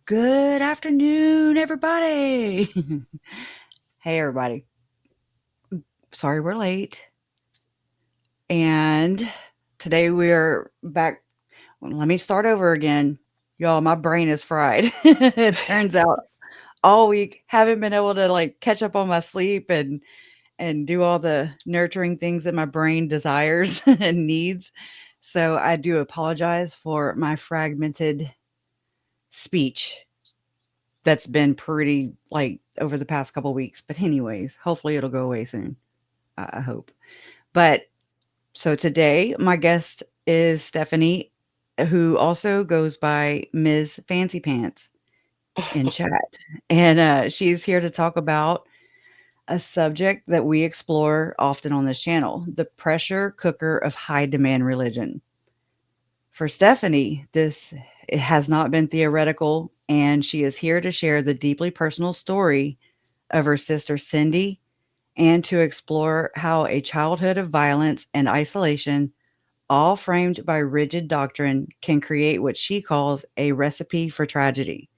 Good afternoon, everybody. Hey, everybody. Sorry we're late. And today we're back. Well, let me start over again. Y'all, my brain is fried. It turns out all week haven't been able to like catch up on my sleep and do all the nurturing things that my brain desires and needs. So I do apologize for my fragmented speech that's been pretty like over the past couple weeks. But anyways, hopefully it'll go away soon. I hope. But so today my guest is Stephanie, who also goes by Ms. Fancy Pants in chat, and she's here to talk about a subject that we explore often on this channel: the pressure cooker of high demand religion. For Stephanie, this it has not been theoretical, and she is here to share the deeply personal story of her sister Cindy and to explore how a childhood of violence and isolation, all framed by rigid doctrine, can create what she calls a recipe for tragedy.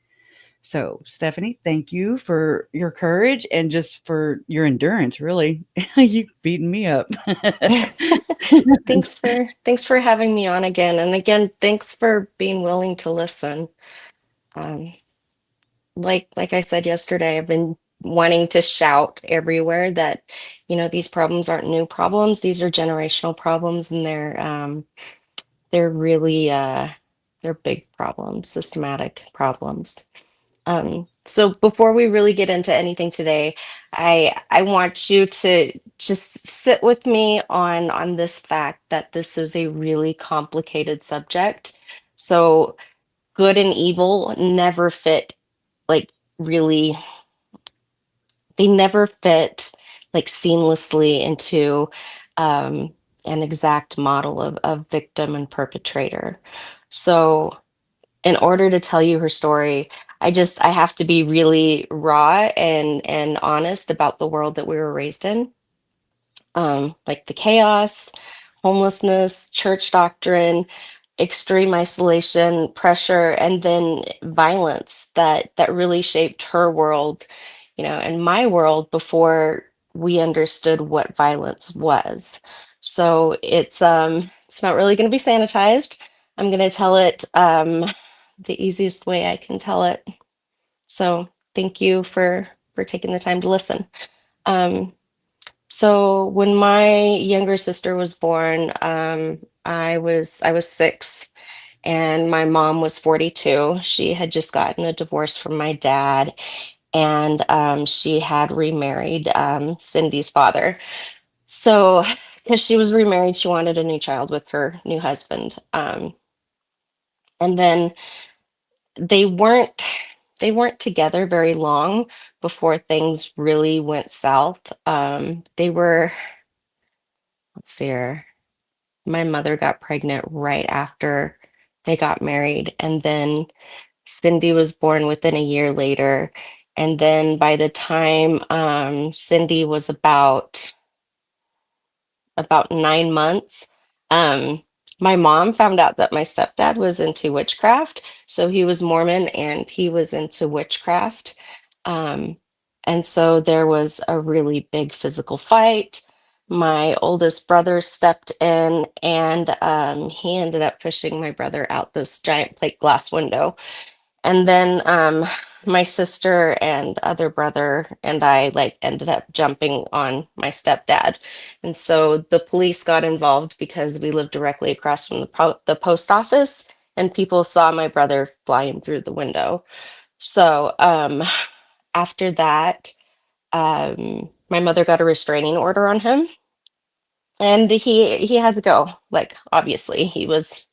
So, Stephanie, thank you for your courage and just for your endurance, really. You beaten me up. Thanks for having me on again. And again, thanks for being willing to listen. Um, like I said yesterday, I've been wanting to shout everywhere that, these problems aren't new problems. These are generational problems, and they're really they're big problems, systematic problems. So before we really get into anything today, I want you to just sit with me on this fact that this is a really complicated subject. So good and evil never fit, like, really, they never fit like seamlessly into um an exact model of victim and perpetrator. So in order to tell you her story, I have to be really raw and honest about the world that we were raised in. Like the chaos, homelessness, church doctrine, extreme isolation, pressure, and then violence that really shaped her world, and my world before we understood what violence was. So it's not really going to be sanitized. I'm going to tell it the easiest way I can tell it. So thank you for taking the time to listen. Um, so when my younger sister was born, I was 6 and my mom was 42. She had just gotten a divorce from my dad, and she had remarried Cindy's father. So because she was remarried, she wanted a new child with her new husband. And then they weren't they weren't together very long before things really went south. They were, let's see here, my mother got pregnant right after they got married, and then Cindy was born within a year later. And then by the time Cindy was about 9 months, um, my mom found out that my stepdad was into witchcraft. So he was Mormon and he was into witchcraft. Um, and so there was a really big physical fight. My oldest brother stepped in, and he ended up pushing my brother out this giant plate glass window. And then my sister and other brother and I like ended up jumping on my stepdad. And so the police got involved because we lived directly across from the post office, and people saw my brother flying through the window. So after that, my mother got a restraining order on him, and he had to go. Like, obviously he was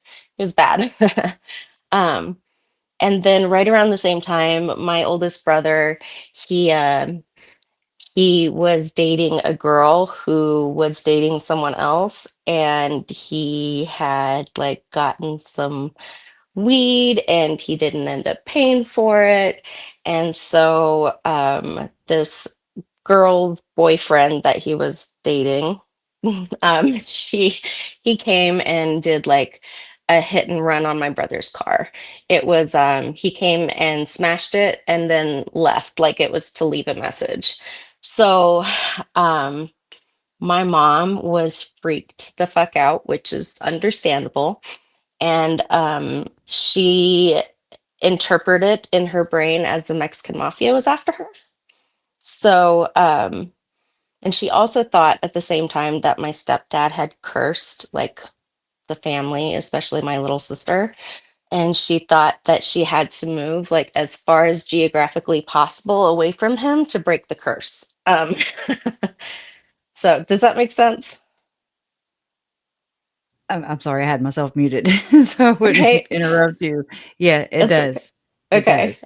bad. um and then right around the same time, my oldest brother, he he was dating a girl who was dating someone else, and he had like gotten some weed and he didn't end up paying for it. And so this girl's boyfriend that he was dating, she he came and did like a hit and run on my brother's car. It was he came and smashed it and then left like it was to leave a message. So um my mom was freaked the fuck out, which is understandable. And she interpreted it in her brain as the Mexican mafia was after her. So and she also thought at the same time that my stepdad had cursed like the family, especially my little sister. And she thought that she had to move like as far as geographically possible away from him to break the curse. So does that make sense? I'm sorry, I had myself muted so I wouldn't Right? interrupt you. Yeah, it That's okay. does. It Okay. does.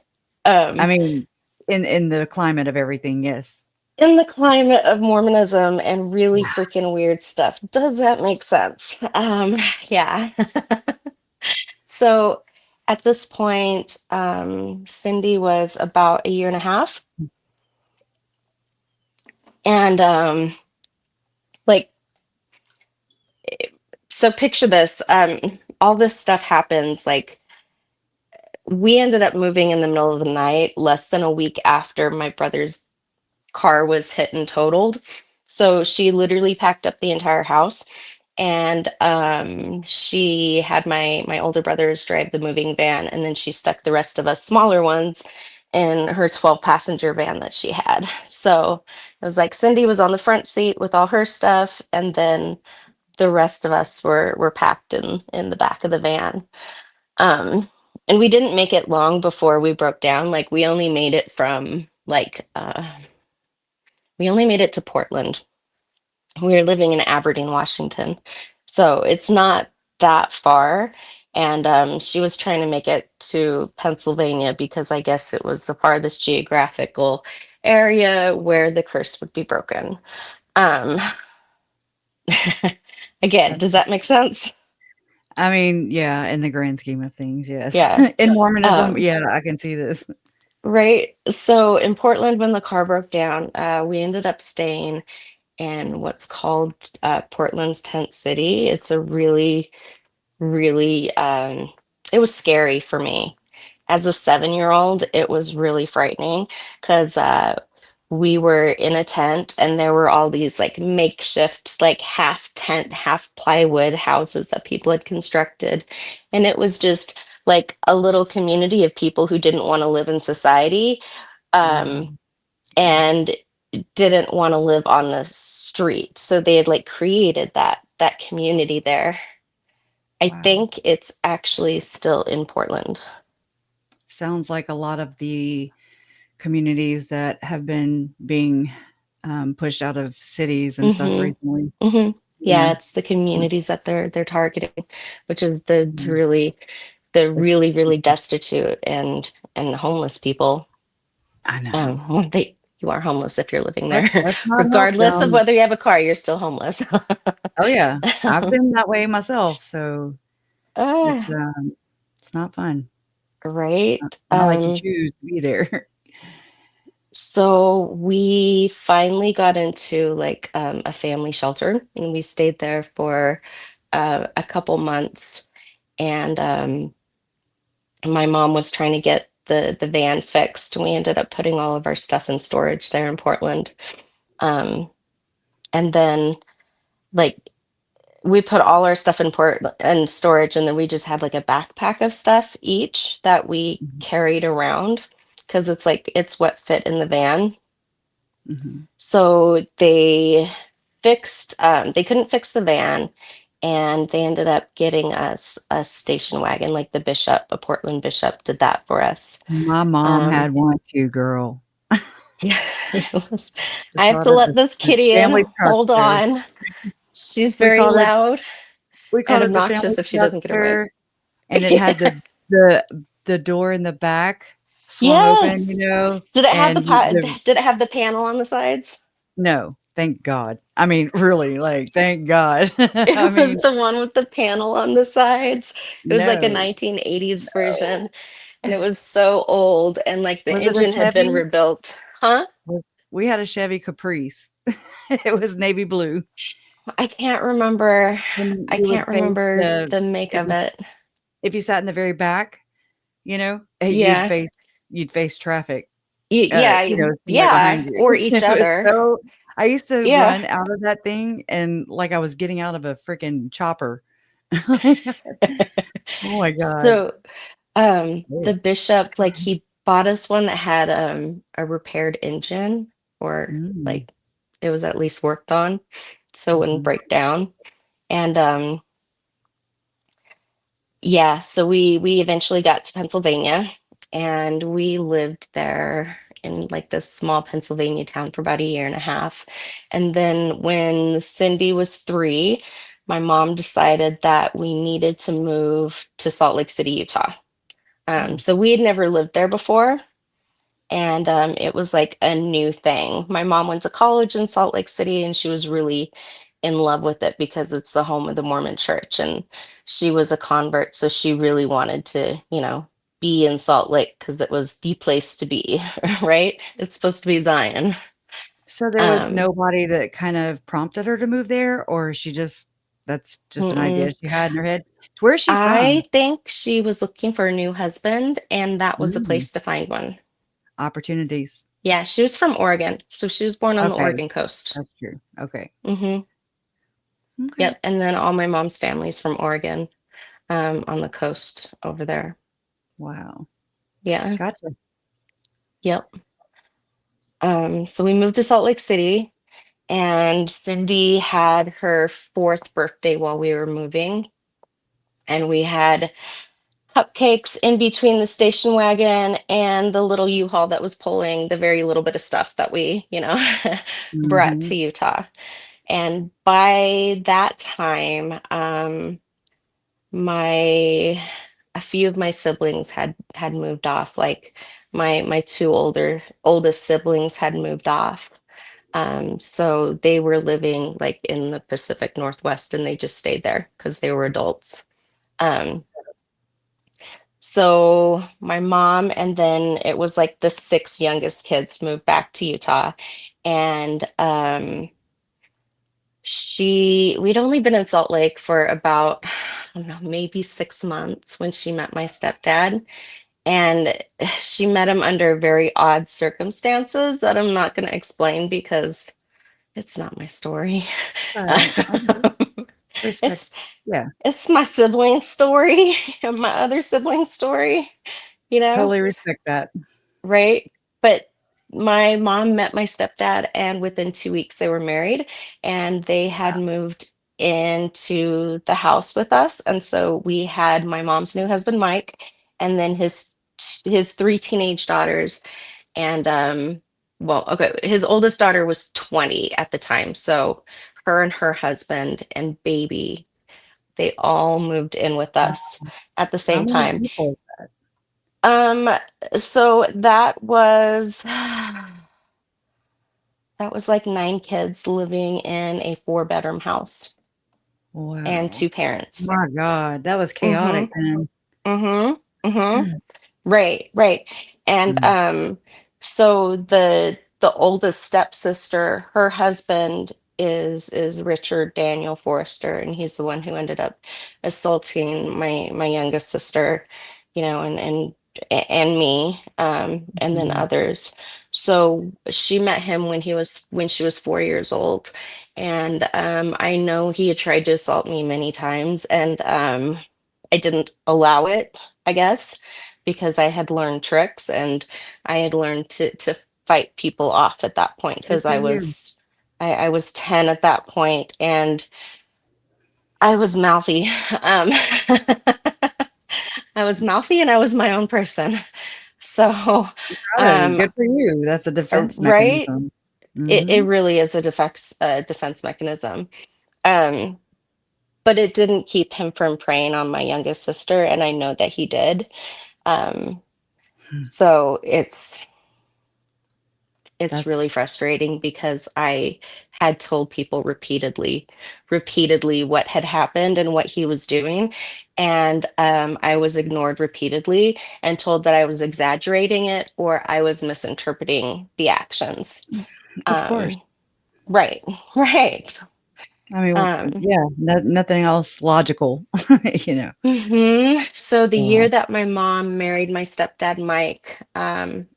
I Um, mean, in the climate of everything, yes. in the climate of Mormonism and really freaking weird stuff, does that make sense? Yeah. So at this point, Cindy was about a year and a half. And like, so picture this. All this stuff happens. Like, we ended up moving in the middle of the night, less than a week after my brother's car was hit and totaled. So she literally packed up the entire house, and she had my older brothers drive the moving van, and then she stuck the rest of us smaller ones in her 12-passenger van that she had. So it was like Cindy was on the front seat with all her stuff, and then the rest of us were packed in the back of the van. Um, and we didn't make it long before we broke down. Like we only made it from like we only made it to Portland. We were living in Aberdeen, Washington. So it's not that far. And she was trying to make it to Pennsylvania because I guess it was the farthest geographical area where the curse would be broken. Um, again, does That's that make sense? I mean, yeah, in the grand scheme of things, yes. Yeah. In Mormonism, Um, yeah, I can see this. right. So in Portland, when the car broke down, we ended up staying in what's called Portland's Tent City. It's a really it was scary for me as a 7-year old. It was really frightening because we were in a tent and there were all these like makeshift like half tent half plywood houses that people had constructed, and it was just like a little community of people who didn't want to live in society, Wow. um, Yeah. and didn't want to live on the street, so they had like created that community there. I Wow. think it's actually still in Portland. Sounds like a lot of the communities that have been being, pushed out of cities and stuff Mhm. recently. Mhm. Yeah. Yeah, it's the Mm, communities that they're targeting, which is mm. the It's really destitute and the homeless people. I know. Well, they you are homeless if you're living Let's there, let's not help regardless of them. whether you have a car, you're still homeless. Oh, yeah. I've been that way myself, so it's, uh, it's not fun. right. Not like you choose to be there. So we finally got into like a family shelter, and we stayed there for a couple months. And my mom was trying to get the van fixed. We ended up putting all of our stuff in storage there in Portland. Um, and then like we put all our stuff in port and storage, and then we just had like a backpack of stuff each that we Mhm, carried around because it's like it's what fit in the van. mhm. So they couldn't fix the van, and they ended up getting us a station wagon, like the Bishop, a Portland Bishop did that for us. My mom Um, had one too, girl. yeah, it was, We I have called to it let this the kitty in. family Hold truckster. on. She's We very called it loud we and called it the family obnoxious if she doesn't get her way. truckster, and it had the the door in the back swung open, Yes. and you the Did it have the panel on the sides? no, thank God. I mean, really, like, thank God. I It was mean, the one with the panel on the sides. It was like a no, 1980s no. version, and it was so old, and like the Was it a engine had been Chevy? rebuilt. Huh? Was We had a Chevy Caprice. It was navy blue. I can't remember. When I you would can't face remember the the make if of you it. if you sat in the very back, you know, Yeah. you'd face traffic, Yeah, it seemed like yeah, behind you. or each It was other. so I used to Yeah. run out of that thing and like I was getting out of a freaking chopper. Like, oh my god. So, the Ugh. bishop, like, he bought us one that had a repaired engine, or Mm, like it was at least worked on, so it wouldn't mhm. break down. And yeah, so we eventually got to Pennsylvania, and we lived there in like this small Pennsylvania town for about a year and a half. And then when Cindy was 3, my mom decided that we needed to move to Salt Lake City, Utah. Mm. So we had never lived there before, and it was like a new thing. My mom went to college in Salt Lake City, and she was really in love with it because it's the home of the Mormon church, and she was a convert, so she really wanted to, be in Salt Lake because it was the place to be, right? It's supposed to be Zion. So there was Um, nobody that kind of prompted her to move there, or she just that's just an idea mm-mm. she had in her head? Where is she I from? think she was looking for a new husband, and that was a Mm, place to find one. opportunities. Yeah, she was from Oregon, so she was born on the Okay, Oregon coast. that's true. Okay. Hmm. Okay. Yep. And then all my mom's family's from Oregon, on the coast over there. Wow. Yeah. Gotcha. Yep. So we moved to Salt Lake City, and Cindy had her 4th birthday while we were moving. And we had cupcakes in between the station wagon and the little U-Haul that was pulling the very little bit of stuff that we, brought Mhm. to Utah. And by that time, my a few of my siblings had moved off. Like my two oldest siblings had moved off, so they were living like in the Pacific Northwest, and they just stayed there because they were adults. um so my mom, and then it was like the 6 youngest kids, moved back to Utah. And we'd only been in Salt Lake for about, I don't know, maybe 6 months when she met my stepdad. And she met him under very odd circumstances that I'm not going to explain because it's not my story. Right. Okay. Respect. it's Yeah. it's my sibling's story, and my other sibling's story, you know, Totally respect that. right? But my mom met my stepdad, and within 2 weeks they were married, and they had moved into the house with us. And so we had my mom's new husband, Mike, and then his 3 teenage daughters. And well, okay, his oldest daughter was 20 at the time. So her and her husband and baby, they all moved in with Wow. us at the How same many time. people? Um, so that was like 9 kids living in a 4-bedroom house and Wow. 2 parents. My god, that was Mm-hmm. chaotic then. Mm-hmm. Mm-hmm. Right, right. And Mm. so the oldest stepsister, her husband is Richard Daniel Forrester, and he's the one who ended up assaulting my youngest sister, and me, and then Mhm. others. So she met him when she was 4 years old. And I know he had tried to assault me many times, and I didn't allow it, I guess, because I had learned tricks, and I had learned to fight people off at that point, Good because for you. I was 10 at that point, and I was mouthy. Um, I was mouthy, and I was my own person. So, Proud of you. um, Good for you. That's a defense right, mechanism. it Mhm. really is a defense mechanism. Um, but it didn't keep him from preying on my youngest sister, and I know that he did. Um, Hmm. so it's really That's frustrating because I had told people repeatedly what had happened and what he was doing. And I was ignored repeatedly and told that I was exaggerating it or I was misinterpreting the actions. of course. Um, right, right. I mean, Um, yeah, nothing else logical, you know? So the year Wow. that my mom married my stepdad Mike, and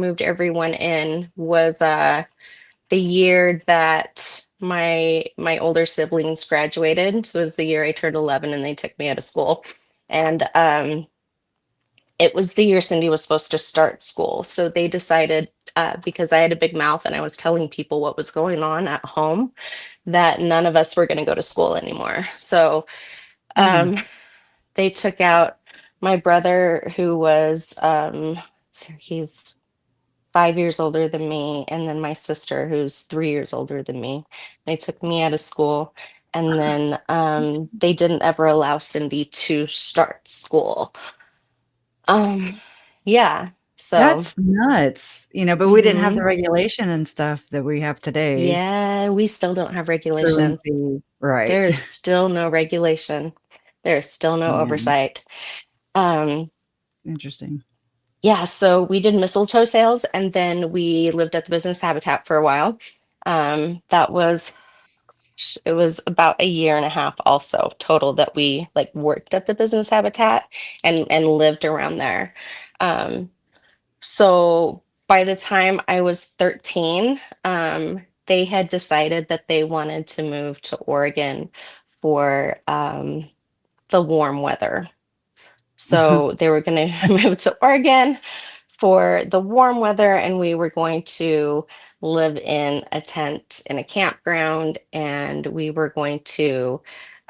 moved everyone in was the year that my older siblings graduated. So it was the year I turned 11 and they took me out of school. And it was the year Cindy was supposed to start school. So they decided, because I had a big mouth and I was telling people what was going on at home, that none of us were going to go to school anymore. So Mm. um, they took out my brother, who was, he's 5 years older than me, and then my sister, who's 3 years older than me. They took me out of school, and then they didn't ever allow Cindy to start school. Um, yeah. So, That's nuts, but we didn't have the mhm. regulation and stuff that we have today. Yeah, we still don't have regulation. Truancy, right. There is still no regulation. There is still no Man, oversight. Um, interesting. yeah, so we did mistletoe sales and then we lived at the business habitat for a while. That was it was about a year and a half also total that we like worked at the business habitat and lived around there. Um, so by the time I was 13, they had decided that they wanted to move to Oregon for the warm weather. So they were going to move to Oregon for the warm weather, and we were going to live in a tent in a campground, and we were going to,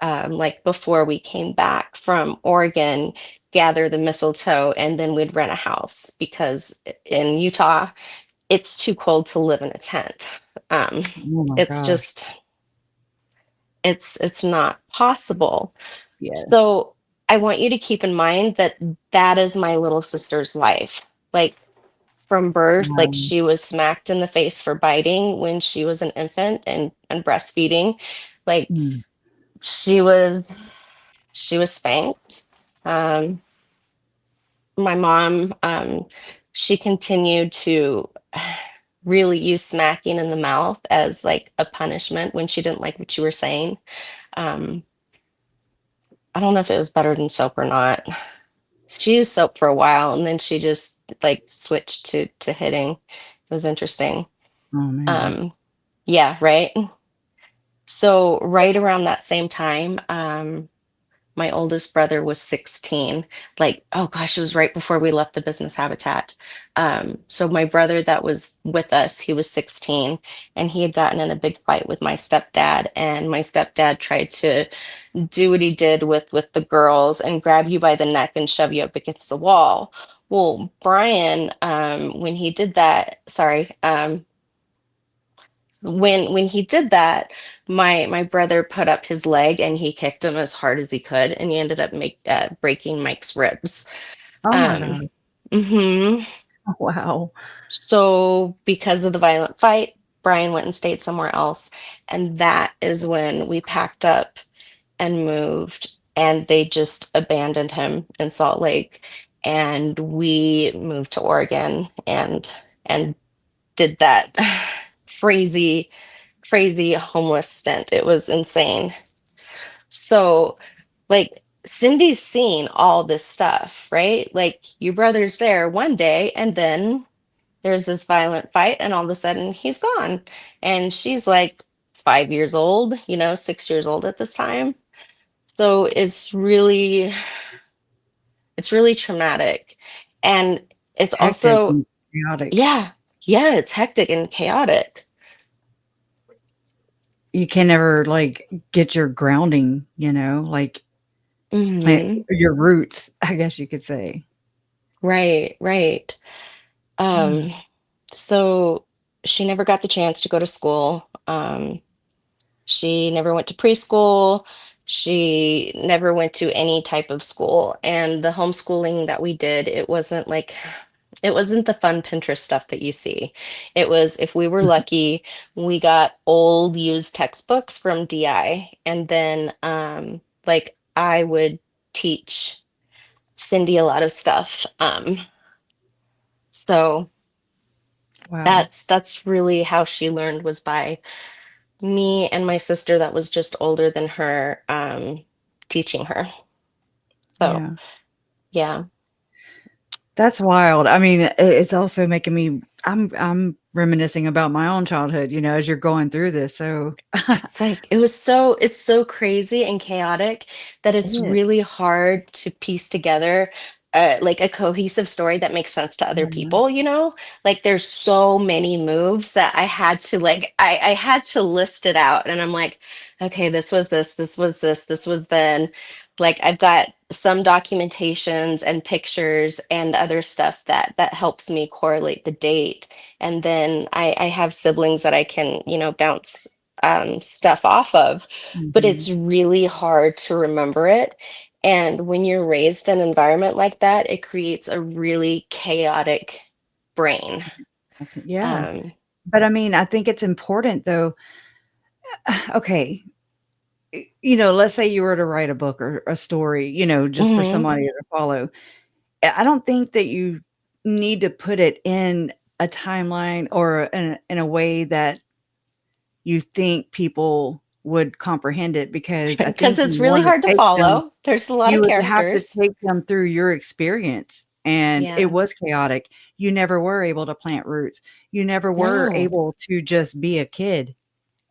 like before we came back from Oregon, gather the mistletoe, and then we'd rent a house because in Utah, it's too cold to live in a tent. Um, Oh my it's gosh. just it's not possible. Yeah. So I want you to keep in mind that that is my little sister's life. Like from birth, like Wow. she was smacked in the face for biting when she was an infant and breastfeeding. Like Mm. she was she was spanked. Um, my mom, she continued to really use smacking in the mouth as like a punishment when she didn't like what you were saying. Um, I don't know if it was better than soap or not. She used soap for a while and then she just like switched to hitting. It was interesting. Oh man. Um, yeah, right. So right around that same time, my oldest brother was 16. Like, oh gosh, it was right before we left the business habitat. So my brother that was with us, he was 16 and he had gotten in a big fight with my stepdad, and my stepdad tried to do what he did with the girls and grab you by the neck and shove you up against the wall. Well, Brian, when he did that, sorry, when he did that, my brother put up his leg and he kicked him as hard as he could, and he ended up breaking Mike's ribs. Oh my Um, god. mhm. Wow. So because of the violent fight, Brian went and stayed somewhere else, and that is when we packed up and moved, and they just abandoned him in Salt Lake, and we moved to Oregon and did that crazy crazy homeless stint. It was insane. So, like, Cindy's seen all this stuff, right? Like, your brother's there one day, and then there's this violent fight, and all of a sudden he's gone. And she's like 5 years old, 6 years old at this time. So it's really traumatic. And it's Hectic also, and chaotic. yeah, yeah, it's hectic and chaotic. You can never, like, get your grounding, like, plant Hmm. your roots, I guess you could say. Right, right. Mm. Um, So she never got the chance to go to school. She never went to preschool. She never went to any type of school. And the homeschooling that we did, it wasn't the fun Pinterest stuff that you see. It was, if we were lucky, we got old used textbooks from DI. And then, like, I would teach Cindy a lot of stuff. So Wow. that's really how she learned, was by me and my sister that was just older than her, teaching her. So Yeah. yeah. That's wild. I mean, it's also making me I'm reminiscing about my own childhood, as you're going through this, so It's like it's so crazy and chaotic that It it's is. really hard to piece together like a cohesive story that makes sense to other Yeah. people, you know? Like there's so many moves that I had to like I had to list it out and I'm like, okay, this was this was this was then. Like I've got some documentations and pictures and other stuff that helps me correlate the date. And then I have siblings that I can, bounce stuff off of, but Mhm. it's really hard to remember it. And when you're raised in an environment like that, it creates a really chaotic brain. Okay, yeah. Um, But, I mean, I think it's important, though. Okay, let's say you were to write a book or a story, just for mhm. somebody to follow. I don't think that you need to put it in a timeline or in a way that you think people would comprehend it, because I Because think it's you really wanna hard to take them follow. There's a lot you of would have to characters. take them through your experience, and it Yeah. was chaotic. You never were able to plant roots. You never were No. able to just be a kid,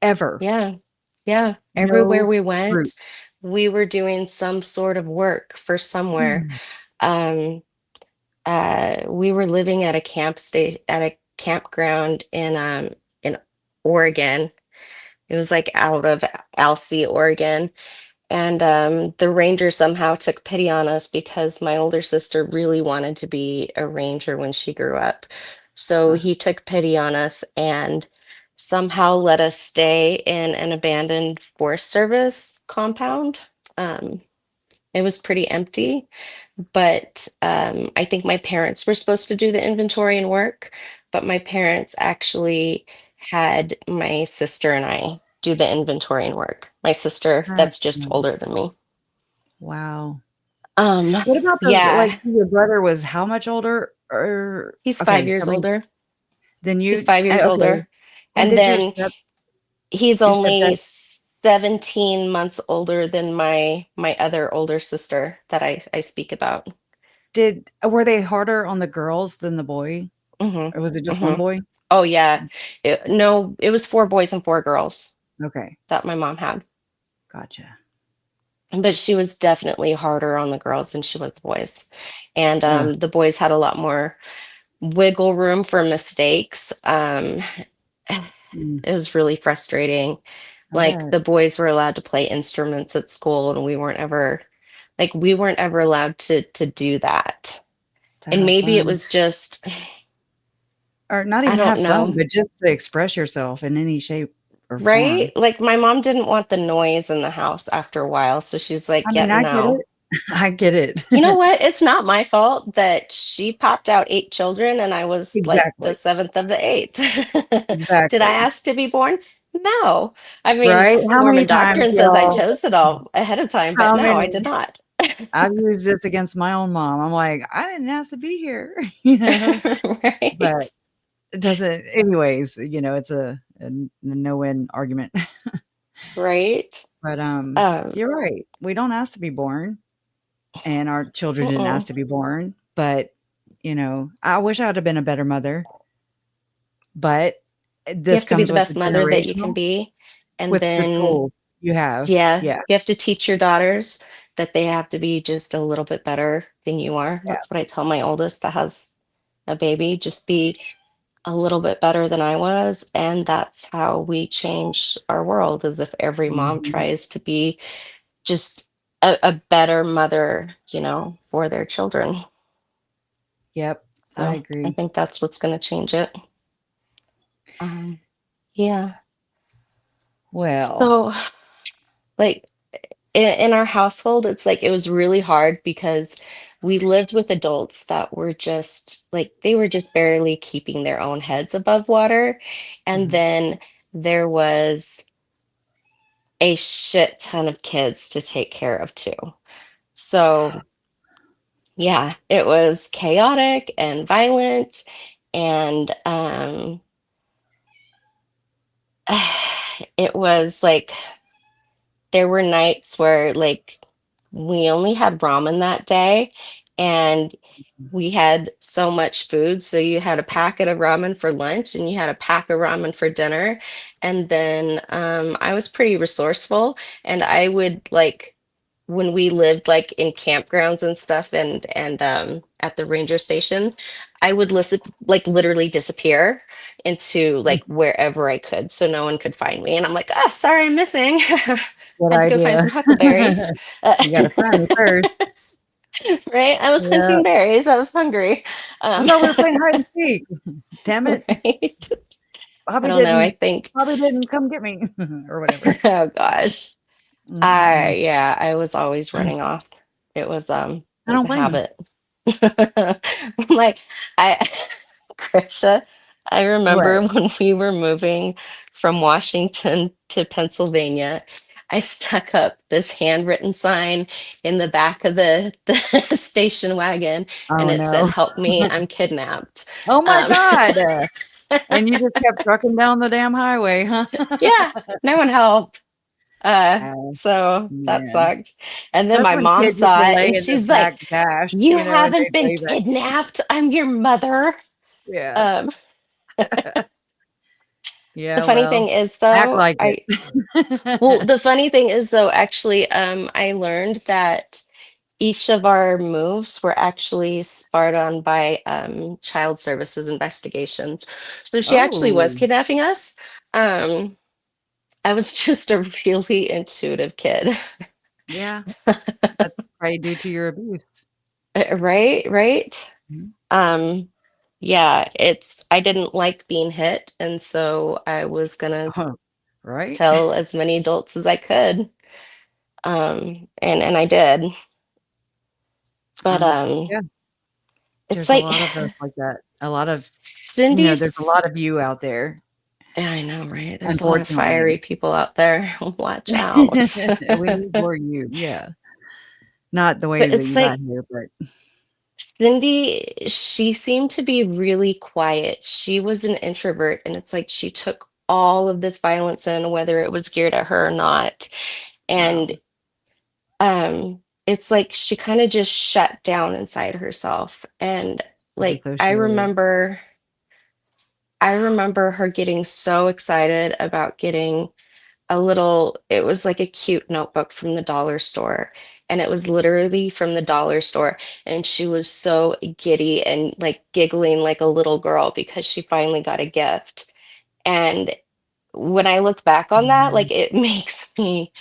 ever. Yeah. Yeah. Everywhere No we went, roots. we were doing some sort of work for somewhere. Mm, Um, we were living at a at a campground in Oregon. It was like out of Alsea, Oregon. And the ranger somehow took pity on us because my older sister really wanted to be a ranger when she grew up. So uh, he took pity on us and somehow let us stay in an abandoned Forest Service compound. Um, it was pretty empty, but I think my parents were supposed to do the inventory and work, but my parents actually had my sister and I do the inventory and work. My sister, that's just gotcha. older than me. Wow. Um, What about yeah, so your brother was how much older? Or he's five okay, tell years me, older. then He's you 5 years okay, older. and And did your then he's stepdad only 17 months older than my other older sister that I speak about. were they harder on the girls than the boy? Hmm. Or was it just one Hmm. boy? Oh yeah. No, it was four boys and four girls Okay, that my mom had. gotcha. But she was definitely harder on the girls than she was the boys. And Ugh, the boys had a lot more wiggle room for mistakes. mm, It was really frustrating. I Like bet. the boys were allowed to play instruments at school and we weren't ever allowed to do that. To And have maybe it fun. was just Or not I even don't have fun, know. but just to express yourself in any shape or Right? form. Like my mom didn't want the noise in the house after a while, so she's I like, "Yeah, mean, I get no." it. I get You know it. what? It's not my fault that she popped out eight children and I was like the Exactly, seventh of the eighth. Did I exactly. ask to be born? No. I mean, Right? How many Mormon times, doctrine says I y'all chose it all ahead of time, but how no, I many did not. I've used this against my own mom. I'm like, "I didn't ask to be here," you know? But Right. it doesn't anyways, it's a no-win argument. Right. But, Um, you're right. We don't ask to be born, and our children didn't ask mm-mm. to be born, but, I wish I would have been a better mother, but You this have to be comes the with the best mother that you can generational be. And with the then tools you have. yeah, Yeah, you have to teach your daughters that they have to be just a little bit better than you are. yeah, That's what I tell my oldest that has a baby, just be a little bit better than I was. And that's how we change our world, is if every mom mhm, tries to be just a better mother, for their children. yep, I So I agree. think that's what's going to change it. Um, yeah. Well, So, like, in our household, it's like it was really hard because we lived with adults that were just like they were just barely keeping their own heads above water. And mhm, then there was a shit ton of kids to take care of too. So, yeah, it was chaotic and violent and it was like there were nights where like we only had ramen that day and we had so much food. So you had a packet of ramen for lunch and you had a pack of ramen for dinner. And then I was pretty resourceful and I would like when we lived like in campgrounds and stuff and at the ranger station, I would listen like literally disappear into like wherever I could so no one could find me. And I'm like, oh, sorry, I'm missing. Good Had to go find idea. some huckleberries. You gotta find me first. Right? I was Yeah. hunting berries. I was hungry. I Um, thought we were playing hide and seek. Damn it. right? I Bobby don't know. I didn't think, Bobby didn't come get me or whatever. oh gosh. Mm-mm-mm. Yeah, I was always running off. It I was don't a blame you. habit. Like I Krisha, I remember What? when we were moving from Washington to Pennsylvania, I stuck up this handwritten sign in the back of the station wagon and Oh, it said, no. "Help me, I'm kidnapped." Oh my Um, god. And you just kept trucking down the damn highway, huh? yeah, no one helped. Oh, So that man. sucked. And then That's my when mom kids used to saw it lay and in the she's like, back dash, "You and haven't they'd been wave at you. kidnapped. I'm your mother." Yeah. Um, the Yeah, funny well, thing is act though, like it. the funny thing is though, actually, I learned that each of our moves were actually sparred on by child services investigations. So she actually was Oh, kidnapping us. Um, I was just a really intuitive kid. yeah. That's probably due to your abuse. Right, right. Mhm. Um, yeah, I didn't like being hit, and so I was gonna Right? tell as many adults as I could. And I did. But Yeah, it's there's a like lot of us like that. A lot of there's a Cindy's lot of you out there, yeah, I know, right? There's a lot of unfortunately. fiery people out there. Watch out. We need more you, yeah. Not the way But that it's you got like here, but Cindy, she seemed to be really quiet. She was an introvert, and it's like she took all of this violence in, whether it was geared at her or not. And wow, it's like she kind of just shut down inside herself. And like disassociated. I remember her getting so excited about getting it was like a cute notebook from the dollar store. And it was literally from the dollar store. And she was so giddy and like giggling like a little girl because she finally got a gift. And when I look back on that, Mhm. like it makes me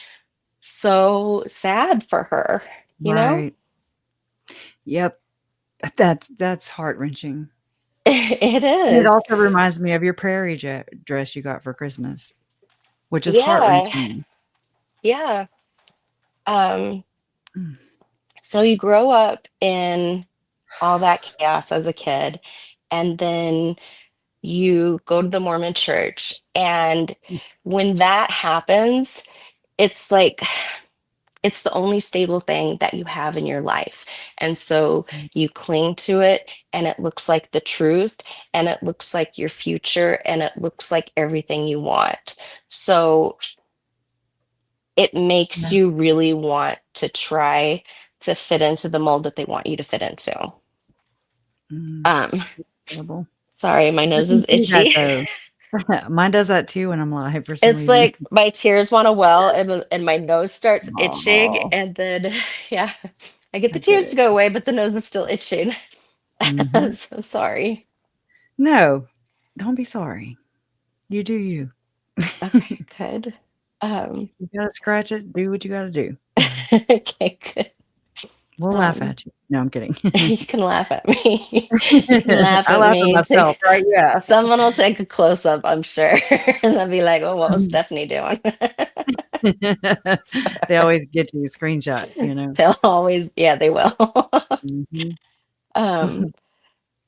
so sad for her, you know? Right. Yep. That's heart-wrenching. It And it is. also reminds me of your prairie dress you got for Christmas, which is Yeah. heart-wrenching. Yeah. Um, Mm. so you grow up in all that chaos as a kid, and then you go to the Mormon church. And when that happens, it's like it's the only stable thing that you have in your life. And so you cling to it, and it looks like the truth, and it looks like your future, and it looks like everything you want. So it makes Yeah. you really want to try to fit into the mold that they want you to fit into. Mm, Um, terrible. sorry, my I nose can is see that itchy. though. Mine does that too when I'm live for some It's reason. like my tears want to well and my nose starts itching Oh, and then yeah, I get the I get tears to it. go away, but the nose is still itching. Mhm. So sorry. No, don't be sorry. You do you. Okay, good. Um, You gotta scratch it, do what you gotta do. okay, good. We'll laugh Um, at you. No, I'm kidding. you can laugh at me. You can laugh I at laugh at me. myself, right? Yeah. Someone will take a close up, I'm sure. And they'll be like, oh, what was Stephanie doing? They always get you a screenshot, you know? They'll always, yeah, they will. Mhm. Um,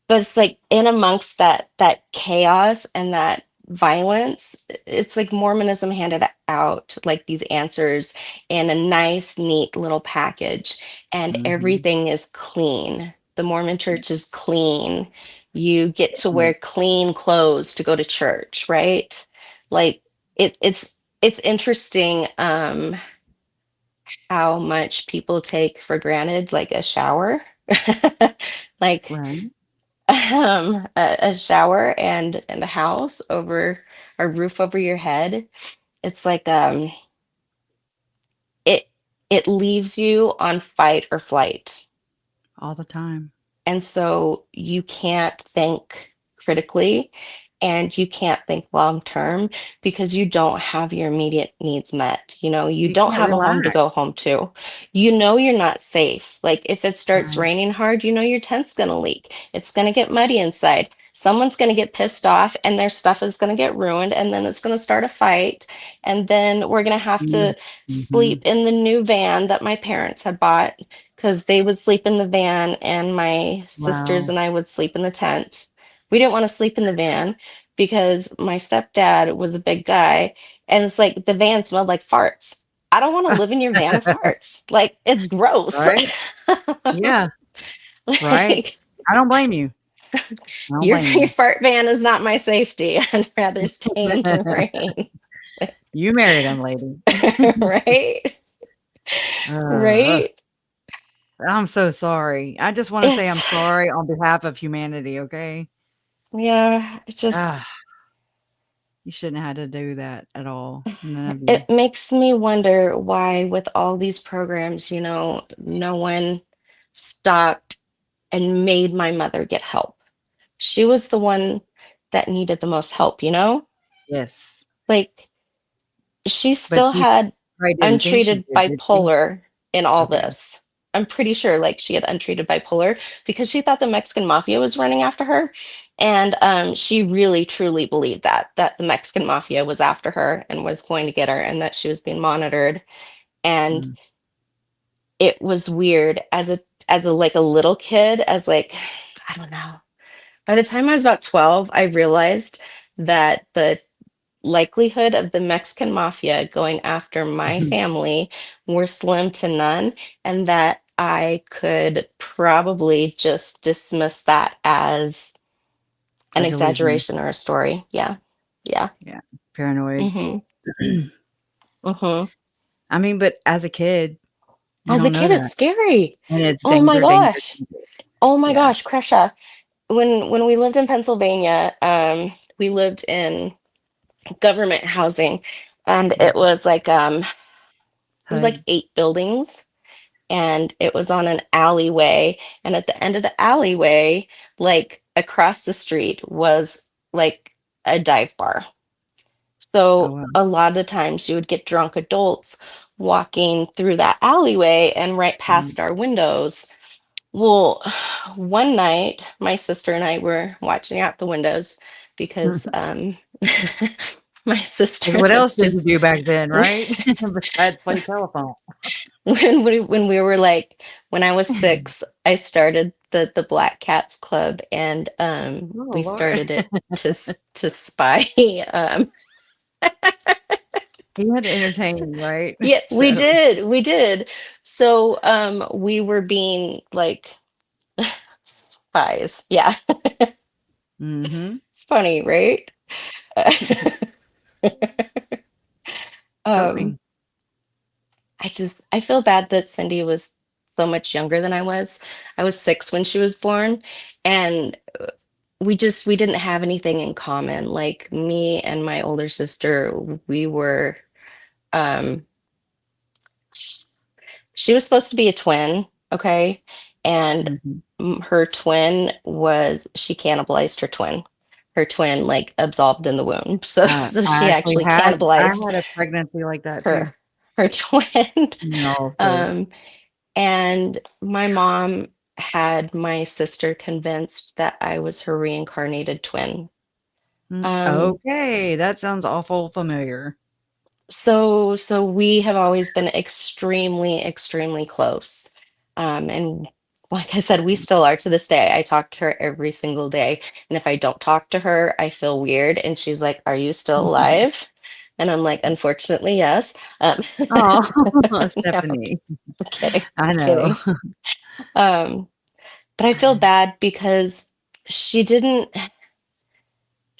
but it's like in amongst that chaos and that violence, it's like Mormonism handed out like these answers in a nice neat little package, and Mhm. everything is clean. The Mormon church is clean. You get to Yeah. wear clean clothes to go to church, right? Like, it's interesting how much people take for granted like a shower. Like Right. a shower and a house over a roof over your head. It's like it it leaves you on fight or flight. All the time. And so you can't think critically and you can't think long term because you don't have your immediate needs met. You know, you You don't can't have a home to relax. go home to. You know, you're not safe. Like if it starts Right. raining hard, you know, your tent's going to leak. It's going to get muddy inside. Someone's going to get pissed off and their stuff is going to get ruined. And then it's going to start a fight. And then we're going to have to Mm-hmm. sleep in the new van that my parents had bought because they would sleep in the van and my sisters Wow. and I would sleep in the tent. We didn't want to sleep in the van because my stepdad was a big guy and it's like the van smelled like farts. I don't want to live in your van of farts. Like it's gross. Right? Yeah. Right. Like I don't blame you. I don't blame your you. fart van is not my safety. I'd rather stay in the rain. You married him, lady. Right? Uh, Right? I'm so sorry. I just wanna say I'm It's sorry on behalf of humanity, okay? yeah, it just Ah, you shouldn't have had to do that at all. None of you. it makes me wonder why, with all these programs, you know, no one stopped and made my mother get help. She was the one that needed the most help, you know? Yes. Like, she But still she had probably didn't think she untreated did she? bipolar in all Okay. this. I'm pretty sure like she had untreated bipolar because she thought the Mexican mafia was running after her. And she really truly believed that the Mexican mafia was after her and was going to get her and that she was being monitored. And Mm. it was weird as a like a little kid, as like, I don't know. By the time I was about 12, I realized that the likelihood of the Mexican mafia going after my family were slim to none, and that I could probably just dismiss that as an A delusion. exaggeration or a story. Yeah. Yeah. Yeah. Paranoid. Mm-hmm. Mm-hmm. I mean, but as a kid, you As a don't know kid, it's that. scary. And it's Oh my danger, danger, gosh. danger. Oh my Yeah. gosh, Kresha. When we lived in Pennsylvania, we lived in government housing, and it Mhm. was like it was like HUD. 8 buildings, and it was on an alleyway. And at the end of the alleyway, like across the street, was like a dive bar. Oh, So wow. a lot of the times you would get drunk adults walking through that alleyway and right Mm. past our windows. Well, one night, my sister and I were watching out the windows because my Like, sister what else that's did you just do back then, right? Besides play telephone. when we were like when I was 6, I started the Black Cats Club, and Oh, we Lord. started it to spy. You had to entertain, right? Yeah, we So did, we did. So we were being like spies. Yeah, mhm. funny, right? um, Charming. I feel bad that Cindy was so much younger than I was. I was 6 when she was born, and we didn't have anything in common. Like me and my older sister, we were um she was supposed to be a twin, okay? And Mhm. her twin was she cannibalized her twin. Her twin like absolved in the womb. So so I she actually actually I cannibalized had a pregnancy like that too. her twin. No, so Um and my mom had my sister convinced that I was her reincarnated twin. Um, okay, that sounds awful familiar. so we have always been extremely, extremely close. And like I said, we still are to this day. I talk to her every single day. And if I don't talk to her, I feel weird. And she's like, "Are you still alive?" And I'm like, "Unfortunately, yes." Oh, No, I'm Stephanie. kidding. I I'm know. kidding. Um, but I feel bad because she didn't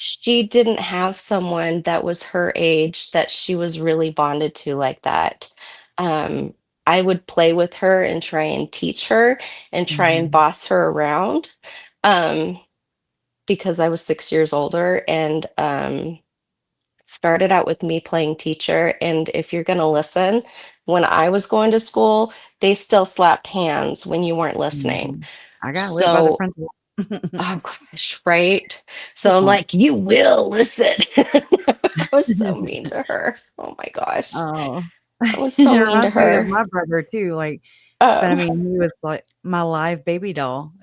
she didn't have someone that was her age that she was really bonded to like that. Um, I would play with her and try and teach her and try and Mhm. boss her around, um, because I was 6 years older, and started out with me playing teacher. And if you're going to listen, when I was going to school, they still slapped hands when you weren't listening. Mhm. I got whipped by the So, principal. oh gosh, right? So I'm Oh. like, you will listen. I was so mean to her. Oh my gosh. Oh. I was It so mean to reminds me of her. my brother too, like but I Um, mean, he was like my live baby doll.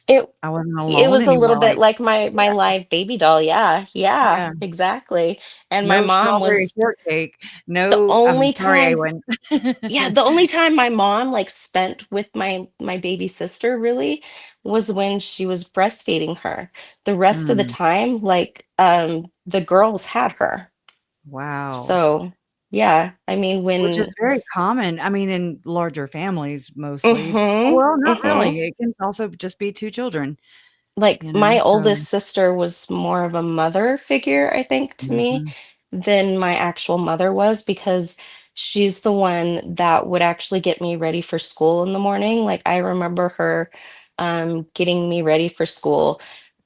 it I wasn't it alone was a little anymore, bit like like my yeah, live baby doll. Yeah, yeah, yeah. exactly. And my No mom strawberry was shortcake. the No, I'm only sorry, I time went yeah, the only time my mom like spent with my baby sister really was when she was breastfeeding her. The rest of the Mm, time, like the girls had her. wow. So, yeah, I mean Which is when very common, I mean, in larger families mostly. mhm, Well, not mhm. really, it can also just be 2 children, Like you know, my so oldest sister was more of a mother figure, I think, to me mhm, than my actual mother was, because she's the one that would actually get me ready for school in the morning. Like I remember her getting me ready for school,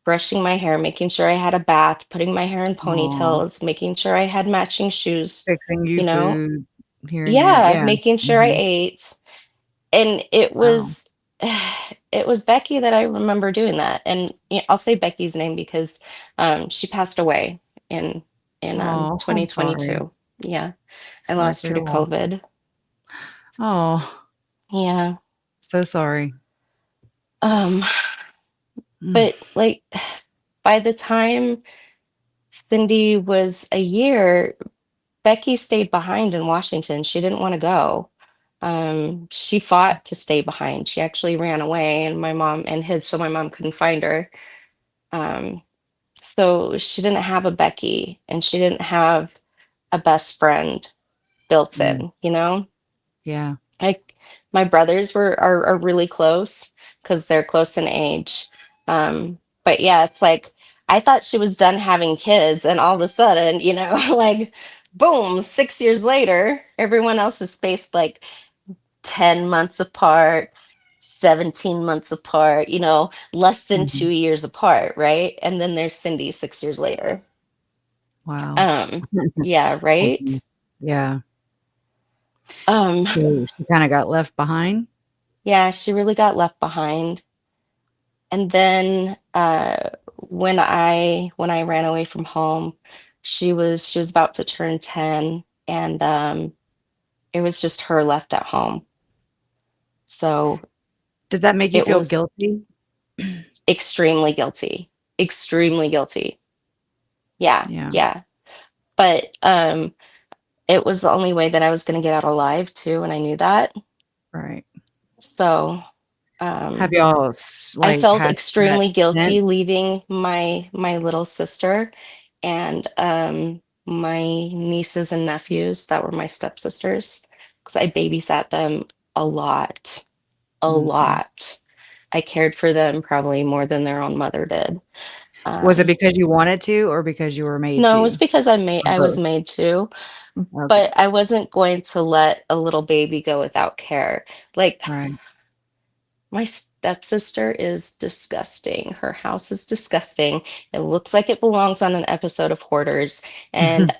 brushing my hair, making sure I had a bath, putting my hair in aw, ponytails, making sure I had matching shoes, fixing you you know? food here and there, Yeah, yeah, making sure I mhm, ate. And it wow. was it was Becky that I remember doing that. And I'll say Becky's name because she passed away in Oh, I'm sorry. 2022. Yeah, I Sorry lost for her to your loss. COVID. Oh, Yeah. so sorry. Um, Mm, but like by the time Cindy was a year, Becky stayed behind in Washington. She didn't want to go. She fought to stay behind. She actually ran away and my mom and hid so my mom couldn't find her. Um, So she didn't have a Becky and she didn't have a best friend built mm, in, you know? yeah. Like my brothers are really close because they're close in age. But yeah, it's like I thought she was done having kids, and all of a sudden, like boom, 6 years later, everyone else is spaced like 10 months apart, 17 months apart, less than two Mhm, years apart, right? And then there's Cindy 6 years later. wow. Um, yeah, Mhm, right. yeah. Um, So she kinda got left behind? yeah, she really got left behind. And then when I ran away from home, she was about to turn 10, and it was just her left at home. So Did that make you it feel was guilty? extremely guilty. Extremely guilty. Yeah, Yeah, yeah. But it was the only way that I was going to get out alive too, and I knew that. right. So Have um y'all I like, felt had that extremely guilty since? leaving my little sister and my nieces and nephews that were my stepsisters because I babysat them a lot, a Mhm. lot. I cared for them probably more than their own mother did. Was it Um, because you wanted to or because you were made no, it's to? because Or I was both? made to, Okay, but I wasn't going to let a little baby go without care. Like right. my stepsister is disgusting. Her house is disgusting. It looks like it belongs on an episode of Hoarders. And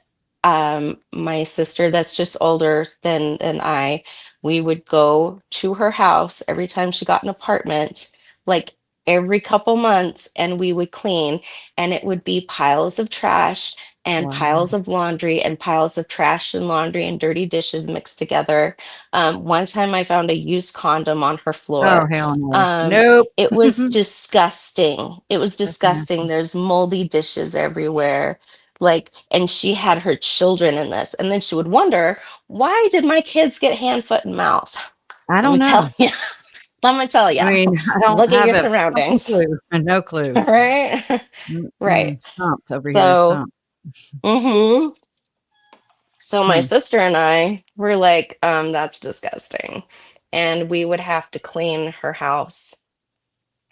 my sister that's just older than I, we would go to her house every time she got an apartment, like every couple months, and we would clean, and it would be piles of trash and Wow. piles of laundry and piles of trash and laundry and dirty dishes mixed together. One time I found a used condom on her Oh, floor. hell no. Um, Nope. it was disgusting. It was That's disgusting. nasty. There's moldy dishes everywhere. Like, and she had her children in this. And then she would wonder, why did my kids get hand, foot, and mouth? I Let me don't tell know. you. Let me tell you. I mean, I don't Look at have your a fucking surroundings. clue. No clue. Right? Right. Mm-mm. Stumped over here, So, stumped. hmm so my Hmm. sister and I were like, that's disgusting. And we would have to clean her house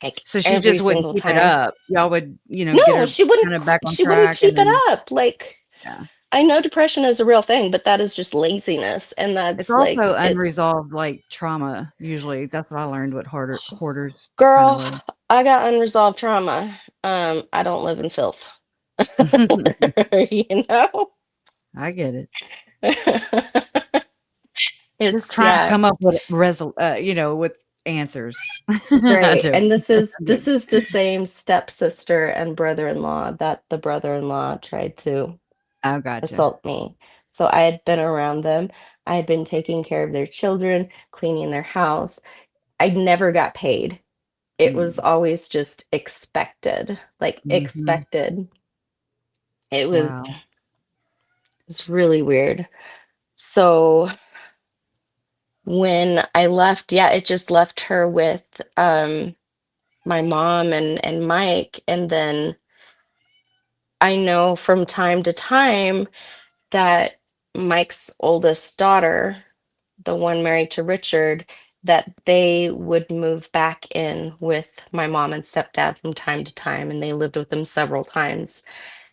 like So she every just wouldn't single keep it time. up. Y'all would, get No, her kinda back on she wouldn't track keep and it then up. Like, yeah. I know depression is a real thing, but that is just laziness, and It's that's also like it's unresolved, like, trauma, usually. That's what I learned what hoarders kinda girl, were. I got unresolved trauma. I don't live in filth. You know? I get it. Just It's trying to yeah, come up with with answers. I right. do. And I this do. is the same stepsister and brother-in-law that the brother-in-law tried to Oh, gotcha. assault me. So I had been around them. I had been taking care of their children, cleaning their house. I never got paid. It was Mm. always just expected, like Mhm. expected. It Wow. was really weird. So when I left, yeah, it just left her with my mom and Mike. And then I know from time to time that Mike's oldest daughter, the one married to Richard, that they would move back in with my mom and stepdad from time to time, and they lived with them several times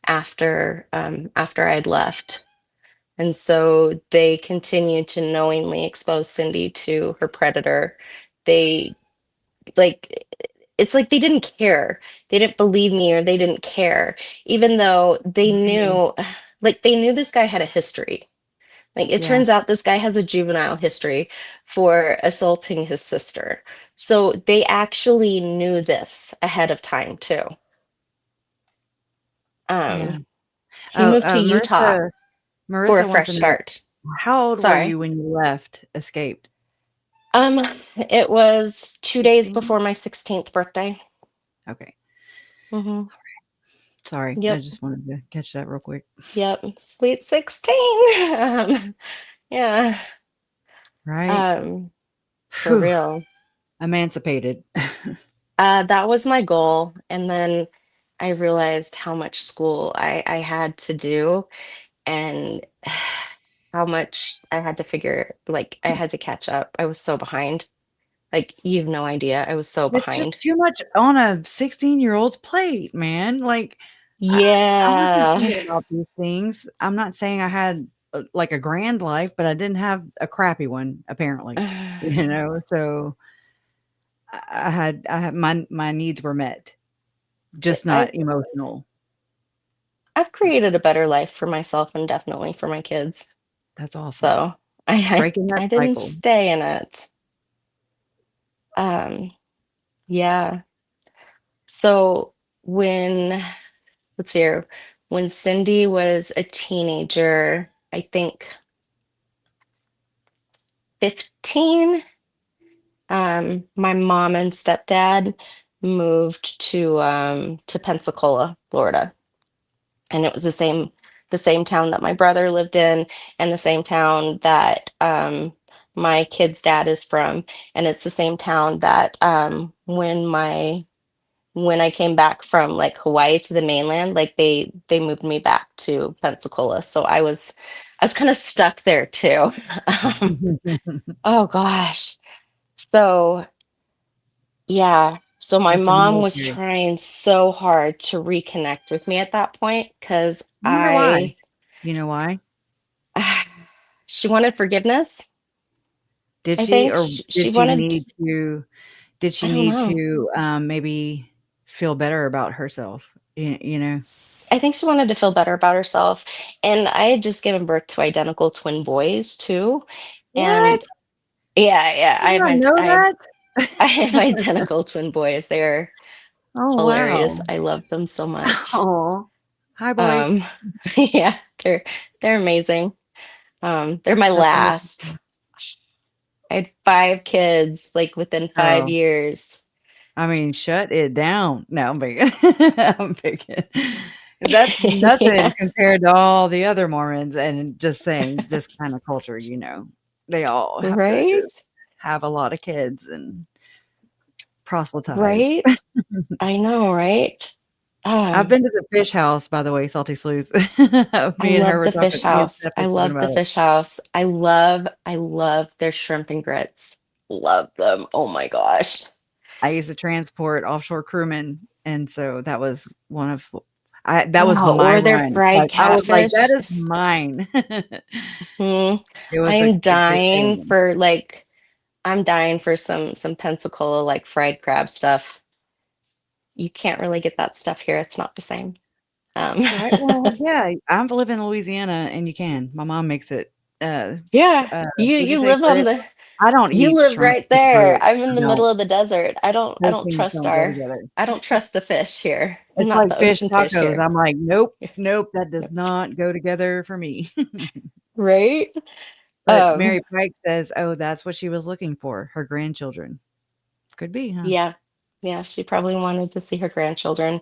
after I'd left. And so they continued to knowingly expose Cindy to her predator. They like it's like they didn't care. They didn't believe me or they didn't care, even though they Mhm. knew like they knew this guy had a history. Like it Yeah, turns out this guy has a juvenile history for assaulting his sister. So they actually knew this ahead of time too. yeah. Um, he Oh, moved to Utah for a Marissa wants fresh to know, start. how old were Sorry. you when you left escaped? It was 2 days 16? before my 16th birthday. Okay. Hmm. Sorry, I Yep. just wanted to catch that real quick. Yep. Sweet 16. Yeah. Right? Um, for Phew, real. emancipated. That was my goal. And then I realized how much school I had to do and how much I had to figure, like, I had to catch up. I was so behind. Like, you've no idea. I was so It's just behind. too much on a 16-year-old's plate, man. Like, I wasn't Yeah. thinking about these things. I'm not saying I had, like, a grand life, but I didn't have a crappy one, apparently, So I had my needs were met, just I not emotional. I've created a better life for myself and definitely for my kids. That's awesome. So I Breaking I, that I didn't cycle. stay in it. Um, yeah. So when let's see here, when Cindy was a teenager, I think 15, my mom and stepdad moved to Pensacola, Florida. And it was the same town that my brother lived in and the same town that my kid's dad is from. And it's the same town that when I came back from like Hawaii to the mainland, like they moved me back to Pensacola. So I was kind of stuck there too. Oh gosh. So yeah. So my That's in the mom was military. trying so hard to reconnect with me at that point because I wonder why. You know why? she wanted forgiveness. Did I she, think or she wanted, did she I don't need know. to, maybe feel better about herself? You know? I think she wanted to feel better about herself. And I had just given birth to identical twin boys too. What? And yeah, yeah, Did not know that? I have identical twin boys. They're Oh, hilarious. wow. I love them so much. Oh, hi, boys. Um, yeah, they're amazing. They're my That's last. awesome. I had 5 kids like within 5 Oh, years. I mean, shut it down. No, I'm picking. I'm picking. That's nothing Yeah, compared to all the other Mormons, and just saying this kind of culture, they all have to right? just have a lot of kids and proselytize. Right? I know, right? I've Um, been to the fish house, by the way, Salty Sleuth. I love the fish Me and house. Steph I were talking love the about it. fish house. I love their shrimp and grits. Love them. Oh my gosh. I used to transport offshore crewmen, and so that was one of that was Oh, my or their run. fried Like, I was like, "That catfish. is mine." Mhm. It I was am a good dying feeling. for like I'm dying for some Pensacola like fried crab stuff. You can't really get that stuff here. It's not the same. Um, Right, well, yeah, I live in Louisiana, and you can. My mom makes it, yeah, would you you say live on grits? the I don't you eat live shrimp right with there. grits. I'm in I the don't. middle of the desert. I Those don't things trust don't go together. I don't trust the fish here. It's Not like the fish ocean fish tacos. here. I'm like, "Nope, nope, that does not go together for me." Right? But Mary Um, Pike says, "Oh, that's what she was looking for, her grandchildren." Could be, huh? yeah. Yeah, she probably wanted to see her grandchildren.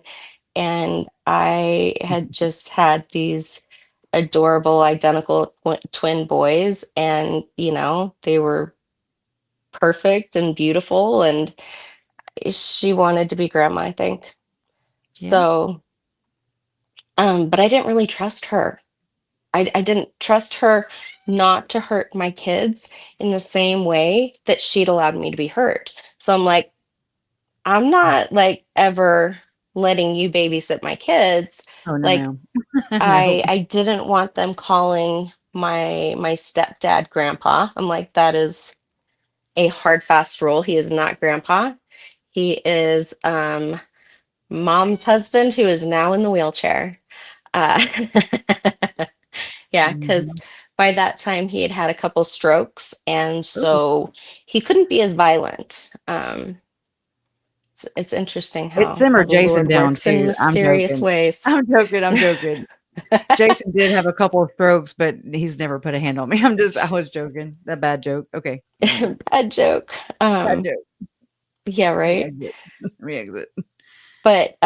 And I had just had these adorable identical twin boys, and they were perfect and beautiful, and she wanted to be grandma, I think. Yeah. So but I didn't really trust her. I didn't trust her not to hurt my kids in the same way that she'd allowed me to be hurt. So I'm like, I'm not like ever letting you babysit my kids. Oh, no, Like ma'am. Nope. I didn't want them calling my stepdad grandpa. I'm like, that is a hard fast rule. He is not grandpa. He is mom's husband who is now in the wheelchair. Uh, yeah, because Mhm. by that time he had had a couple strokes, and Ooh. so he couldn't be as violent. It's interesting It how simmered the Jason Lord down works in too. I'm mysterious joking. ways. I'm joking, I'm joking. Jason did have a couple of strokes, but he's never put a hand on me. I was joking. That bad joke. Okay, anyways. Bad joke. Bad joke. Yeah, right. Re-exit. Re-exit. But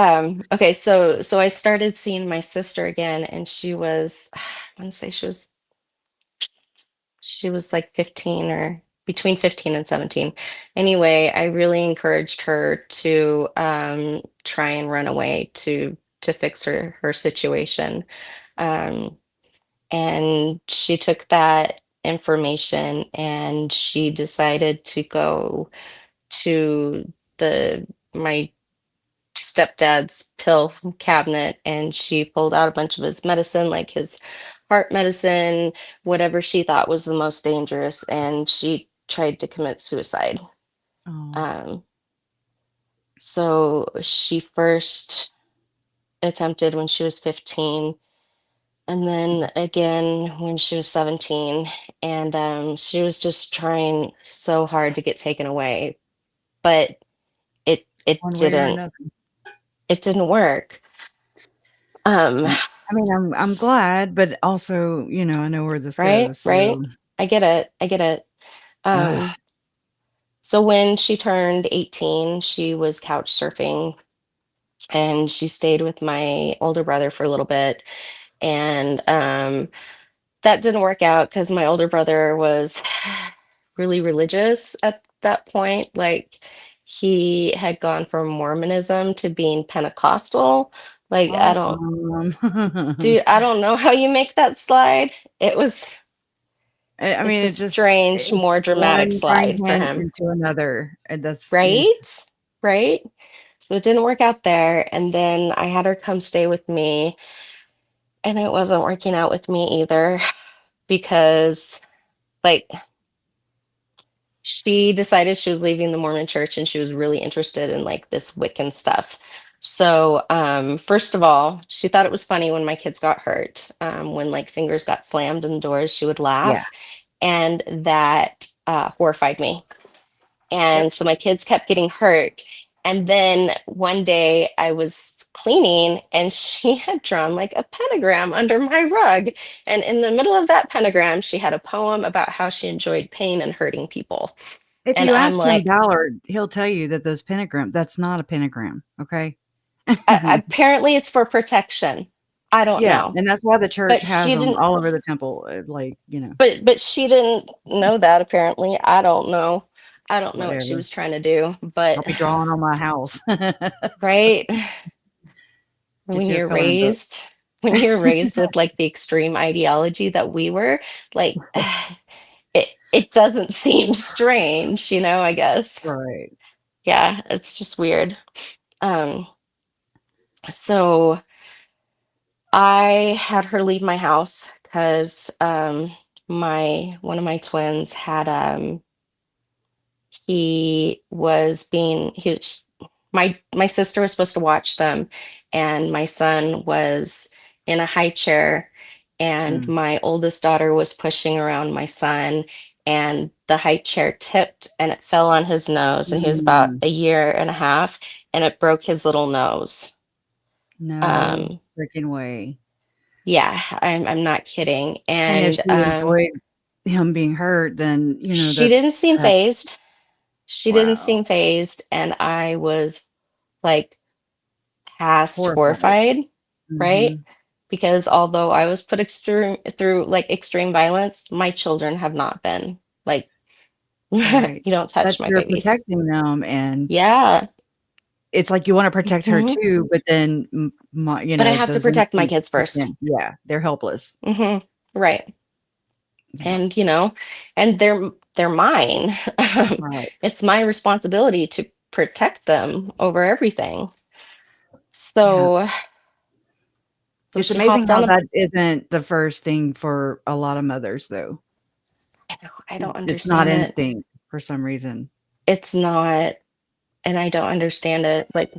okay, so I started seeing my sister again, and she was I want to say she was like 15 or between 15 and 17. Anyway, I really encouraged her to try and run away to fix her situation. Um, and she took that information and she decided to go to the my stepdad's pill cabinet, and she pulled out a bunch of his medicine, like his heart medicine, whatever she thought was the most dangerous, and she tried to commit suicide. Oh, Um, so she first attempted when she was 15, and then again when she was 17, and she was just trying so hard to get taken away, but one way or another. it didn't work. Um, I mean, I'm glad, but also, I know where this Right, goes, right. so I get it. I get it. ugh. Um, so when she turned 18, she was couch surfing and she stayed with my older brother for a little bit. And that didn't work out because my older brother was really religious at that point. Like he had gone from Mormonism to being Pentecostal. Like Awesome. I don't know how you make that slide. I It's mean, a strange, it's more dramatic one frying slide for pan him. into another, and that's Right? Right? So it didn't work out there. And then I had her come stay with me, and it wasn't working out with me either because, like, she decided she was leaving the Mormon church and she was really interested in like this Wiccan stuff. So, first of all, she thought it was funny when my kids got hurt. When like fingers got slammed in doors, she would yeah. laugh, and that horrified me. Yep. And so my kids kept getting hurt. And then one day I was cleaning and she had drawn like a pentagram under my rug. And in the middle of that pentagram, she had a poem about how she enjoyed pain and hurting people. If And you I'm ask Tim like, Ballard, he'll tell you that that's not a pentagram, okay? apparently it's for protection. I don't Yeah, know. and that's why the church But has she them didn't all over the temple, but she didn't know that apparently. I don't know. I don't know what she whatever. was trying to do, but I'll be drawing on my house. right. Get when you a you're coloring book. raised when you're raised with like the extreme ideology that we were, like it doesn't seem strange, I guess. Right. Yeah, it's just weird. Um, so I had her leave my house because my one of my twins had he was being he was- my sister was supposed to watch them, and my son was in a high chair, and Mm. my oldest daughter was pushing around my son, and the high chair tipped and it fell on his nose, and he was about Mm. a year and a half, and it broke his little nose. No um freaking way. yeah, I'm not kidding. And if And she enjoyed him being hurt, then, she that's didn't seem that's phased. She didn't wow. seem phased, and I was like past Horrified. horrified, right? Mhm. Because although I was put extreme through like extreme violence, my children have not been. Like, you Right. don't But touch my you're babies. protecting them, and Yeah. it's like you wanna protect her Hmm. too, but then m my But I have to those protect my instincts kids kick first. in. Yeah, they're helpless. Hmm. Right. Yeah. And and they're mine. Right. It's my responsibility to protect them over everything. Yeah. So It's she amazing hopped on how a that isn't the first thing for a lot of mothers, though. I know, I don't It's not understand it. instinct for some reason. It's not, and I don't understand it. Like,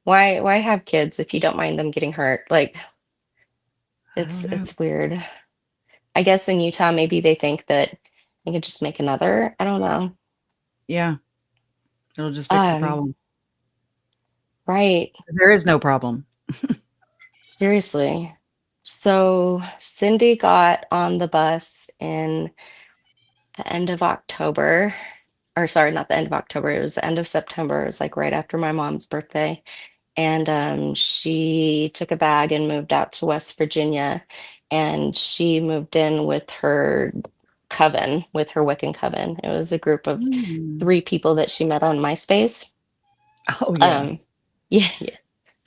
why have kids if you don't mind them getting hurt? Like, I don't know. it's weird. I guess in Utah maybe they think that they could just make another. I don't know. Yeah, it'll just fix the Um, problem. right. There is no problem. Seriously. So Cindy got on the bus in the end of October, or sorry, not the end of October. It was the end of September. It was like right after my mom's birthday. And she took a bag and moved out to West Virginia. And she moved in with her coven, with her Wiccan coven. It was a group of Mm. 3 people that she met on MySpace. Oh, yeah. Um, yeah, yeah,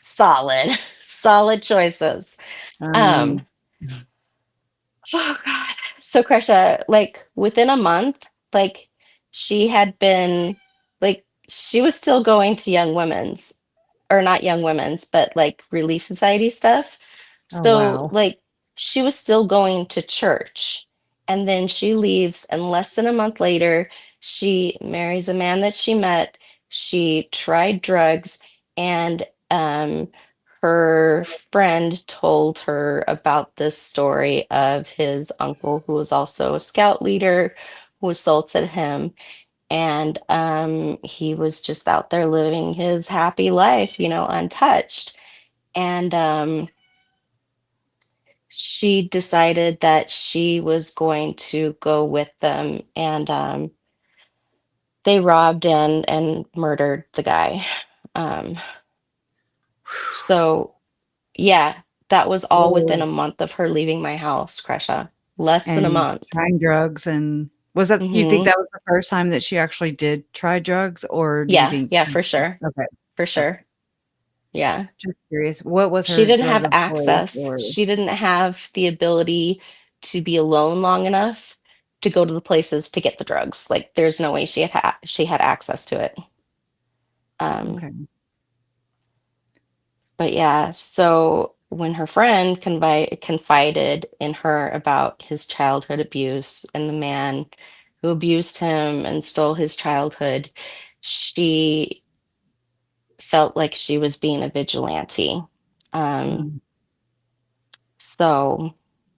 solid, solid choices. I Um, mean, oh God. So Kresha, like within a month, like she had been, like she was still going to Young Women's, or not Young Women's, but like Relief Society stuff. oh, So, wow. like, she was still going to church. And then she leaves, and less than a month later, she marries a man that she met. She tried drugs, and her friend told her about this story of his uncle, who was also a scout leader, who assaulted him, and he was just out there living his happy life, untouched. And she decided that she was going to go with them, and they robbed and murdered the guy. um so yeah, that was all within Whoa. a month of her leaving my house, Kresha. Less than a And month. trying drugs, and was that you think Hmm. that was the first time that she actually did try drugs, or do you Yeah, think yeah, she for sure, okay, for okay. sure. Yeah. Just curious, what was She her didn't drug have of choice, access. or She didn't have the ability to be alone long enough to go to the places to get the drugs. Like there's no way she had access to it. Um, okay. but yeah, so when her friend confided in her about his childhood abuse and the man who abused him and stole his childhood, she felt like she was being a vigilante. Um, Mm. so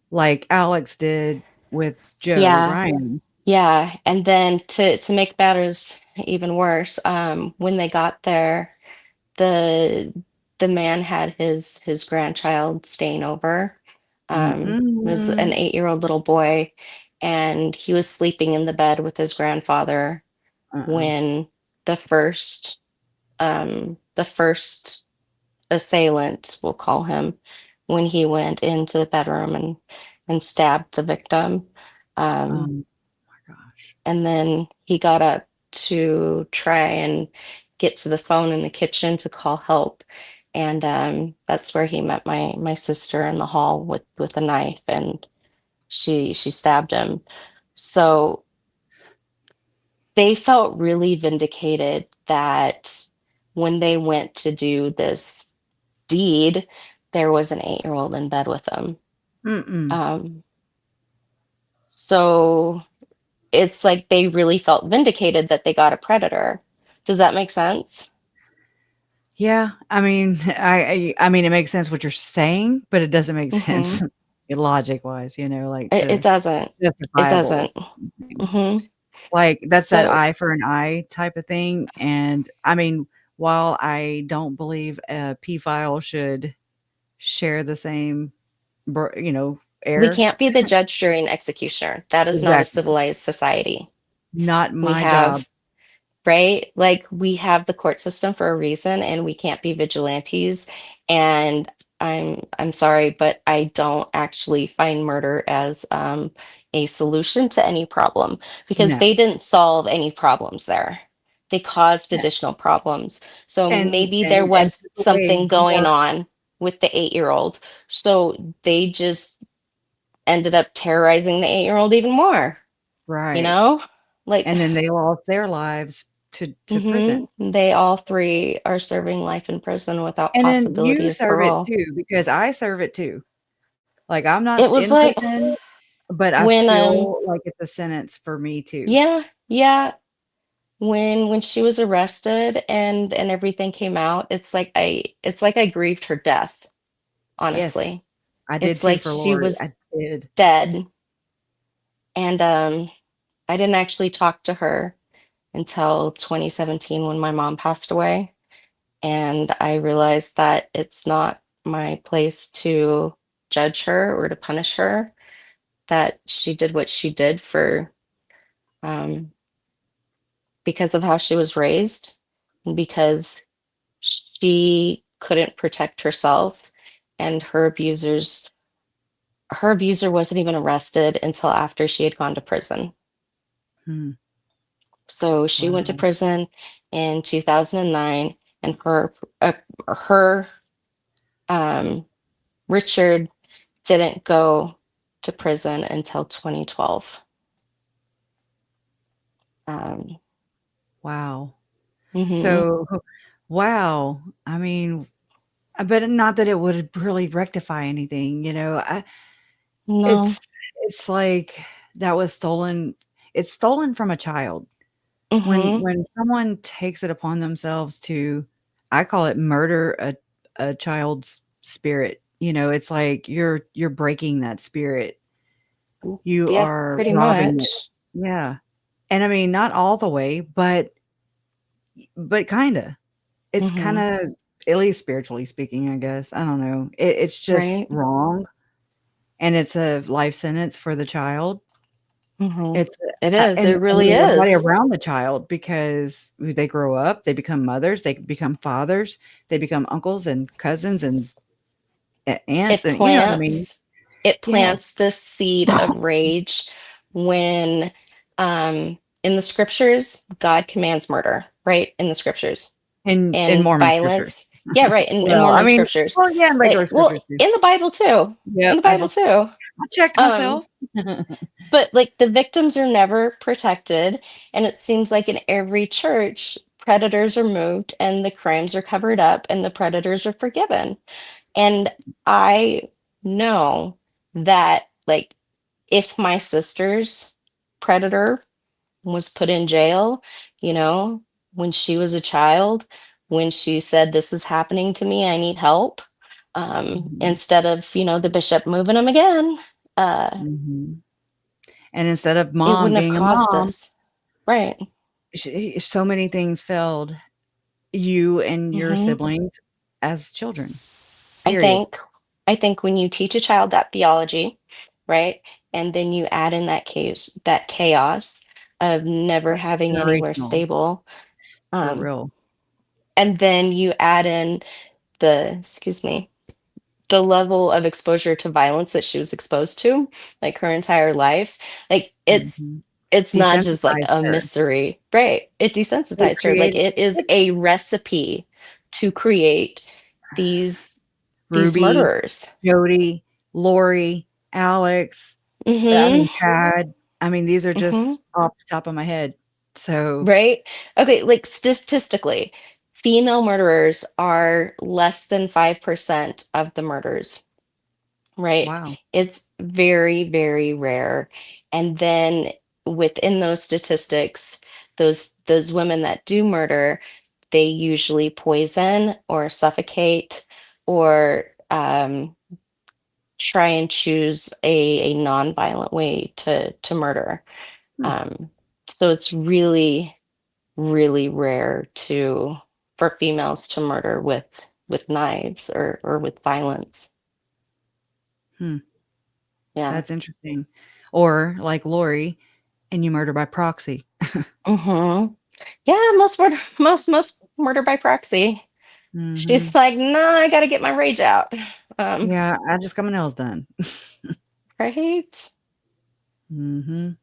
Like Alex did with Joe yeah. Ryan. Yeah, and then to make matters even worse, when they got there, the the man had his grandchild staying over. It was an Mm-mm. 8-year-old little boy, and he was sleeping in the bed with his grandfather Uh-uh. when the first assailant, we'll call him, when he went into the bedroom and stabbed the victim. Um, My gosh. And then he got up to try and get to the phone in the kitchen to call help. And that's where he met my sister in the hall with a knife, and she stabbed him. So they felt really vindicated that when they went to do this deed, there was an 8-year-old in bed with them. Mm-mm. Um, so it's like they really felt vindicated that they got a predator. Does that make sense? Yeah, I mean, I mean, it makes sense what you're saying, but it doesn't make Hmm. sense like, It to doesn't. It justifiable. doesn't. Hmm. Like, that's that So eye for an eye type of thing, and, I mean, while I don't believe a pedophile should share the same we air. can't be the judge, jury, and executioner. That is not a Exactly. civilized society. Not We my job. have, right? Like we have the court system for a reason and we can't be vigilantes. And I'm sorry, but I don't actually find murder as a solution to any problem because No. they didn't solve any problems there. They caused No. additional problems. So And maybe there and was took away something going more. on with the 8-year-old. So they just ended up terrorizing the 8-year-old even more, you Right. know? Like, And then they lost their lives to prison. they all three are serving life in prison without And then possibility you of serve it parole. too, because I serve it too. Like, I'm It not was in like prison, but I when feel like it's a sentence for me too. yeah, yeah, when she was arrested and everything came out, it's like I grieved her death, Yes. honestly. I did It's too like for she Lori. was I did. dead and I didn't actually talk to her until 2017 when my mom passed away. And I realized that it's not my place to judge her or to punish her, that she did what she did for um, because of how she was raised and because she couldn't protect herself and her abuser wasn't even arrested until after she had gone to prison. Hmm. So she went to Wow. prison in 2009 and her um, Richard didn't go to prison until 2012. Um, Wow. mhm. So, wow. I mean, but not that it would really rectify anything. No. It's like that was stolen. It's stolen from a child. When Mhm. when someone takes it upon themselves to, I call it murder a child's spirit, it's like you're breaking that spirit. You Yeah, are pretty robbing it. much. Yeah. And I mean, not all the way, but kinda. It's Mhm. kinda, at least spiritually speaking, I guess. I don't know. It's just Right? wrong, and it's a life sentence for the child. Mhm. It's It a is. It and really everybody is. around the child, because they grow up, they become mothers, they become fathers, they become uncles and cousins and aunts, It and you know what I mean? plants it Yeah. plants this seed of rage when in the scriptures God commands murder, right? In the scriptures. In And Mormon scripture. violence. Yeah, right, in Well, I Mormon mean, scriptures. well, yeah, in regular Like, well, scriptures too. in the Bible too. In Yep, the Bible too. I checked Um, myself. but like the victims are never protected, and it seems like in every church, predators are moved and the crimes are covered up and the predators are forgiven. And I know that like if my sister's predator was put in jail, you know, when she was a child, when she said, "This is happening to me, I need help," Mhm, instead of, the bishop moving them again, uh, mhm. And instead of it mom wouldn't have being a caused mom, this. Right. so many things failed you and your Hmm. siblings as children, I period. think, I think when you teach a child that theology, right, and then you add in that chaos of never That's having anywhere generational, stable, for um, real. and then you add in excuse me, the level of exposure to violence that she was exposed to, like her entire life, like Mhm. it's not just like Desensitized a her. mystery, right? It It desensitized her. Like created it is it. a recipe to create these these Ruby, murderers. Jody, Lori, Alex, I Mhm. mean, Chad. I mean, these are Mhm. just off the top of my head. So, right? Okay, like statistically, female murderers are less than 5% of the murders, right? wow. It's very, very rare. And then within those statistics, those women that do murder, they usually poison or suffocate or try and choose a non-violent way to murder. Hmm, Um, so it's really, really rare to for females to murder with knives or with violence. hmm, Yeah. that's interesting. Or like Lori, and you murder by proxy. Hmm. Yeah, most murder by proxy. She's Mhm. like, no, I gotta get my rage out. Um, Yeah, I just got my nails done. right? Mhm.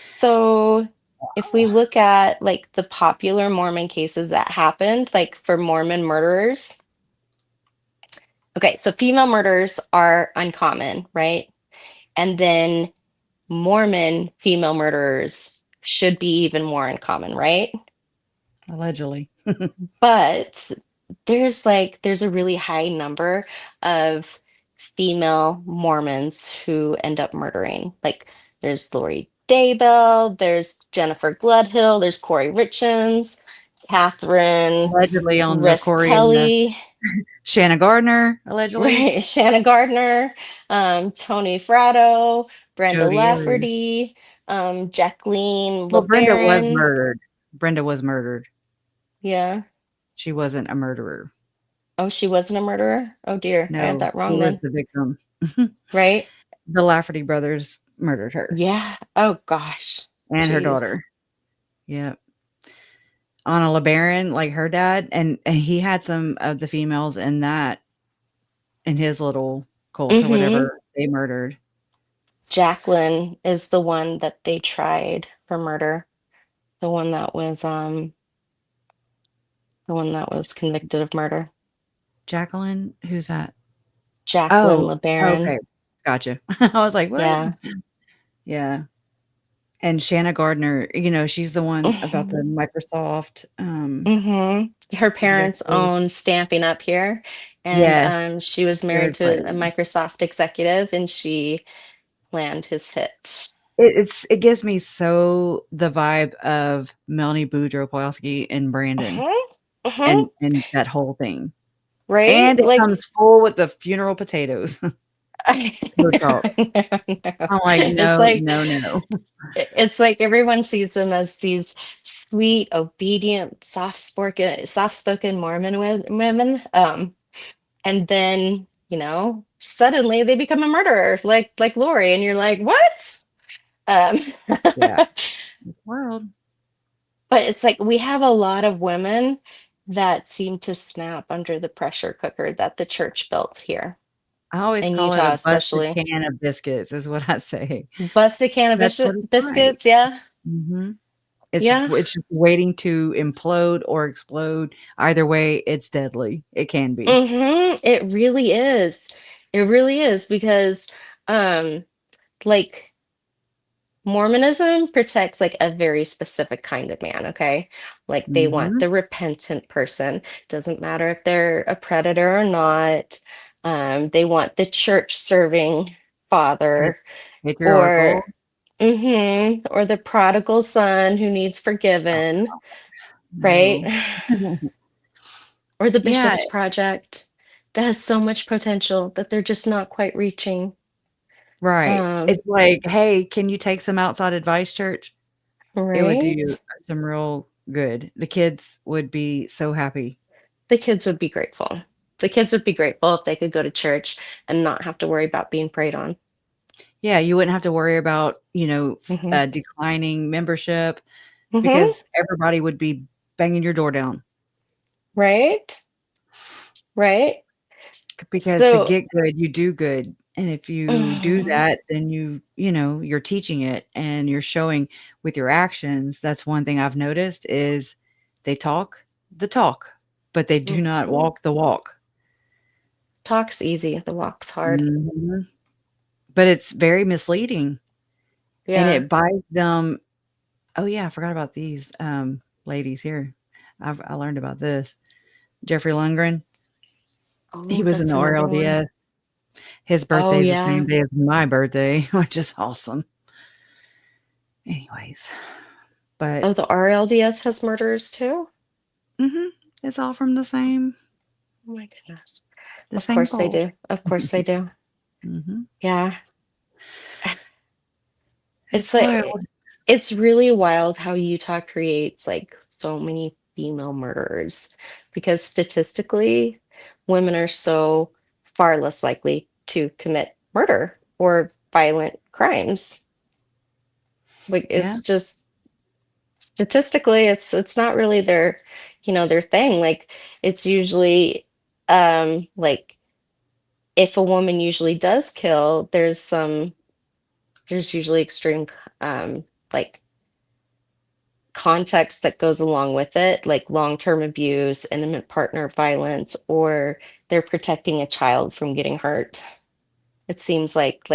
So if we look at like the popular Mormon cases that happened, like for Mormon murderers, okay, so female murders are uncommon, right? And then Mormon female murderers should be even more uncommon, right? Allegedly. But there's a really high number of female Mormons who end up murdering. Like there's Lori Daybell, there's Jennifer Gledhill, there's Corey Richens, Catherine Allegedly on the Corey and the Restelli, Shanna Gardner, allegedly. right? Shanna Gardner, Tony Fratto, Brenda Jodi Arias. Lafferty, Jacqueline Well, Brenda was LeBaron. murdered. Brenda was murdered. Yeah. She wasn't a murderer. Oh, she wasn't a murderer? Oh dear, I had No, that she wrong was then. the victim. Right? The Lafferty brothers murdered her Yeah. Oh gosh. and her Jeez. daughter. Yep. Anna LeBaron, like her dad, and he had some of the females in that in his little cult or Mm-hmm. whatever they murdered. Jacqueline is the one that they tried for murder. The one that was the one that was convicted of murder. Jacqueline? Who's that? Jacqueline Oh, LeBaron. okay. Gotcha. I was like, "What?" Yeah. Yeah. And Shanna Gardner, she's the one about the Mm-hmm. Microsoft, Mm-hmm. Her parents executive. own Stamping Up Here, and Yes, she was married very to a funny. Microsoft executive, and she planned his hit. It gives me so the vibe of Melanie Boudreaux and Brandon Uh-huh. Uh-huh. and that whole thing. Right? And it Like comes full with the funeral potatoes. I No talk. know. I'm like, It's "No, like no, no." it's like everyone sees them as these sweet, obedient, soft-spoken Mormon women. And then, suddenly they become a murderer, like Lori, and you're like, what? Um, Yeah. It's wild. but it's like we have a lot of women that seem to snap under the pressure cooker that the church built here I always in call it a Utah, busted especially. can of biscuits is what I say. Busted can of That's what it's like. biscuits, yeah. Mhm. It's Yeah. it's just waiting to implode or explode. Either way, it's deadly. It can be. It really is. It really is because um like Mormonism protects like a very specific kind of man, okay? Like they want Mhm. the repentant person. Doesn't matter if they're a predator or not. They want the church serving Pa father or patriarchal. or the prodigal son who needs Oh, forgiven, right? no. Or the Yeah, Bishop's Project that has so much potential that they're just not quite reaching. right. Um, It's like, "Hey, can you take some outside advice, church?" It would do right? you some real good. The kids would be so happy. The kids would be grateful. The kids would be grateful if they could go to church and not have to worry about being preyed on. Yeah, you wouldn't have to worry about, Hmm. declining membership Hmm. because everybody would be banging your door down. Right? Right? Because to So, get good, you do good, and if you do mhm, that, then you're teaching it and you're showing with your actions. That's one thing I've noticed is they talk the talk, but they do not mhm. walk the walk. Talk's easy, the walk's hard. Mhm. But it's very misleading, and Yeah. it buys them Oh yeah, I forgot about these ladies here. I learned about this. Jeffrey Lundgren. He Oh, was in that's the another one. RLDS. His Oh, birthday is the yeah. same day as my birthday, which is awesome. Anyways, but Oh, the RLDS has murderers too? mhm, it's all from Oh my goodness. the Of same course they pole. do. Of course they do. Mhm. Yeah. It's It's wild. it's really wild how Utah creates like so many female murderers because statistically, women are so far less likely to commit murder or violent crimes. Like Yeah. it's just statistically it's not really their, their thing. Like it's usually like if a woman usually does kill, there's usually extreme like context that goes along with it, like long-term abuse, intimate partner violence, or they're protecting a child from getting hurt. It seems like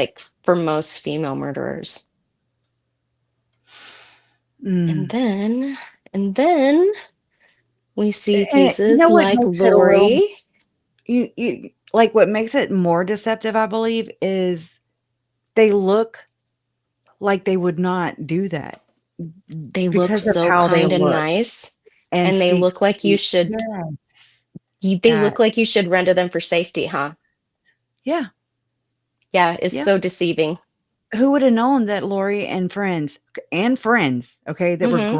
for most female murderers. And Mm. then and then we see And you cases know what like makes it a little Lori. you like, what makes it more deceptive, I believe, is they look like they would not do that They look because of so how they kind and look nice, and and they speak look like you should yes, they that look like you should run to them for safety, huh? yeah, Yeah, it's yeah. so deceiving. Who would have known that Lori and friends, okay, that were Hmm.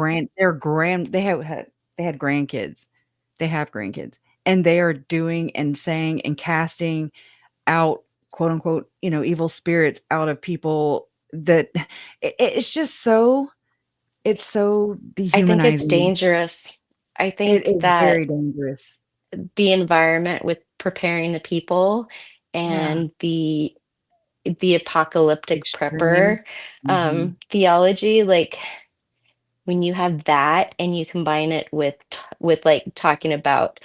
they had grandkids. They have grandkids, and they are doing and saying and casting out, quote unquote, evil spirits out of people that it's just so it's so I think it's dehumanizing. dangerous. I It think is that very dangerous. the environment with preparing the people Yeah, and the apocalyptic extreme. prepper Mhm. theology, like when you have that and you combine it with with like talking about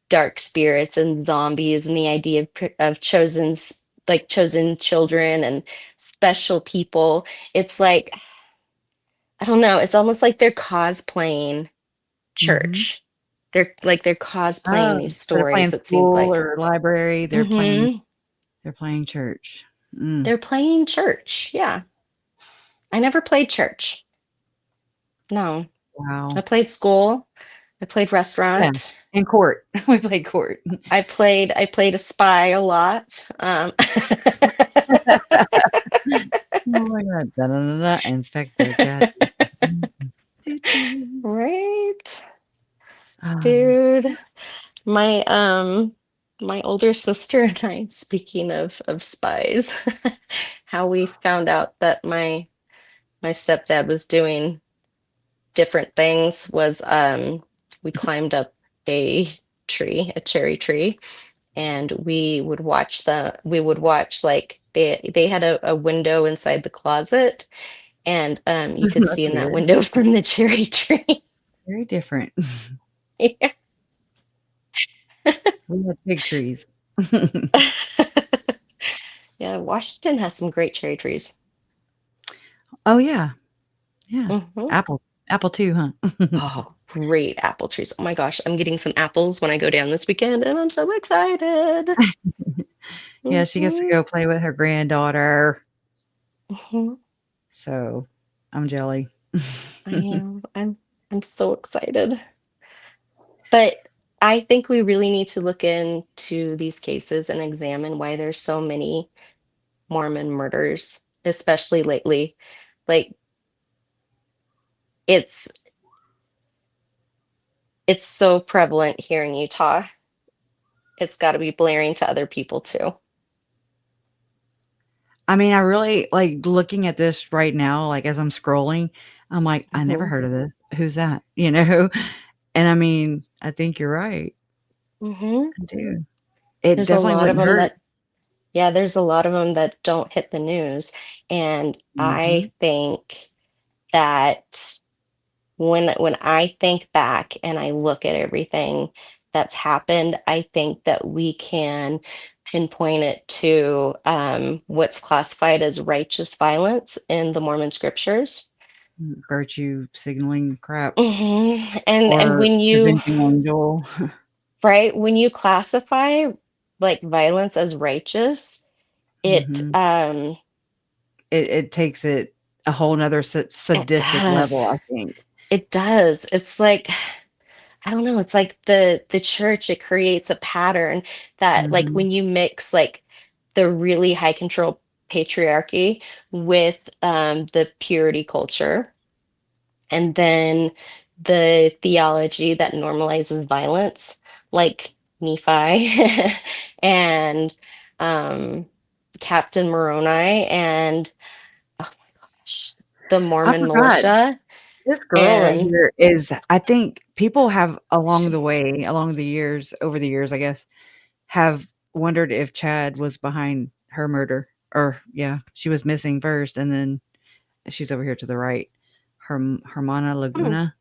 dark spirits and zombies and the idea of, of like chosen children and special people, it's like I don't know, it's almost like they're cosplaying Mhm. church. They're cosplaying Oh, these they're playing stories, it seems school like. or library, Hmm. they're playing church. Mm, They're playing church. Yeah. I never played church. No. I wow. played school. I played Yeah, restaurant. in court. We played court. I played a spy a lot. Oh my god. Da, da, da, da, Inspector Gadget. Doo, doo. Right? Um, Dude. My my older sister and I, speaking of spies, how we found out that my stepdad was doing different things was we climbed up a a cherry tree, and we would watch like they had a window inside the closet, and you could that's see in that weird. window from the cherry tree. Very different. Yeah. We had big trees. Yeah, Washington has some great cherry trees. Oh, yeah. Yeah. Hmm. Apple. Apple too, huh? Oh, great apple trees. Oh my gosh, I'm getting some apples when I go down this weekend, and I'm so excited. Yeah, she gets to Hmm. go play with her granddaughter, Hmm. so I'm jelly. I am. I'm so excited. But I think we really need to look into these cases and examine why there's so many Mormon murders, especially lately. Like it's it's so prevalent here in Utah. It's got to be blaring to other people too. I mean, I really like looking at this right now, like, as I'm scrolling, I'm like, "I never Hmm. heard of this. Who's that?" You know? And I mean, I think you're right. Hmm. I do. It There's a definitely lot of wouldn't them hurt. that Yeah, there's a lot of them that don't hit the news. And Mhm. I think that when I think back and I look at everything that's happened, I think that we can pinpoint it to what's classified as righteous violence in the Mormon scriptures. virtue signaling crap And or when you, avenging angel. right, when you classify like violence as righteous, it Mhm. It takes it a whole 'nother it sadistic does. level, I think. It does. It's like I don't know, it's like the church, it creates a pattern that like Mhm. when you mix like the really high control patriarchy with the purity culture and then the theology that normalizes violence, like Nephi and um Captain Moroni and oh my gosh, the I Mormon forgot. militia This girl right and here is I think people have along she the way, along the years, over the years, I guess, have wondered if Chad was behind her murder. Or yeah, she was missing first, and then she's over here to the right. Hermana hmm, Laguna.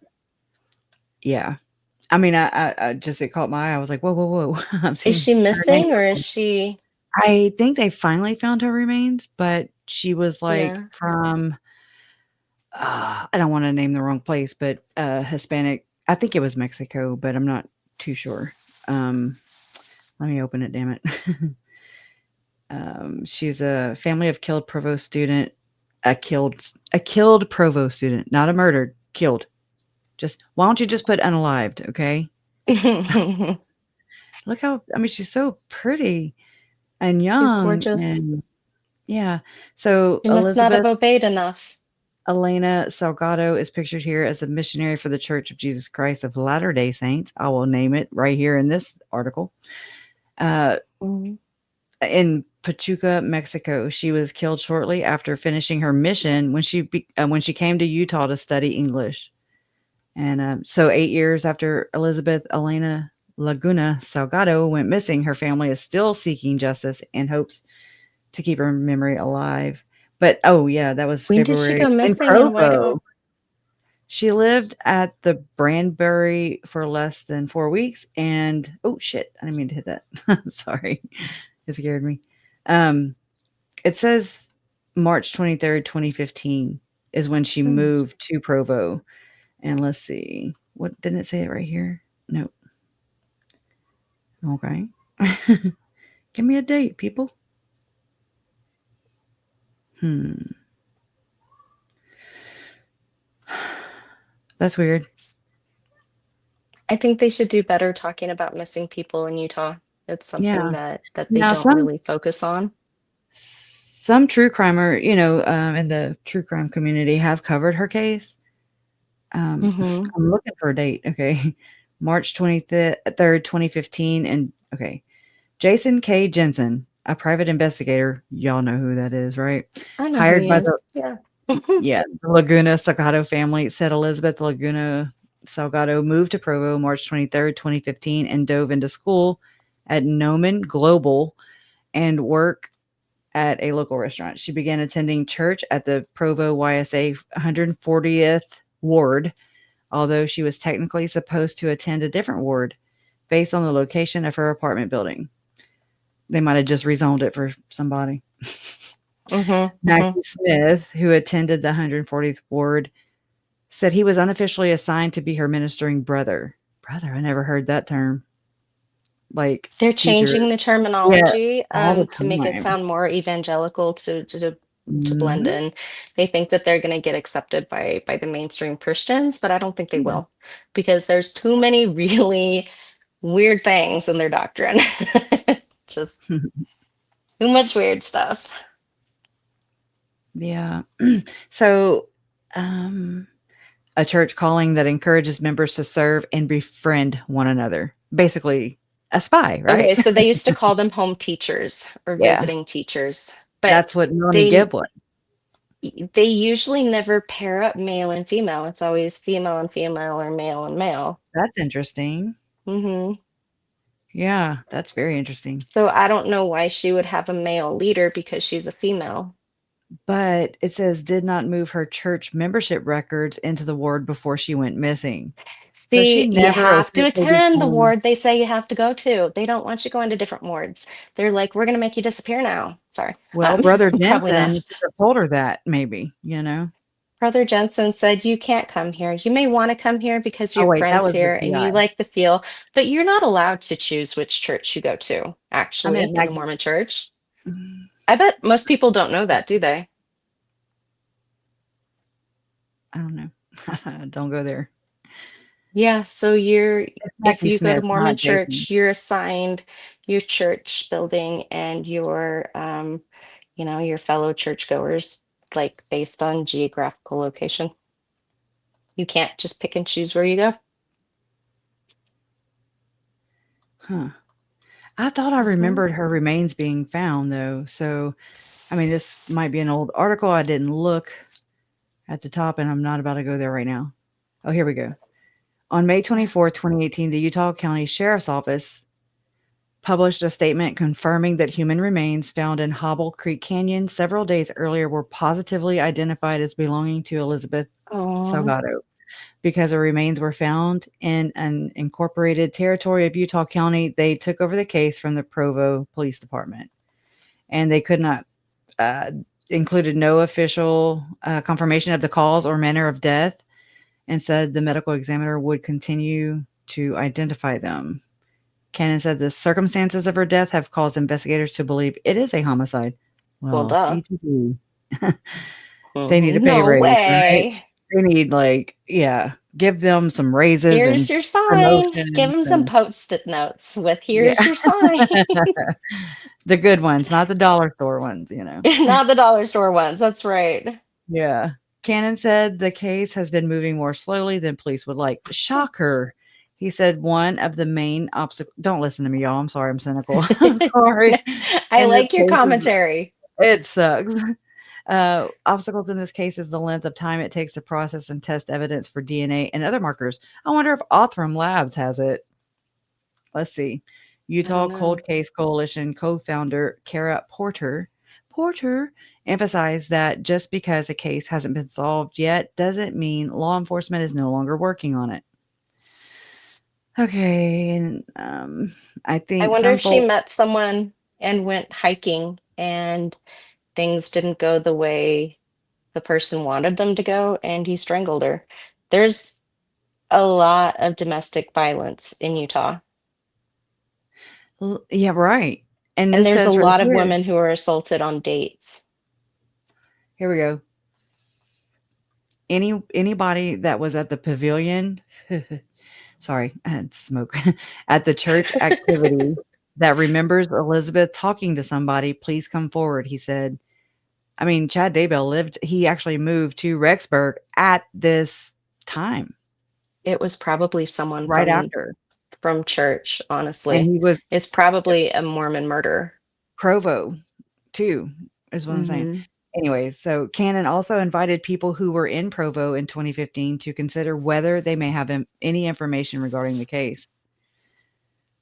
Yeah. I mean, I just it caught my eye. I was like, "Whoa, whoa, whoa." I'm is seeing she her name. missing or is she I think they finally found her remains, but she was, like, yeah. from, I don't wanna name the wrong place, but, Hispanic I think it was Mexico, but I'm not too sure. Um, Let me open it, damn it. She's a family of killed provost student a killed provost student, not a murdered, killed. Just why don't you just put unalived, okay? Look how I mean, she's so pretty and She's young gorgeous. and yeah. So She must not have Elizabeth obeyed enough. Elena Salgado is pictured here as a missionary for the Church of Jesus Christ of Latter-day Saints. I will name it right here in this article. Uh, Mhm. in Pachuca, Mexico, she was killed shortly after finishing her mission when she came to Utah to study English. And so 8 years after Elizabeth Elena Laguna Salgado went missing, her family is still seeking justice and hopes to keep her memory alive. But oh yeah, that was When did she February go in missing and why don't Provo. She lived at the Branbury for less than 4 weeks and oh shit, I didn't mean to hit that. Sorry. It scared me. Um, it says March 23rd, 2015 is when she Hmm. moved to Provo. And let's see. What didn't it say it right here? No. Okay. Give me a date, people. Hmm. That's weird. I think they should do better talking about missing people in Utah. It's something Yeah. that they Now don't really focus on. some true crimer, in the true crime community have covered her case. Um, Hmm. I'm looking for a date. Okay. March 23rd, 2015. And okay. Jason K. Jensen, a private investigator. Y'all know who that is, right? I know who Hired he by the is. Yeah. Yeah, the Laguna Salgado family said Elizabeth Laguna Salgado moved to Provo March 23rd, 2015, and dove into school at Noman Global and work at a local restaurant. She began attending church at the Provo YSA 140th Ward, although she was technically supposed to attend a different ward based on the location of her apartment building. They might have just rezoned it for somebody. Hmm. Hmm. Mackie Smith, who attended the 140th Ward, said he was unofficially assigned to be her ministering brother. Brother, I never heard that term. Like They're teacher. changing the Yeah, terminology all the to make it time. sound more evangelical to blend Mhm. in. They think that they're going to get accepted by the mainstream Christians, but I don't think they Yeah. will because there's too many really weird things in their doctrine. Just too much weird stuff. Yeah. So, um, a church calling that encourages members to serve and befriend one another. Basically, a spy, right? Okay, so they used to call them home teachers or Yeah. visiting teachers, but That's what Melanie they Gibb was. they usually never pair up male and female. It's always female and female or male and male. That's interesting. Hmm. Yeah, that's very interesting. So I don't know why she would have a male leader because she's a female. But it says did not move her church membership records into the ward before she went missing. So she See, you never have to officially attend the became ward they say you have to go to. They don't want you going to different wards. They're like, we're going to make you disappear now. Sorry. well, Brother Probably Jensen not. should have told her that maybe, you know? Brother Jensen said, you can't come here. You may want to come here because Oh, your wait, that friend's was the here and you PI. like the feel, but you're not allowed to choose which church you go to, I actually, meant in the Maggie's. Mormon church. I bet most people don't know that, do they? I don't know. Don't go there. Yeah, so It's if Maggie you go to Smith, Mormon not Jason. church, you're assigned your church building and your fellow churchgoers, like based on geographical location. You can't just pick and choose where you go. Huh. I thought I Mhm. remembered her remains being found, though, so, I mean, this might be an old article, I didn't look at the top, and I'm not about to go there right now. Oh, here we go. On May Yeah. 24th, 2018, the Utah County Sheriff's Office published a statement confirming that human remains found in Hobble Creek Canyon several days earlier were positively identified as belonging to Elizabeth Oh, Salgado. Because her remains were found in an incorporated territory of Utah County, they took over the case from the Provo Police Department, and they could not uh, included no official confirmation of the cause or manner of death, and said the medical examiner would continue to identify them. Cannon said the circumstances of her death have caused investigators to believe it is a homicide. well, Well, duh. DTD. They need a Mhm. pay No raise, right? way. They need, like, yeah, give them some raises Here's and your sign. Give promotions him some and post-it notes with yeah. here's your sign. The good ones, not the dollar store ones. Not the dollar store ones. That's right. Yeah. Cannon said the case has been moving more slowly than police would like. Shocker. He said one of the main obstacles. Don't listen to me, y'all. I'm sorry. I'm cynical. I'm sorry. I In this like your case, commentary. it sucks. Obstacles in this case is the length of time it takes to process and test evidence for DNA and other markers. I wonder if Othram Labs has it. Let's see. I don't Utah know. Cold Case Coalition co-founder Kara Porter emphasized that just because a case hasn't been solved yet doesn't mean law enforcement is no longer working on it. Okay, and I I think wonder some if she folks. met someone and went hiking and things didn't go the way the person wanted them to go and he strangled her. There's a lot of domestic violence in Utah. Yeah, right. And And this there's a says right lot of here. women who are assaulted on dates. Here we go. Anybody that was at the pavilion, sorry, I had smoke, at the church activity that remembers Elizabeth talking to somebody, please come forward, he said. I mean, Chad Daybell he actually moved to Rexburg at this time, It was probably someone right after, from church, and honestly. he was It's probably a Mormon murder. Provo too, is what I'm saying. Hmm. Anyways, so Cannon also invited people who were in Provo in 2015 to consider whether they may have any information regarding the case.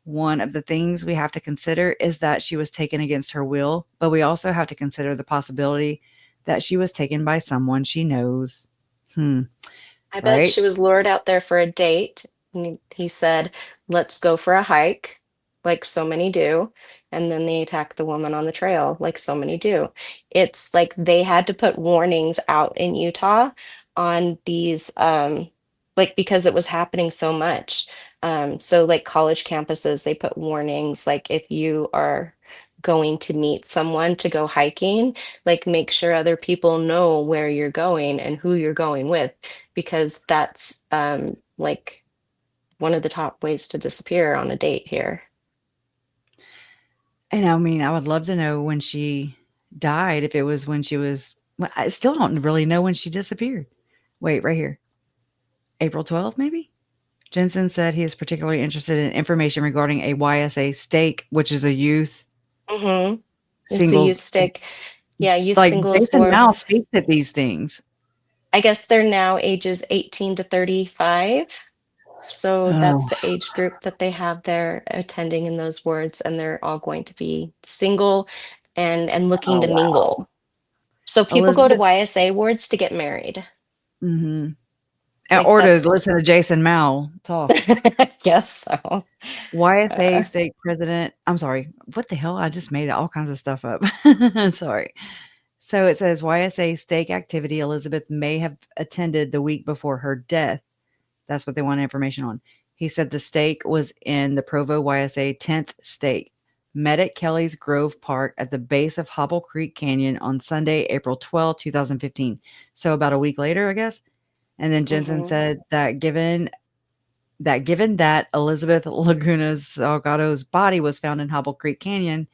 One of the things we have to consider is that she was taken against her will, but we also have to consider the possibility that she was taken by someone she knows. Hmm, I bet right? she was lured out there for a date. And he said, let's go for a hike, like so many do. And then they attack the woman on the trail, like so many do. It's like they had to put warnings out in Utah on these, like because it was happening so much. So like college campuses, they put warnings like if you are going to meet someone to go hiking, like make sure other people know where you're going and who you're going with because that's like one of the top ways to disappear on a date here. And I mean, I would love to know when she died, if it was when she was well, I still don't really know when she disappeared. Wait, right here. April 12th, maybe? Jensen said he is particularly interested in information regarding a YSA stake, which is a youth Hmm. It's a youth singles. stake. Yeah, youth Like, singles Jason for, Mao speaks at these things. I guess they're now ages 18 to 35. So that's Oh, the age group that they have there attending in those wards, and they're all going to be single and looking oh, to wow. mingle. So people go to Elizabeth. YSA wards to get married. Mhm. Like Or to that's, listen to Jason Mao talk. I guess so. YSA Uh, stake president I'm sorry, what the hell? I just made all kinds of stuff up. Sorry. So it says YSA stake activity Elizabeth may have attended the week before her death. That's what they want information on. He said the stake was in the Provo YSA 10th stake, met at Kelly's Grove Park at the base of Hobble Creek Canyon on Sunday, April 12, 2015. So about a week later, I guess. And then Jensen Mm-hmm. said that given that Elizabeth Laguna Salgado's body was found in Hobble Creek Canyon,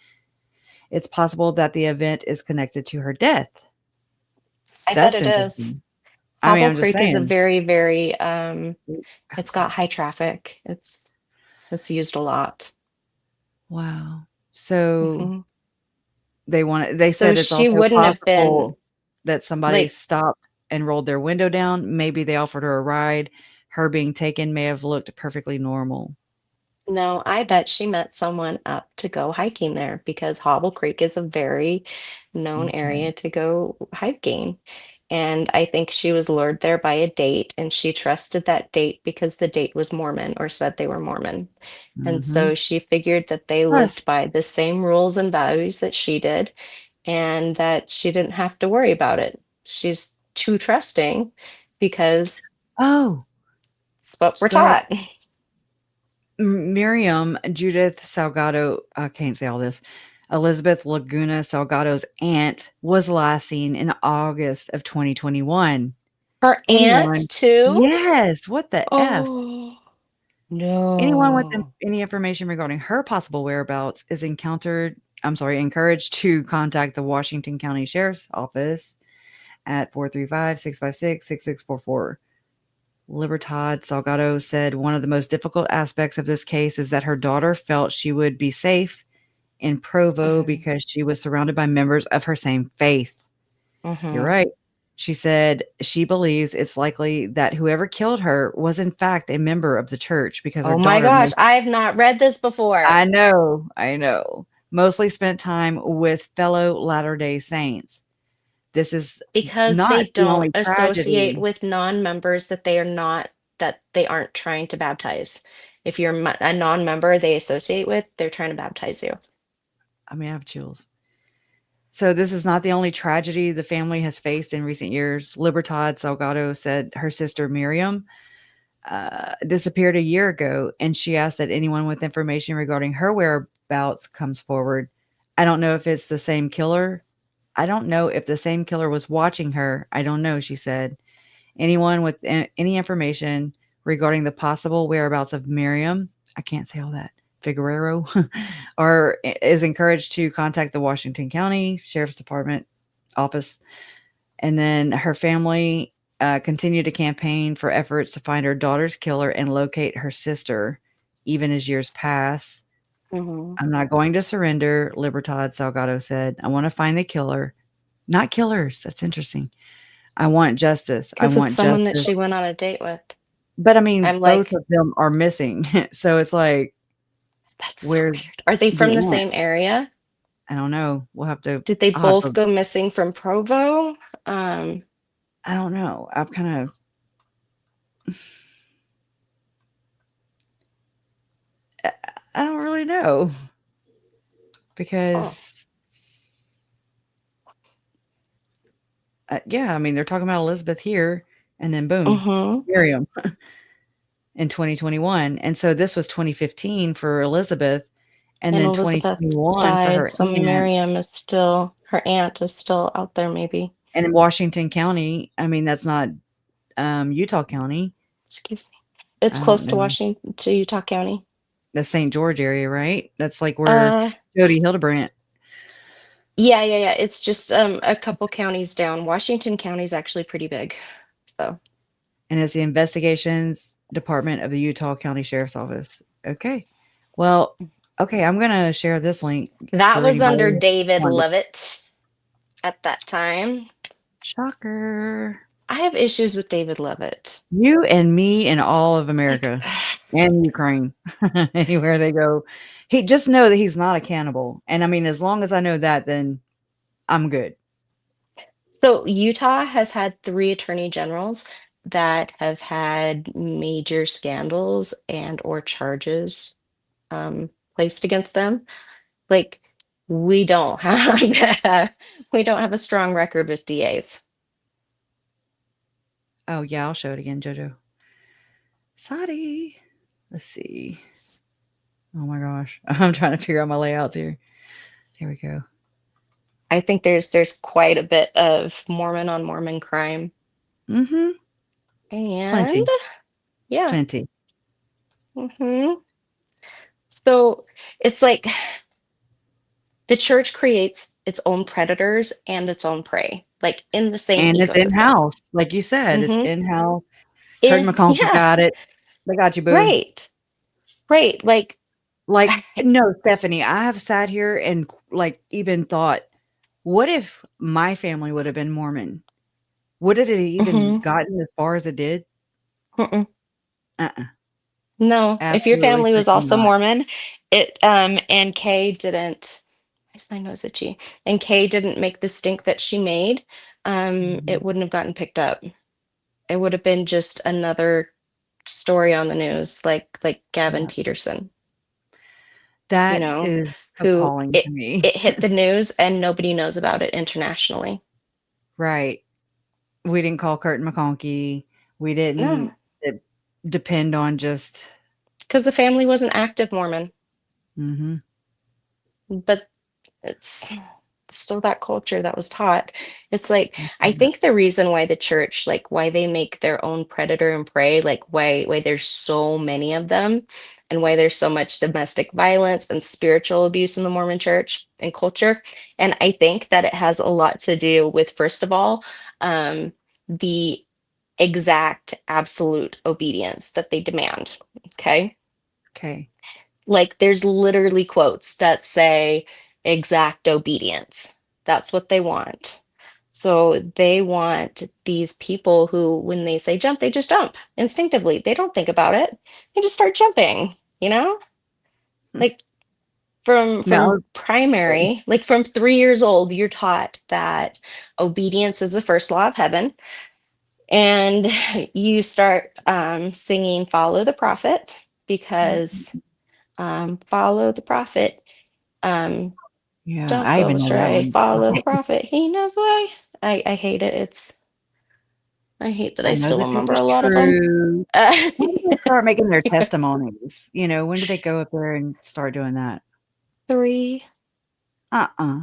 it's possible that the event is connected to her death. I bet That's it is. interesting. I mean, Hobble I'm just Creek is a saying. very, very God, it's got sorry. high traffic. It's used a lot. Wow. So Hmm. they So said it's she also wouldn't have been possible that somebody like, stopped and rolled their window down. Maybe they offered her a ride. Her being taken may have looked perfectly normal. no, I bet she met someone up to go hiking there because Hobble Creek is a very known Okay. area to go hiking. And I think she was lured there by a date, and she trusted that date because the date was Mormon or said they were Mormon. And Mhm. so she figured that they Plus, lived by the same rules and values that she did, and that she didn't have to worry about it. She's too trusting because oh, it's what we're so taught. Miriam Judith Salgado, I can't say all this. Elizabeth Laguna Salgado's aunt was last seen in August of 2021. Her aunt, Anyone too? Yes, what the F? Oh, Anyone with no. any information regarding her possible whereabouts is encouraged to contact the Washington County Sheriff's Office at 435-656-6644. Libertad Salgado said one of the most difficult aspects of this case is that her daughter felt she would be safe in Provo Mhm, because she was surrounded by members of her same faith. You're mhm. right. She said she believes it's likely that whoever killed her was in fact a member of the church because her Oh my daughter gosh, I've not read this before. I know, mostly spent time with fellow Latter-day Saints. This is Because they not the don't only associate tragedy. with non-members that they are not, that they aren't trying to baptize. If you're a non-member they associate with, they're trying to baptize you. I mean, I have chills. So this is not the only tragedy the family has faced in recent years. Libertad Salgado said her sister Miriam disappeared a year ago, and she asked that anyone with information regarding her whereabouts comes forward. I don't know if it's the same killer. I don't know if the same killer was watching her. I don't know, she said. Anyone with any information regarding the possible whereabouts of Miriam, I can't say all that, Figueroa, or is encouraged to contact the Washington County Sheriff's Department office. And then her family continued to campaign for efforts to find her daughter's killer and locate her sister, even as years pass. Mhm. I'm not going to surrender, Libertad Salgado said. I want to find the killer, not killers. That's interesting. I want justice. I 'Cause it's want someone that justice. she went on a date with. But I mean, I'm both like, of them are missing. So it's like, that's so where's weird. Are they the from the aunt? same area? I don't know. Did they I'll have both to, go missing from Provo? Um, I don't know. I'm kind of, I don't really know oh. because, yeah, I mean, they're talking about Elizabeth here and then boom, Mhm. Miriam in 2021. And so this was 2015 for Elizabeth and And then Elizabeth 2021 for died, her so aunt. Miriam is still, her aunt is still out there maybe. And in Washington County, I mean, that's not Utah County. Excuse me. It's I don't close to know. Washington, to Utah County. The St. George area, right? That's like where Uh, Jody Hildebrandt. yeah, yeah, yeah. It's just a couple counties down. Washington County is actually pretty big. So And it's the investigations department of the Utah County Sheriff's Office. Okay. Well, okay, I'm gonna share this link that for was anybody under who David wanted to. Levitt at that time. Shocker. I have issues with David Levitt. You and me and all of Like, America and Ukraine. Anywhere they go. He just know that he's not a cannibal. And I mean, as long as I know that, then I'm good. so Utah has had three attorney generals that have had major scandals and or charges placed against them. Like, We don't have we don't have a strong record with DAs. Oh, yeah, I'll show it again, JoJo. Sorry. Let's see. Oh my gosh. I'm trying to figure out my layouts here. There we go. I think there's quite a bit of Mormon on Mormon crime. Mm-hmm. And Plenty. yeah. Plenty. hmm So it's like the church creates its own predators and its own prey, like in the same And it's ecosystem. in-house. Like you said, it's hmm in-house. Curtin McConkie Yeah, got it. They got you, boo. right, right. Like, Like, no, Stephanie, I have sat here and like even thought, what if my family would have been Mormon? Would it have even mhm, gotten as far as it did? mm-mm. Uh-uh. No, if your Absolutely family was freaking also not. Mormon, and Kay didn't. Why's my nose itchy? And Kay didn't make the stink that she made, it Mhm. wouldn't have gotten picked up. It would have been just another story on the news, like Gavin Yeah. Peterson, you That know, is who appalling it to me. it hit the news and nobody knows about it internationally. Right. We didn't call Curtin McConkie. We No, didn't depend on just because the family wasn't active Mormon, mhm, but it's still that culture that was taught. It's like I mhm, think the reason why the church, like why they make their own predator and prey, like why there's so many of them and why there's so much domestic violence and spiritual abuse in the Mormon church and culture. And I think that it has a lot to do with, first of all, the exact absolute obedience that they demand. Okay. okay. Like there's literally quotes that say exact obedience. That's what they want. So they want these people who, when they say jump, they just jump instinctively. They don't think about it. They just start jumping, you know? Hmm. Like from No, primary, like from 3 years old, you're taught that obedience is the first law of heaven. And you start singing Follow the Prophet because follow the prophet. Um, yeah, don't I go even know that astray. one. Follow the prophet. He knows the way. I hate it. I hate that I I know still the church remember is a lot of them. true. When do they start making their testimonies? When do they go up there and start doing that? 3. Uh-uh.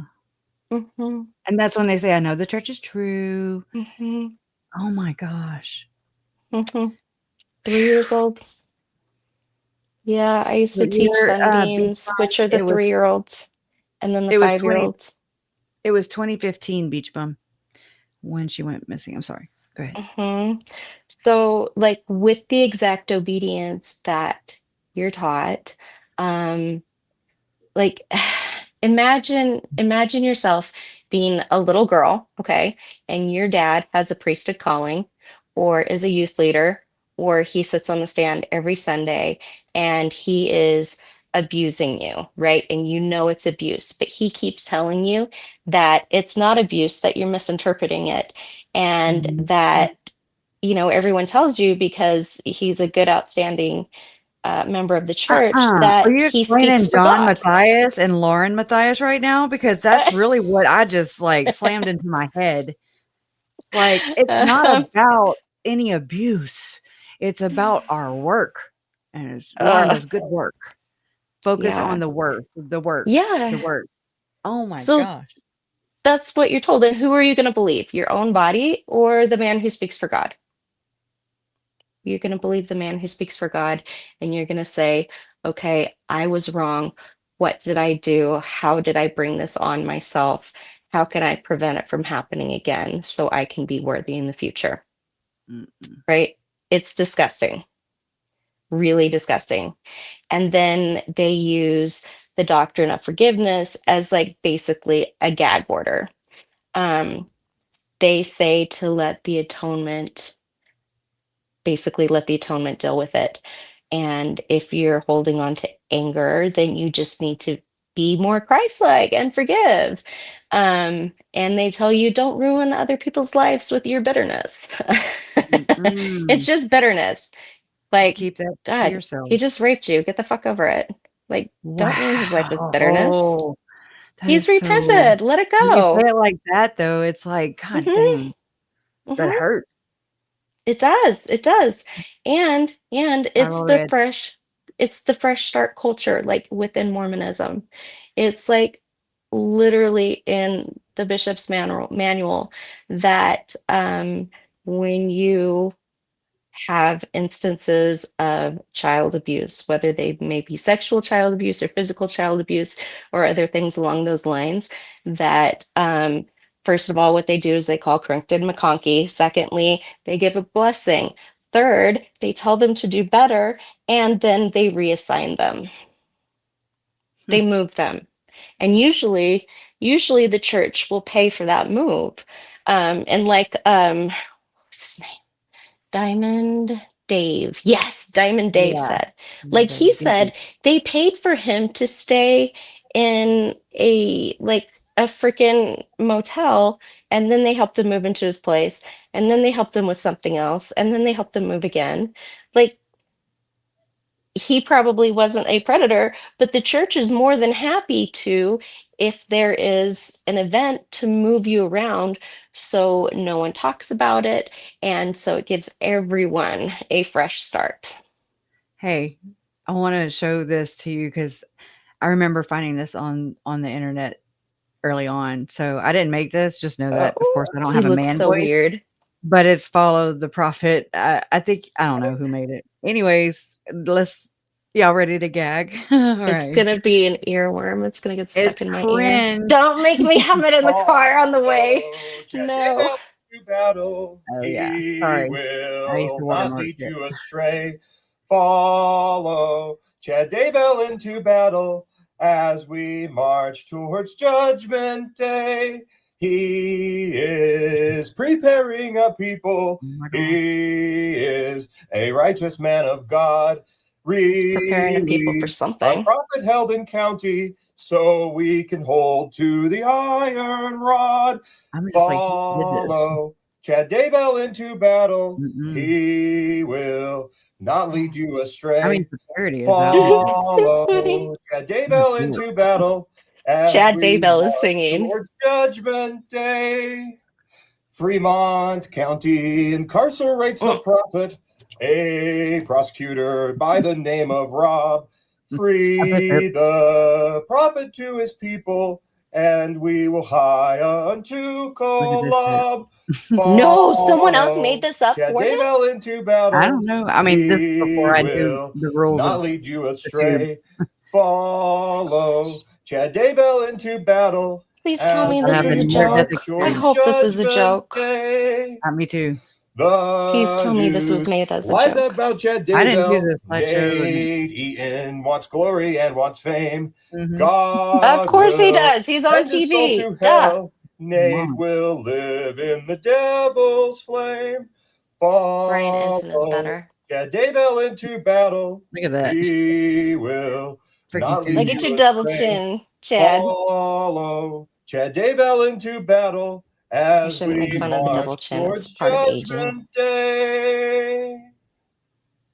Mm-hmm, And that's when they say, "I know the church is true." mm-hmm, Oh my gosh. mm-hmm. 3 years old. Yeah, I used to What teach year, Beach sunbeams, Bum? which are the 3-year-olds, and then the It was 20 5-year-olds. it was 2015 Beach Bum when she went missing. I'm sorry. Go ahead. hmm So, like with the exact obedience that you're taught, um, like imagine yourself being a little girl, okay, and your dad has a priesthood calling or is a youth leader or he sits on the stand every Sunday and he is abusing you, right? And you know it's abuse, but he keeps telling you that it's not abuse, that you're misinterpreting it, and Mhm. that everyone tells you because he's a good outstanding member of the church Are that you he speaks explaining for John God. Matthias and Lauren Matthias right now? Because that's really what I just, like, slammed into my head. Like, it's not Um, about any abuse. It's about our work, and as Lauren uh, does good work. Focus on yeah. the work, the work, the Yeah. work. Oh my So gosh. that's what you're told. And who are you going to believe? Your own body or the man who speaks for God? You're going to believe the man who speaks for God, and you're going to say, okay, I was wrong. What did I do? How did I bring this on myself? How can I prevent it from happening again so I can be worthy in the future? Mm-mm. Right? It's disgusting, really disgusting. And then they use the doctrine of forgiveness as like basically a gag order. Um, they say to let the atonement deal with it. And if you're holding on to anger, then you just need to be more Christ-like and forgive. And they tell you don't ruin other people's lives with your bitterness. It's Mm-mm. just bitterness. Just Like, keep that to God, he yourself. just raped you. Get the fuck over it. Like, don't ruin his life with bitterness. Wow. That He's is so repented. Let it when you go. say it like that, though, it's like, God Hmm. dang, that Hmm. hurts. It does. It does. And Bible red. it's the fresh start culture, like within Mormonism. It's like literally in the bishop's manual that when you have instances of child abuse, whether they may be sexual child abuse or physical child abuse or other things along those lines, that first of all, what they do is they call Crinkton McConkey. Secondly, they give a blessing. Third, they tell them to do better, and then they reassign them. They move them. And usually the church will pay for that move. And like what's his name? Diamond Dave. Yes, Diamond Dave Yeah. said. Remember Like the he DD. said, they paid for him to stay in a freaking motel, and then they helped him move into his place, and then they helped him with something else, and then they helped him move again. Like he probably wasn't a predator, but the church is more than happy to, if there is an event, to move you around so no one talks about it. And so it gives everyone a fresh start. Hey, I wanna show this to you because I remember finding this on the internet early on. So, I didn't make this, just know that, of Oh, course, I don't he have a looks man so voice, weird. but it's followed the prophet. I think I don't know who made it. Anyways, let's y'all ready to gag? It's Alright. gonna be an earworm. It's gonna get It's stuck in my ear. cringe. Don't make me hum it in the car on the way. Follow Chad No. Daybell to battle. Oh, yeah. He Sorry. I used to will not watermark lead it. you astray. Follow Chad Daybell into battle as we march towards Judgment Day. He is preparing a people. Oh my god. He is a righteous man of God. He's preparing the people for Relieve our something. prophet held in county so we can hold to the iron rod. I'm just like, "Who did this?" Follow Chad Daybell into battle. Mm-mm. He will not lead you I mean, astray. the parody is out there. It's so funny. Follow Chad I'm a Daybell dork. into battle as Chad we Daybell is march singing. towards Judgment Day. Fremont County incarcerates the Mm. prophet, a prosecutor by the name of Rob. I bet that Free the prophet to his people, and we will hie unto look at this shit. Kolob. No, someone else made Follow this up Chad for him? Daybell into I don't battle. know. I mean, this is He before I knew will the rules not of lead you the tube. astray. Follow Chad Daybell into battle Please tell as me Gotta this have is a a we near-death march joke. I experience. towards hope this is a Judgment joke. Day. Me too. Please The tell me this was news made as a lies joke. about Chad I didn't do Daybell. the slideshow and Nate Eaton wants glory and wants fame. mhm. Of God course he will does. He's on send his soul TV. to Duh. hell. Come Nate on. will live in the devil's flame. Brian Enton is Follow better. Chad Daybell into battle. Look at that. He will Freaking not Look lead tube. at you your double astray. chin, Chad. Follow Chad Daybell into battle I as shouldn't make we fun of the double march chin. It's towards part of aging. Judgment Day.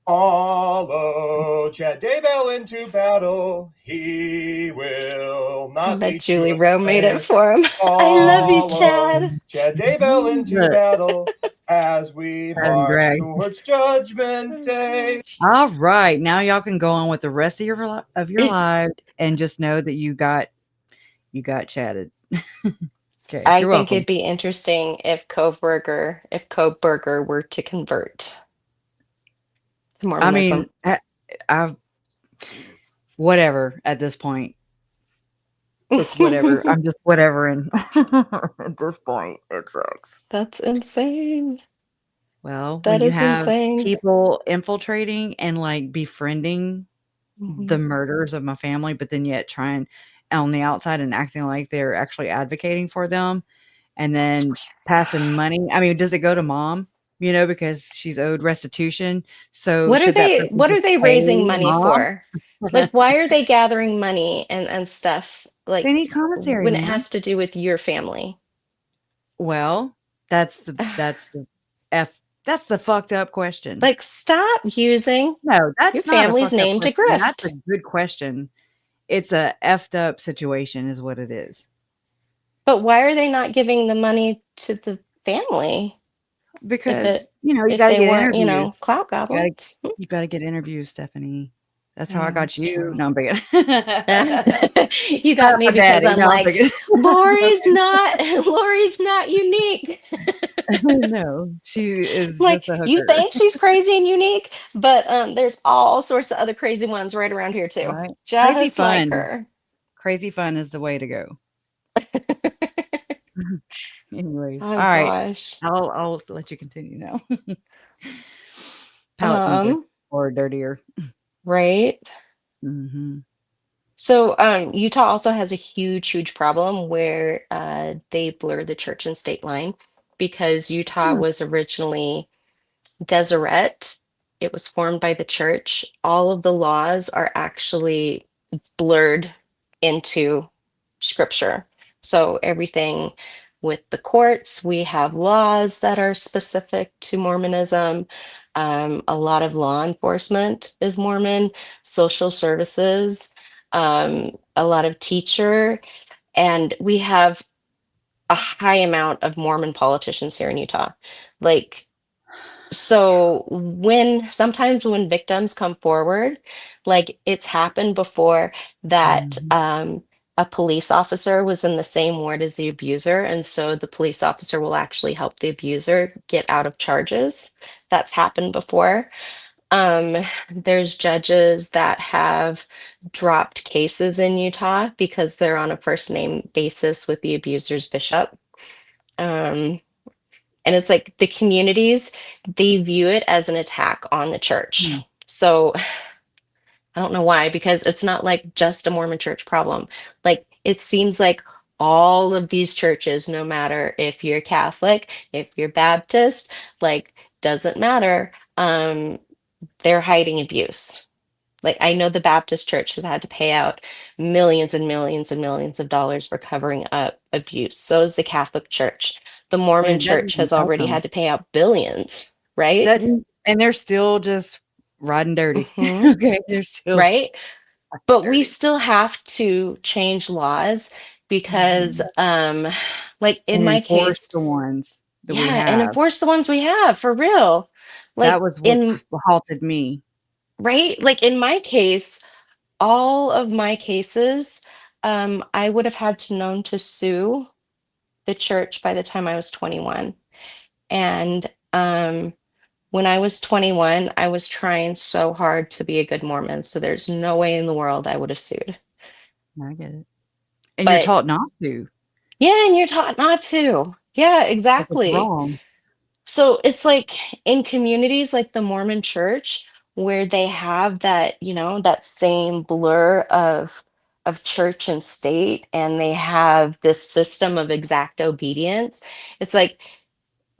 Follow Chad Daybell into battle. He will I not bet lead you Julie Rowe made it astray. for him. I love you, Follow Chad. Chad Daybell into Look, battle as we having march drag. towards Judgment Oh Day. gosh. Alright, now y'all can go on with the rest of your Mm, lives and just know that you got chatted. Okay, I you're think welcome. it'd be interesting if Cove Burger were to convert to I mean, Mormonism. I've whatever at this point. It's whatever. I'm just whatevering at this point. It sucks. That's insane. Well, when That you is have insane. people infiltrating and, like, befriending the Mhm. murders of my family, but then yet trying on the outside and acting like they're actually advocating for them, and It's then weird. passing money. I mean, does it go to mom, because she's owed restitution? So What are should that they person what just are they pay raising money mom? for? Like why are they gathering money and stuff They like need commissary, when it man. has to do with your family? Well, F that's the fucked up question. Like stop using No, your that's not a family's fucked up name to question. That's a grift. good question, it's a effed up situation is what it is. But why are they not giving the money to the family if Because, it you if gotta they get weren't, interviews. clout You gotta goblins? you gotta get interviews, Stephanie. That's how I Yeah, got that's you. true. No, I'm being You got me my because daddy. I'm No, I'm like, being Lori's not unique. no, she is just Like, a you hooker. think she's crazy and unique, but there's all sorts of other crazy ones right around here too, Right? Crazy just like fun. her. Crazy fun is the way to go. Anyways, Oh all right. gosh. I'll let you continue now. Palette cleanser Um, or dirtier. right. Mhm. So, Utah also has a huge, huge problem where they blur the church and state line because Utah Hmm. was originally Deseret. It was formed by the church. All of the laws are actually blurred into scripture. So everything with the courts, we have laws that are specific to Mormonism. A lot of law enforcement is Mormon, social services, a lot of teacher, and we have a high amount of Mormon politicians here in Utah. Like, so sometimes when victims come forward, like it's happened before that Mhm. a police officer was in the same ward as the abuser, and so the police officer will actually help the abuser get out of charges. That's happened before. Um, there's judges that have dropped cases in Utah because they're on a first name basis with the abuser's bishop. Um, and it's like the communities, they view it as an attack on the church. Hmm. So I don't know why, because it's not like just a Mormon church problem. Like it seems like all of these churches, no matter if you're Catholic, if you're Baptist, like doesn't matter, they're hiding abuse. Like I know the Baptist church has had to pay out millions and millions and millions of dollars for covering up abuse. So is the Catholic Church. The And Mormon it church doesn't has help already them. had to pay out billions, right? Doesn't and they're still just riding dirty. Hmm. Okay, they're still Right? But we dirty. still have to change laws because Mhm. like in And my enforce case, the ones that we yeah, and have. enforce the ones we have for real. That Like was what in halted me. right? Like in my case, all of my cases, I would have had to known to sue the church by the time I was 21. And when I was 21, I was trying so hard to be a good Mormon. So there's no way in the world I would have sued. I get it. And you're But taught not to. yeah, and you're taught not to. Yeah, Like, it's exactly. wrong. So it's like in communities like the Mormon church where they have that, that same blur of church and state, and they have this system of exact obedience. It's like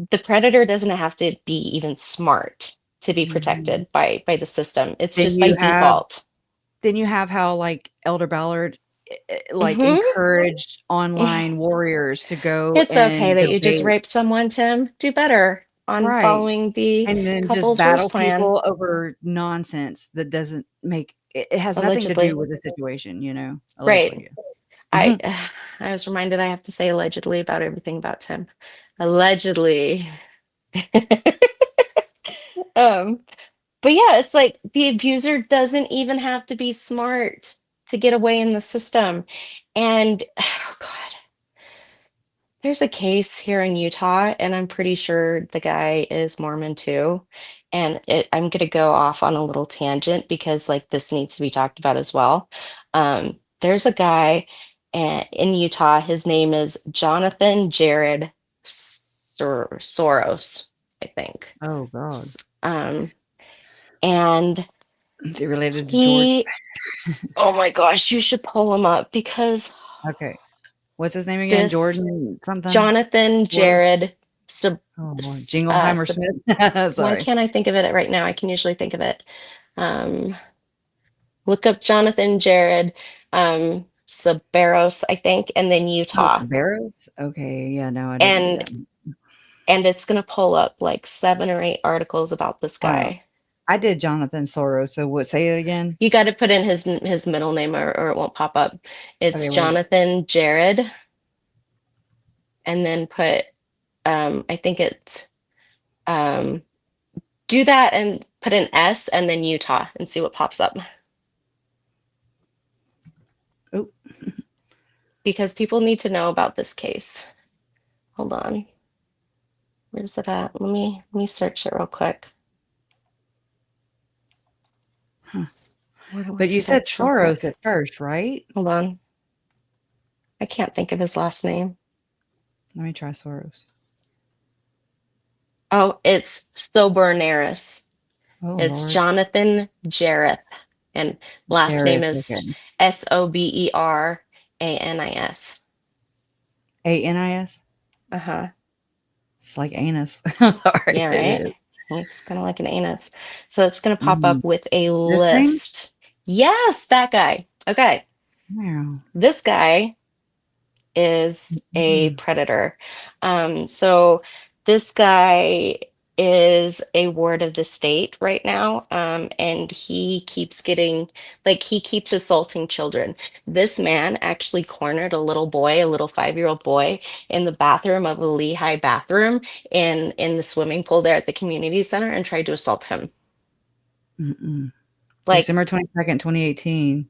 the predator doesn't have to be even smart to be Mhm. protected by the system. It's Then just by you have default. then you have how, like, Elder Ballard, like, Hmm. encouraged online warriors to go It's okay and that you just debate. raped someone, Tim. Do better on Right. following the And then just couple's ruse battle plan, people over nonsense that doesn't make it has nothing to do allegedly. with the situation, Right. allegedly, yeah. I Mhm. I was reminded I have to say allegedly about everything about Tim. Allegedly. Um, but yeah, it's like the abuser doesn't even have to be smart to get away in the system. And oh God, there's a case here in Utah, and I'm pretty sure the guy is Mormon too. And I'm gonna go off on a little tangent because like this needs to be talked about as well. There's a guy in Utah. His name is Jonathan Jared Soros, I think. Oh god. Um, and Is it related to George? he, oh my gosh, you should pull him up because Okay. What's his name again? this Jordan something? Jonathan Ward? Jared Sub, Oh, Lord. Jingleheimer Smith? why Sorry. can't I think of it right now? I can usually think of it. Um, look up Jonathan Jared Sabaros, I think, and then Oh, Utah. Barrows? Okay, yeah, no, I didn't do And that. and it's gonna pull up like 7 or 8 articles about this Oh, guy. I did Jonathan Soros. So what? Say it again. You got to put in his middle name or it won't pop up. It's Okay, wait. Jonathan Jared. And then put, I think it's, do that and put an S and then Utah and see what pops up. Oh, Because people need to know about this case. Hold on. Where's it at? Let me search it real quick. huh. Where do I But you said search real Soros quick? at first, right? Hold on. I can't think of his last name. Let me try Soros. Oh, it's Sobernaris. Oh, It's Lord. Jonathan Jareth. And last name Jareth, is okay. Soberanis. Anis? Uh-huh. It's like anus. I'm sorry. Yeah, It right? is. It's kind of like an anus. So it's going to pop Mhm. up with a This thing? list. Yes, that guy. Okay. Wow. This guy is a Mhm. predator. So this guy is a ward of the state right now, and he keeps he keeps assaulting children. This man actually cornered a little boy, a little 5-year-old boy, in the bathroom of a Lehigh bathroom in the swimming pool there at the community center and tried to assault him. Mm-mm. Like, December 22nd, 2018.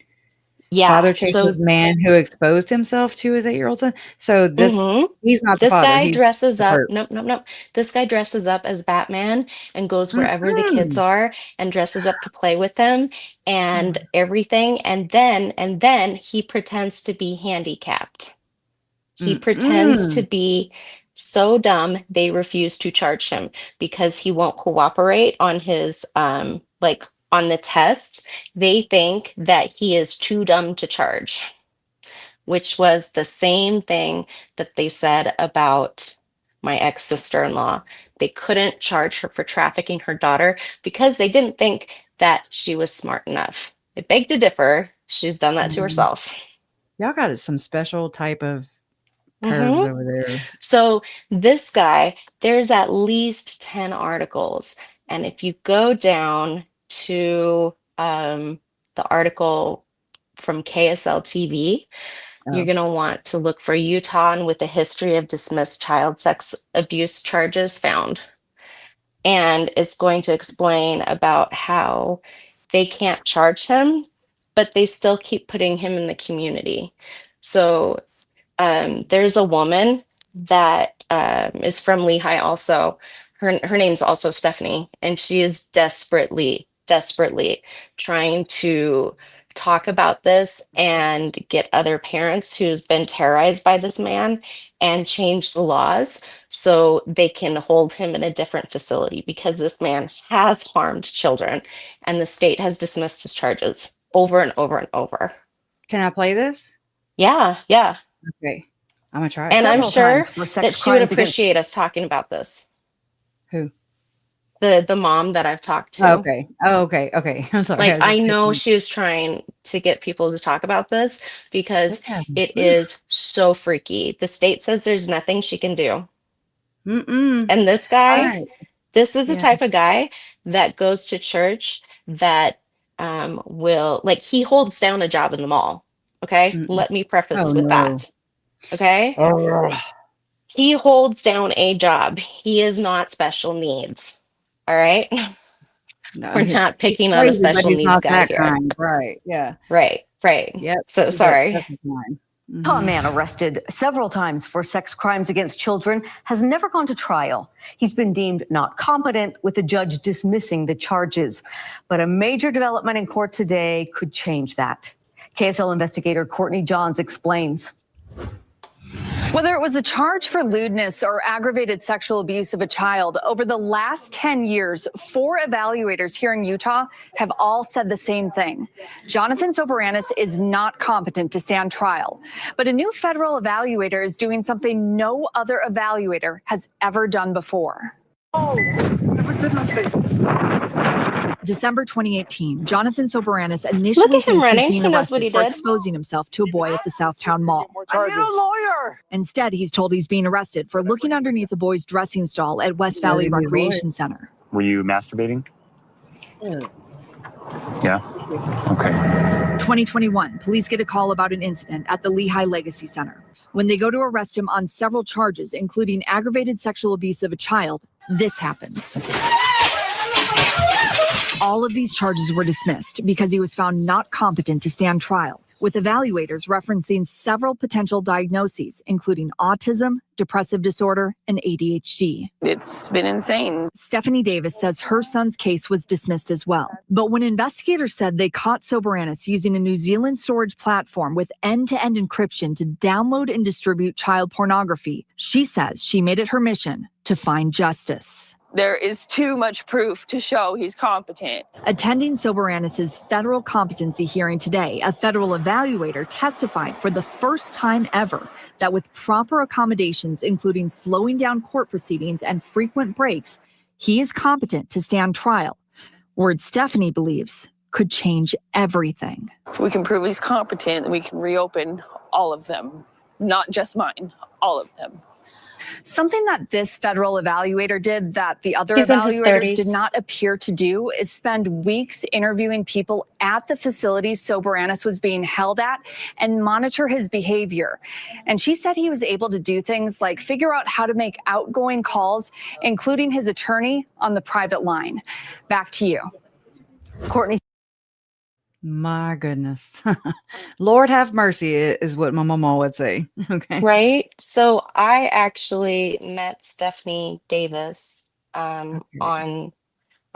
yeah. Father chases So, man who exposed himself to his 8-year-old son. So mhm. he's not the This father. guy He's dresses the up. perp. Nope, nope, nope. This guy dresses up as Batman and goes wherever the kids Mm-mm. are and dresses up to play with them and Mm. everything. And then he pretends to be handicapped. He pretends to Mm-mm. be so dumb they refuse to charge him because he won't cooperate on his on the tests. They think that he is too dumb to charge, which was the same thing that they said about my ex-sister-in-law. They couldn't charge her for trafficking her daughter because they didn't think that she was smart enough. I beg to differ. She's done that to Mm. herself. Y'all got some special type of pervs Hmm. over there. So this guy, there's at least 10 articles. And if you go down to the article from KSL TV, you're Oh. going to want to look for Utah and with a history of dismissed child sex abuse charges found. And it's going to explain about how they can't charge him, but they still keep putting him in the community. So there's a woman that is from Lehigh also. Her name's also Stephanie, and she is desperately trying to talk about this and get other parents who's been terrorized by this man and change the laws so they can hold him in a different facility because this man has harmed children and the state has dismissed his charges over and over and over. Can I play this? Yeah, yeah. Okay. I'm gonna try it. And I'm Several sure times for that sex she would crimes against appreciate us talking about this. Who? The mom that I've talked Oh, to. okay. Oh, okay. Okay. I'm sorry. Like, I was I just know thinking, she was trying to get people to talk about this because look at him. it Oof. is so freaky. The state says there's nothing she can do. Mm-mm. And this All guy, right. this is the Yeah. type of guy that goes to church that will, like, he holds down a job in the mall. Okay. Mm-mm. Let me preface Oh with no. that. Okay. Oh He holds down a job. He is not special needs. All right. no. We're not He's picking on a crazy, but special he's needs not guy that here. kind. Right. Yeah. Right, right. Yep. So He's that sorry. special kind. A Mm-hmm. man arrested several times for sex crimes against children has never gone to trial. He's been deemed not competent, with the judge dismissing the charges. But a major development in court today could change that. KSL investigator Courtney Johns explains. Whether it was a charge for lewdness or aggravated sexual abuse of a child, over the last 10 years, 4 evaluators here in Utah have all said the same thing. Jonathan Soberanis is not competent to stand trial, but a new federal evaluator is doing something no other evaluator has ever done before. December 2018, Jonathan Soberanis Look initially at him thinks he's running. being He knows what arrested he for did. exposing himself to a boy at the Southtown Mall. I need a lawyer. Instead, he's told he's being arrested for looking underneath the boy's dressing stall at West Valley Really, Recreation Center. Were you masturbating? Yeah. Okay. 2021, police get a call about an incident at the Lehigh Legacy Center. When they go to arrest him on several charges, including aggravated sexual abuse of a child, this happens. All of these charges were dismissed because he was found not competent to stand trial, with evaluators referencing several potential diagnoses, including autism, depressive disorder, and ADHD. It's been insane. Stephanie Davis says her son's case was dismissed as well. But when investigators said they caught Soberanis using a New Zealand storage platform with end-to-end encryption to download and distribute child pornography, she says she made it her mission to find justice. There is too much proof to show he's competent. Attending Soberanis' federal competency hearing today, a federal evaluator testified for the first time ever that with proper accommodations, including slowing down court proceedings and frequent breaks, he is competent to stand trial. Words Stephanie believes could change everything. If we can prove he's competent, we can reopen all of them. Not just mine, all of them. Something that this federal evaluator did that the other He's in his evaluators 30s. did not appear to do is spend weeks interviewing people at the facility Soberanis was being held at and monitor his behavior. And she said he was able to do things like figure out how to make outgoing calls, including his attorney on the private line. Back to you. Courtney. My goodness. Lord have mercy is what my mama would say. Okay. Right. So I actually met Stephanie Davis Okay. on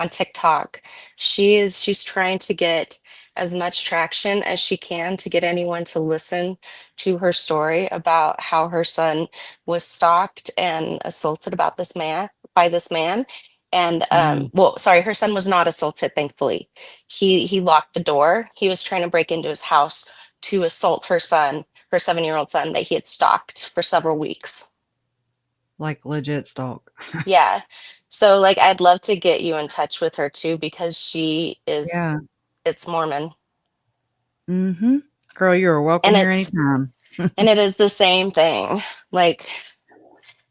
TikTok. She's trying to get as much traction as she can to get anyone to listen to her story about how her son was stalked and assaulted by this man. And well, sorry, her son was not assaulted, thankfully. He locked the door. He was trying to break into his house to assault her son, her 7-year-old son that he had stalked for several weeks. Like legit stalk. Yeah. So like I'd love to get you in touch with her too because she is Yeah. it's Mormon. Mm-hmm. Girl, you're welcome And here it's anytime. and it is the same thing. Like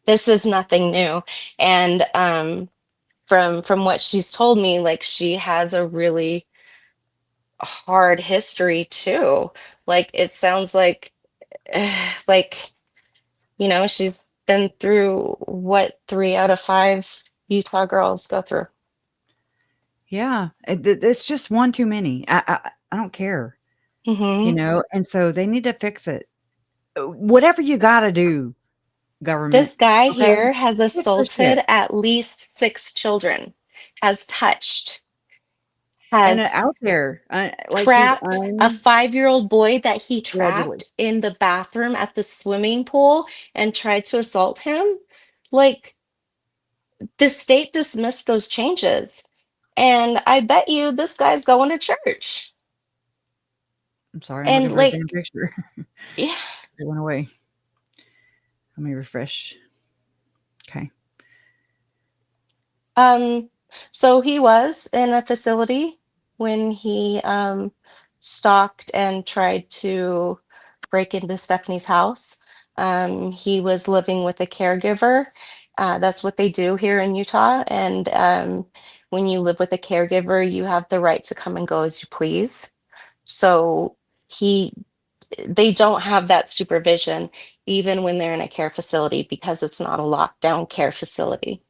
this is nothing new. And from what she's told me, like she has a really hard history too. Like it sounds like like she's been through what 3 out of 5 Utah girls go through. Yeah. It's just one too many. I don't care. Mm-hmm. And so they need to fix it. Whatever you got to do, government. This guy Okay? here has Fix this assaulted shit. at least 6 children, has touched, And has out there, like trapped a he's 5-year-old boy that he allegedly. trapped in the bathroom at the swimming pool and tried to assault him. Like the state dismissed those changes. And I bet you this guy's going to church. I'm sorry, I'm And looking at the damn like, picture. yeah. It went away. Let me refresh. Okay. So he was in a facility when he stalked and tried to break into Stephanie's house. He was living with a caregiver. That's what they do here in Utah. And when you live with a caregiver, you have the right to come and go as you please. So they don't have that supervision even when they're in a care facility because it's not a lockdown care facility.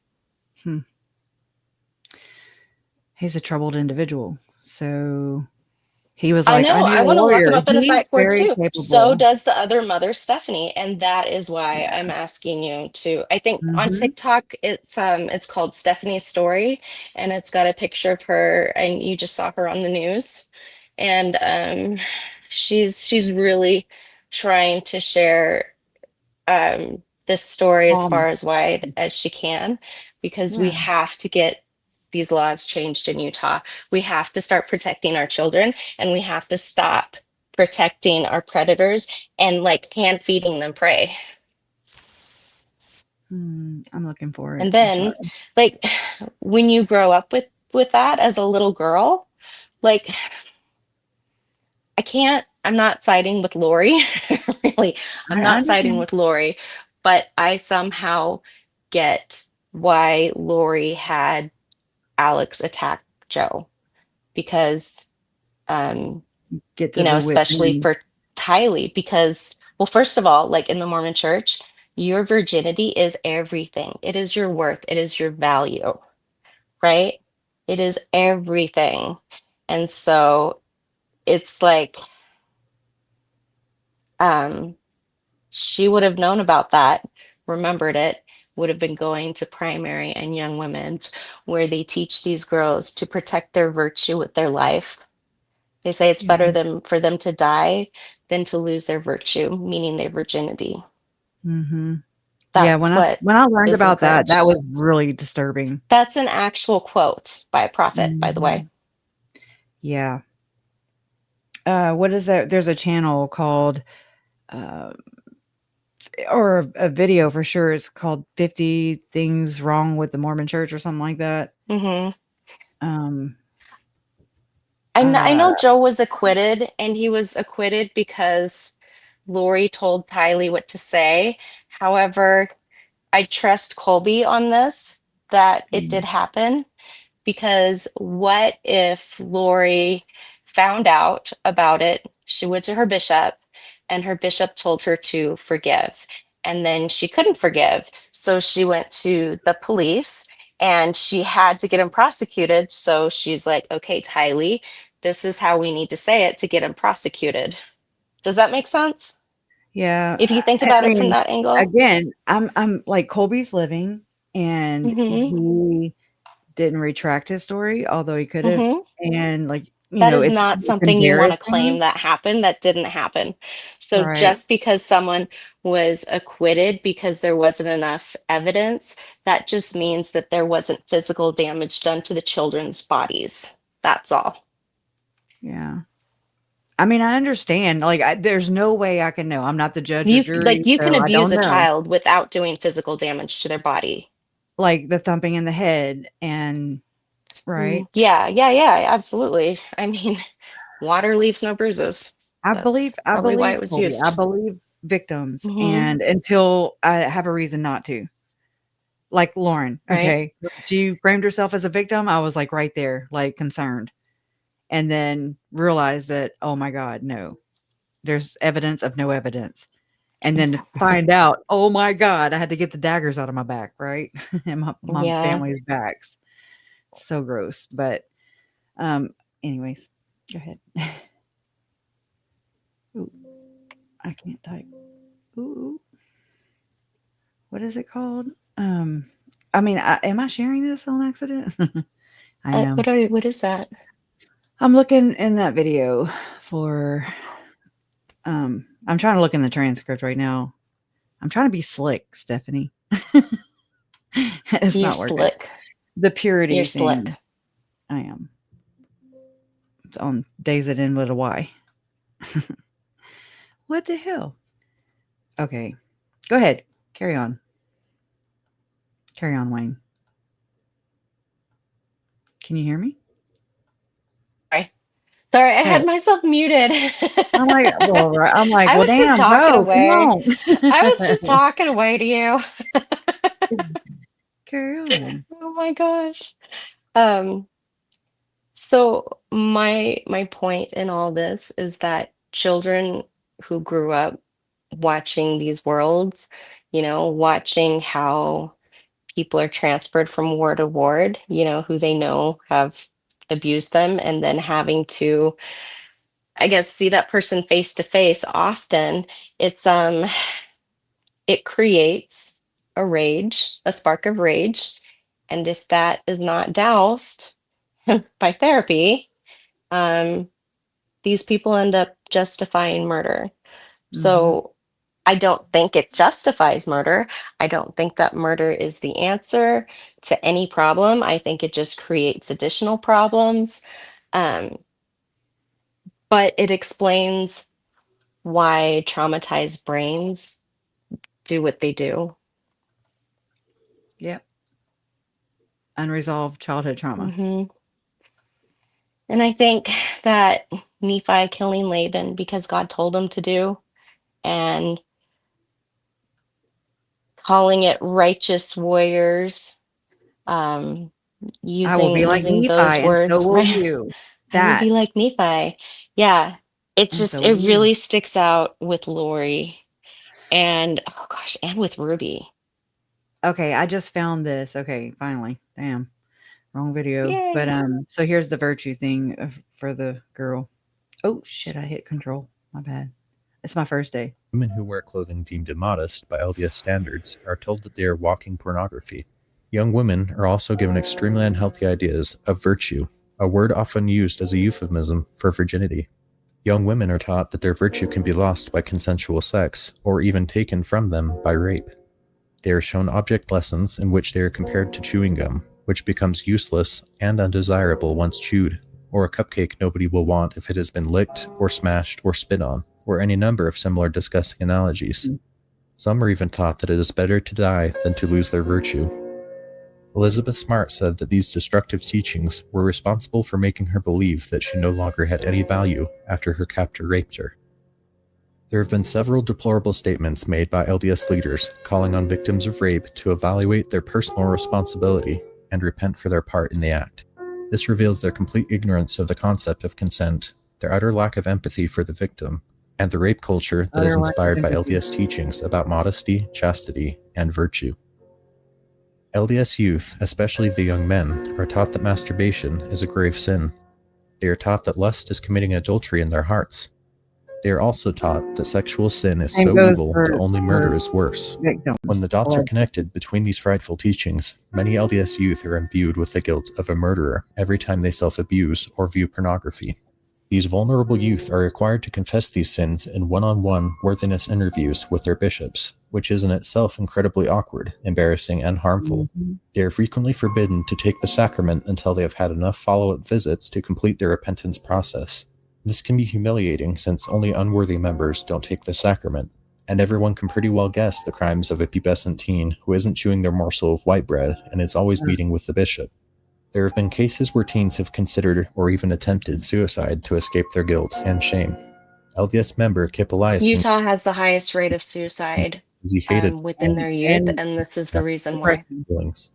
He's a troubled individual. So he was I like, I know. need I a want to look him warrior. up in a He's psych ward very too. So capable. does the other mother, Stephanie, and that is why I'm asking you to. I think on Mhm. TikTok it's called Stephanie's Story, and it's got a picture of her, and you just saw her on the news, and she's really trying to share this story as far as wide as she can, because we Yeah. have to get these laws changed in Utah. We have to start protecting our children, and we have to stop protecting our predators and like hand feeding them prey. I'm looking for it. And then like when you grow up with that as a little girl, like I'm not siding with Lori. Really, I'm I not siding understand. with Lori, but I somehow get why Lori had Alex attack Joe. because, Get you to know, the wit's especially end. for Tylee, because, well, first of all, like in the Mormon church, your virginity is everything. It is your worth. It is your value, right? It is everything. And so it's like, um, she would have known about that, remembered it, would have been going to primary and young women's where they teach these girls to protect their virtue with their life. They say it's Yeah. better than for them to die than to lose their virtue, meaning their virginity. Mm-hmm. Yeah, That's what when I learned is about that, that encouraged. was really disturbing. That's an actual quote by a prophet, by the way. Mhm. Yeah. What is that? There's a channel called, uh, or a video for sure. It's called 50 Things Wrong with the Mormon Church or something like that. Hmm. Um, I uh, know Joe was acquitted, and he was acquitted because Lori told Tylee what to say. However, I trust Colby on this, that it did mm, happen, because what if Lori found out about it? She went to her bishop, and her bishop told her to forgive. And then she couldn't forgive. So she went to the police and she had to get him prosecuted. So she's like, okay, Tylee, this is how we need to say it to get him prosecuted. Does that make sense? yeah. If you think I about it from mean, that angle? again, I'm like Colby's living, and Mm-hmm. he didn't retract his story, although he could have. Mm-hmm. And like, That is it's not something you want to claim embarrassing, that happened. That didn't happen. So right? just because someone was acquitted because there wasn't enough evidence, that just means that there wasn't physical damage done to the children's bodies. That's all. Yeah. I mean, I understand. Like, there's no way I can know. I'm not the judge or jury, You can so I abuse don't a know. child without doing physical damage to their body. Like the thumping in the head, and right. Yeah, yeah, yeah, absolutely. I mean, water leaves no bruises. That's I probably why believe it was Colby. I used. believe victims, Hmm. and until I have a reason not to. Like Lauren, Right? okay? She framed herself as a victim, I was, like, right there, like, concerned, and then realized that, "Oh my god, no. There's evidence of no evidence." And then to find out, "Oh my god," I had to get the daggers out of my back, right? And my Yeah. family's backs. So gross, but, um, anyways, go ahead. Ooh, I can't type. Ooh, what is it called? Um, I mean, am I sharing this on accident? I am. What is that? I'm looking in that video for, I'm trying to look in the transcript right now. I'm trying to be slick, Stephanie. It's You're not working. slick. The You're purity slick. thing. I am. It's on days that end with a Y. What the hell? Okay. Go ahead. Carry on. Carry on, Wayne. Can you hear me? Sorry, I Hey. had myself muted. I'm like, well, right. I'm like, I well, was just damn, talking go. Come away. on. I was just talking away to you. Carry on. Oh my gosh. Um, so my point in all this is that children who grew up watching these worlds, watching how people are transferred from ward to ward, who they know have abused them, and then having to, I guess, see that person face to face often, it's it creates a spark of rage. And if that is not doused by therapy, um, these people end up justifying murder. Mhm. So I don't think it justifies murder. I don't think that murder is the answer to any problem. I think it just creates additional problems. Um, but it explains why traumatized brains do what they do. Yep. Unresolved childhood trauma. Hmm. And I think that Nephi killing Laban because God told him to do, and calling it righteous warriors, um, I will be like using Nephi, those and so words, will right? you. I will be That like Nephi. Yeah. It is just, so it weird. really sticks out with Lori and, oh gosh, and with Ruby. Okay, I just found this. Okay, finally. Damn, wrong video. But Yay. so here's the virtue thing for the girl. Oh shit! I hit control. My bad. It's my first day. Women who wear clothing deemed immodest by LDS standards are told that they are walking pornography. Young women are also given extremely unhealthy ideas of virtue, a word often used as a euphemism for virginity. Young women are taught that their virtue can be lost by consensual sex, or even taken from them by rape. They are shown object lessons in which they are compared to chewing gum, which becomes useless and undesirable once chewed, or a cupcake nobody will want if it has been licked or smashed or spit on, or any number of similar disgusting analogies. Some are even taught that it is better to die than to lose their virtue. Elizabeth Smart said that these destructive teachings were responsible for making her believe that she no longer had any value after her captor raped her. There have been several deplorable statements made by LDS leaders calling on victims of rape to evaluate their personal responsibility and repent for their part in the act. This reveals their complete ignorance of the concept of consent, their utter lack of empathy for the victim, and the rape culture that is inspired by LDS teachings about modesty, chastity, and virtue. LDS youth, especially the young men, are taught that masturbation is a grave sin. They are taught that lust is committing adultery in their hearts. They are also taught that sexual sin is so evil that only murder is worse. Victims. When the dots are connected between these frightful teachings, many LDS youth are imbued with the guilt of a murderer every time they self-abuse or view pornography. These vulnerable youth are required to confess these sins in one-on-one worthiness interviews with their bishops, which is in itself incredibly awkward, embarrassing, and harmful. They are frequently forbidden to take the sacrament until they have had enough follow-up visits to complete their repentance process. This can be humiliating since only unworthy members don't take the sacrament, and everyone can pretty well guess the crimes of a pubescent teen who isn't chewing their morsel of white bread and is always meeting with the bishop. There have been cases where teens have considered or even attempted suicide to escape their guilt and shame. LDS member Kip Elias Utah has the highest rate of suicide he hated within their youth, and this is the reason why. feelings.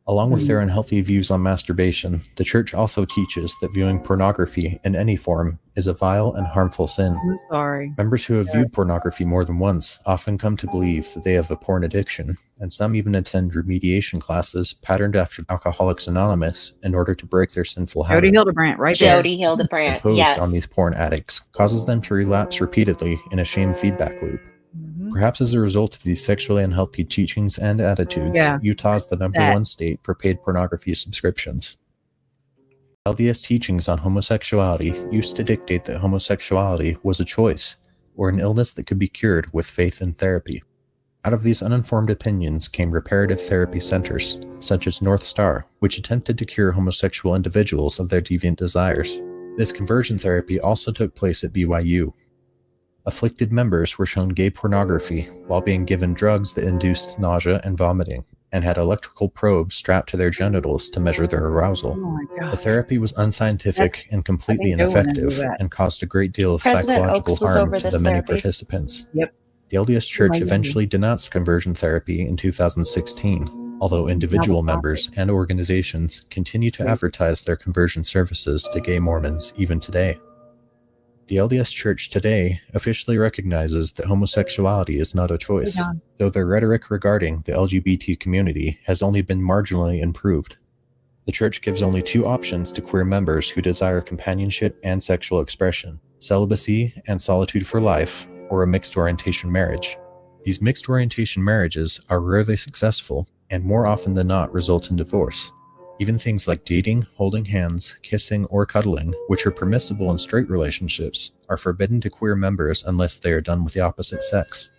Along with their unhealthy views on masturbation, the church also teaches that viewing pornography in any form is a vile and harmful sin. I'm sorry. Members who have viewed pornography more than once often come to believe that they have a porn addiction, and some even attend remediation classes patterned after Alcoholics Anonymous in order to break their sinful habit. Jody Hildebrandt, right there. Jody Hildebrandt, Imposed yes. on these porn addicts causes them to relapse repeatedly in a shame feedback loop. Perhaps as a result of these sexually unhealthy teachings and attitudes, Utah is the number one state for paid pornography subscriptions. LDS teachings on homosexuality used to dictate that homosexuality was a choice, or an illness that could be cured with faith and therapy. Out of these uninformed opinions came reparative therapy centers, such as North Star, which attempted to cure homosexual individuals of their deviant desires. This conversion therapy also took place at BYU. Afflicted members were shown gay pornography while being given drugs that induced nausea and vomiting, and had electrical probes strapped to their genitals to measure their arousal. The therapy was unscientific and completely ineffective, and caused a great deal of psychological harm to the many participants. The LDS Church eventually denounced conversion therapy in 2016, although individual members and organizations continue to advertise their conversion services to gay Mormons even today. The LDS Church today officially recognizes that homosexuality is not a choice, though their rhetoric regarding the LGBT community has only been marginally improved. The Church gives only two options to queer members who desire companionship and sexual expression: celibacy and solitude for life, or a mixed orientation marriage. These mixed orientation marriages are rarely successful, and more often than not result in divorce. Even things like dating, holding hands, kissing, or cuddling, which are permissible in straight relationships, are forbidden to queer members unless they are done with the opposite sex.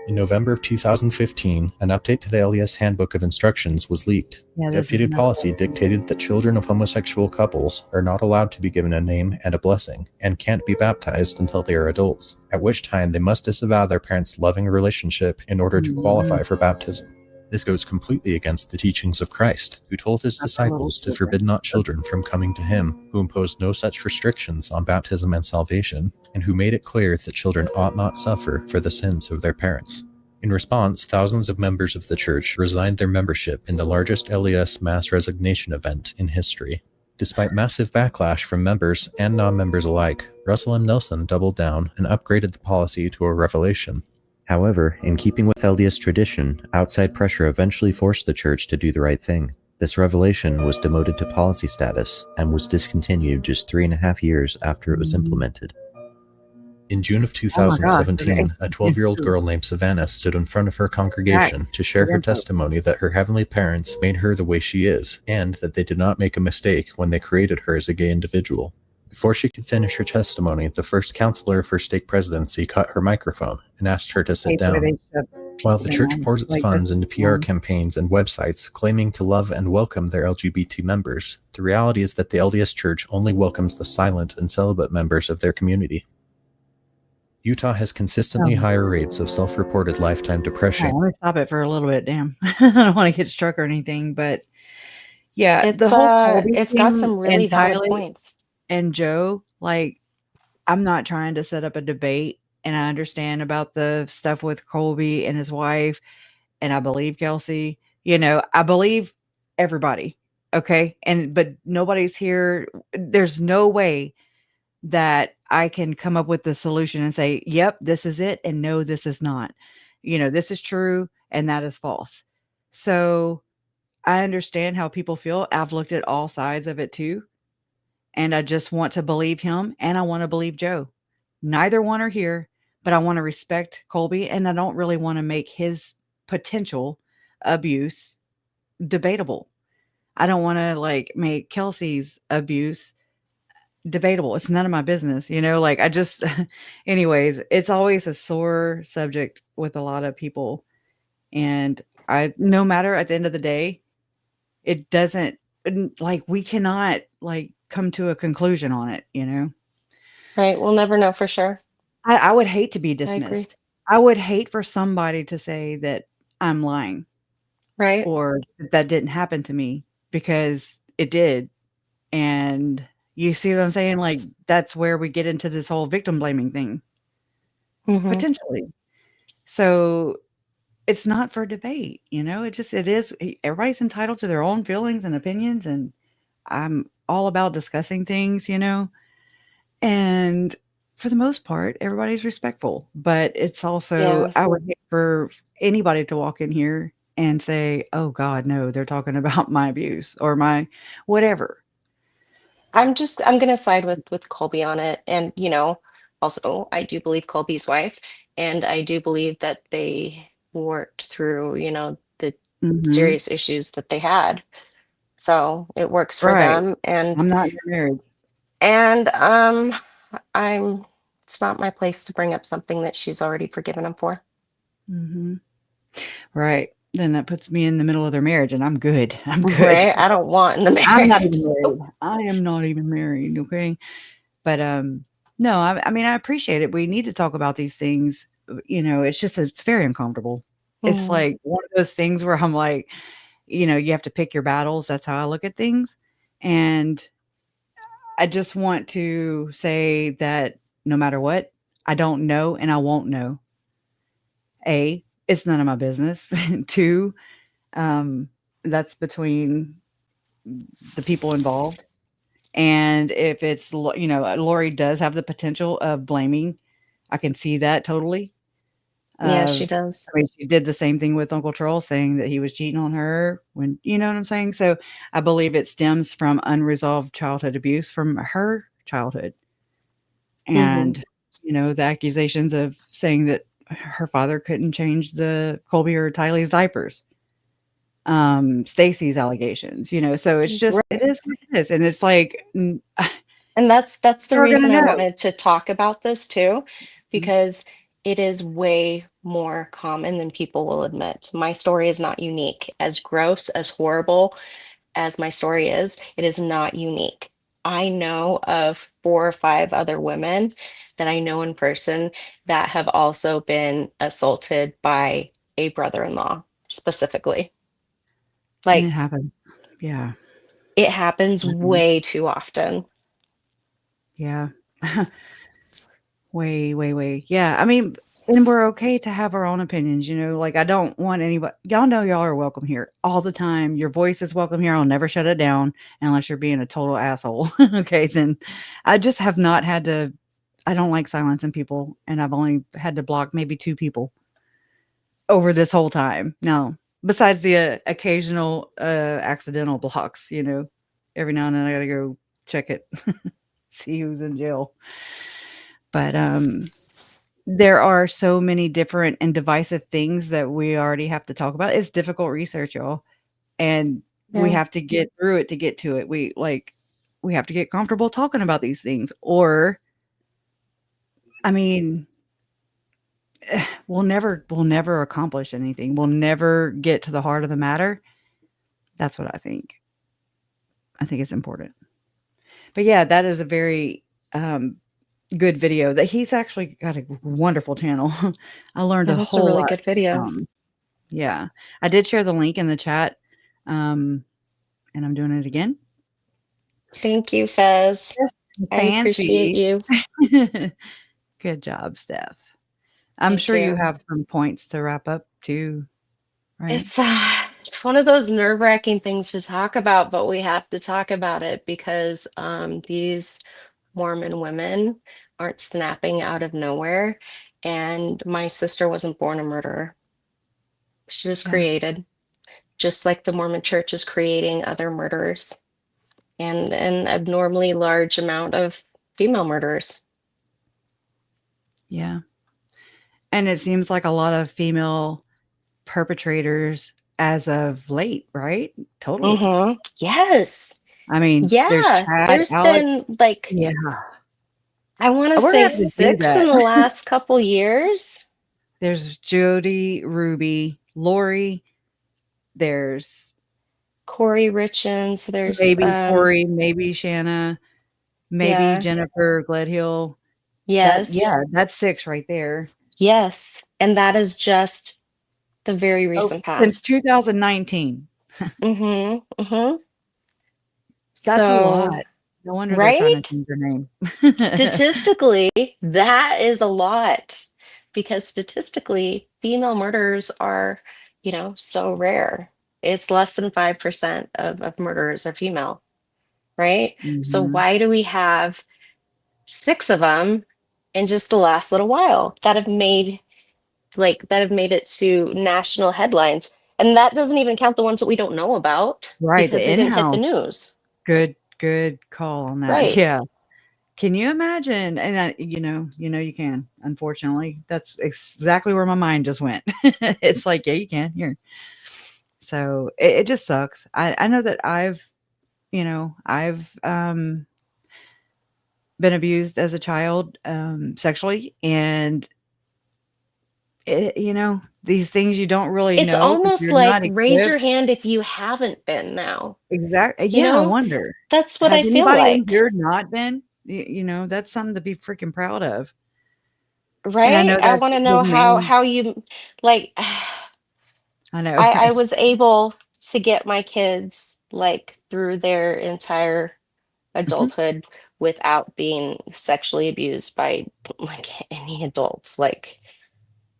In November of 2015, an update to the LDS Handbook of Instructions was leaked. The updated policy dictated that children of homosexual couples are not allowed to be given a name and a blessing, and can't be baptized until they are adults, at which time they must disavow their parents' loving relationship in order to qualify for baptism. This goes completely against the teachings of Christ, who told his disciples to forbid not children from coming to him, who imposed no such restrictions on baptism and salvation, and who made it clear that children ought not suffer for the sins of their parents. In response, thousands of members of the church resigned their membership in the largest LDS mass resignation event in history. Despite massive backlash from members and non-members alike, Russell M. Nelson doubled down and upgraded the policy to a revelation. However, in keeping with LDS tradition, outside pressure eventually forced the church to do the right thing. This revelation was demoted to policy status and was discontinued just 3.5 years after it was implemented. In June of 2017, a 12-year-old girl named Savannah stood in front of her congregation to share her testimony that her heavenly parents made her the way she is, and that they did not make a mistake when they created her as a gay individual. Before she could finish her testimony, the first counselor of her stake presidency cut her microphone and asked her to sit down. While the church pours its funds into PR campaigns and websites claiming to love and welcome their LGBT members, the reality is that the LDS Church only welcomes the silent and celibate members of their community. Utah has consistently higher rates of self-reported lifetime depression. Let me stop it for a little bit, damn. I don't want to get struck or anything, but yeah, the whole Colby It's got thing some really and valid Tyler points. and Joe, like, I'm not trying to set up a debate, and I understand about the stuff with Colby and his wife, and I believe Kelsey. You know, I believe everybody, okay? But nobody's here. There's no way that I can come up with the solution and say, yep, this is it, and no, this is not. You know, this is true and that is false. So I understand how people feel. I've looked at all sides of it too. And I just want to believe him and I want to believe Joe. Neither one are here, but I want to respect Colby and I don't really want to make his potential abuse debatable. I don't want to like make Kelsey's abuse debatable. It's none of my business, you know, like I just anyways, it's always a sore subject with a lot of people. And no matter at the end of the day, it doesn't like we cannot like come to a conclusion on it, you know? Right. We'll never know for sure. I would hate to be I agree. dismissed. I would hate for somebody to say that I'm lying Right. or that didn't happen to me because it did. And you see what I'm saying? Like, that's where we get into this whole victim blaming thing, potentially. So it's not for debate, you know? It is. Everybody's entitled to their own feelings and opinions. And I'm all about discussing things, you know? And for the most part, everybody's respectful. But it's also, I would hate for anybody to walk in here and say, oh, God, no, they're talking about my abuse or my whatever. I'm going to side with Colby on it. And, you know, also, I do believe Colby's wife, and I do believe that they worked through, you know, the serious issues that they had. So it works for them. And I'm not married. And it's not my place to bring up something that she's already forgiven him for. Right. Then that puts me in the middle of their marriage and I'm good. I'm good. Right. I don't want in the marriage. I'm not even married. I am not even married. Okay. But no, I mean, I appreciate it. We need to talk about these things. You know, it's very uncomfortable. It's like one of those things where I'm like, you know, you have to pick your battles. That's how I look at things. And I just want to say that no matter what, I don't know and I won't know. A, it's none of my business. 2, that's between the people involved. And if it's, you know, Lori does have the potential of blaming. I can see that totally. Yeah, she does. I mean, she did the same thing with Uncle Charles, saying that he was cheating on her when, you know what I'm saying? So I believe it stems from unresolved childhood abuse from her childhood. And, you know, the accusations of saying that her father couldn't change the Colby or Tylee's diapers. Stacy's allegations, you know, so it's just, it is what it is. And it's like, and that's the reason I wanted to talk about this too, because it is way more common than people will admit. My story is not unique. As gross, as horrible as my story is, it is not unique. I know of 4 or 5 other women that I know in person that have also been assaulted by a brother-in-law specifically. Like, it happens. Yeah. It happens way too often. Yeah. Way. Yeah. I mean, and we're okay to have our own opinions, like, I don't want anybody y'all know y'all are welcome here all the time. Your voice is welcome here. I'll never shut it down unless you're being a total asshole. Okay, then I just have not had to I don't like silencing people, and I've only had to block maybe 2 people over this whole time. No, besides the, occasional, accidental blocks, every now and then I gotta go check it, see who's in jail. But, there are so many different and divisive things that we already have to talk about. It's difficult research, y'all, and we Yeah. have to get through it to get to it. We have to get comfortable talking about these things, or I mean, we'll never accomplish anything. We'll never get to the heart of the matter. That's what I think. I think it's important. But yeah, that is a very, good video that he's actually got a wonderful channel. I learned Yeah, a that's a whole really lot good video. from yeah. I did share the link in the chat, and I'm doing it again. Thank you, Fez. Yes, I appreciate fancy. you. Good job, Steph. I'm Thank sure you you. have some points to wrap up too, right? It's one of those nerve-wracking things to talk about, but we have to talk about it because these Mormon women aren't snapping out of nowhere. And my sister wasn't born a murderer. She was Yeah. created, just like the Mormon church is creating other murderers and an abnormally large amount of female murderers. Yeah. And it seems like a lot of female perpetrators as of late, right? Totally. Yes. I mean, there's Yeah. Chad, There's Alex. been like, Yeah. I want to We're gonna say have to do 6 in that. the last couple years. There's Jody, Ruby, Lori. There's Corey Richins. There's maybe Corey, maybe Shanna, maybe yeah. Jennifer Gledhill. Yes. That's 6 right there. Yes. And that is just the very Oh, recent since past. 2019. That's a So, lot. No wonder they're trying to right? change their name. Statistically, that is a lot because statistically, female murders are, so rare. It's less than 5% of murderers are female, right? So Mhm. why do we have 6 of them in just the last little while that have made it to national headlines? And that doesn't even count the ones that we don't know about Right, because the they didn't hit the in-house. news. Good call on that. Right. Yeah. Can you imagine? And you can. Unfortunately, that's exactly where my mind just went. It's like, yeah, you can here. So it just sucks. I know that I've been abused as a child, sexually, and these things you don't really It's know because almost you're like not raise your equipped. hand if you haven't been now. Exactly. You Yeah, I know, wonder. that's what Has I feel anybody in like, here not been? That's something to be freaking proud of. And I right? know I that's want to the know how main how you like I know, I right? was able to get my kids like through their entire Mhm. adulthood without being sexually abused by like any adults. Like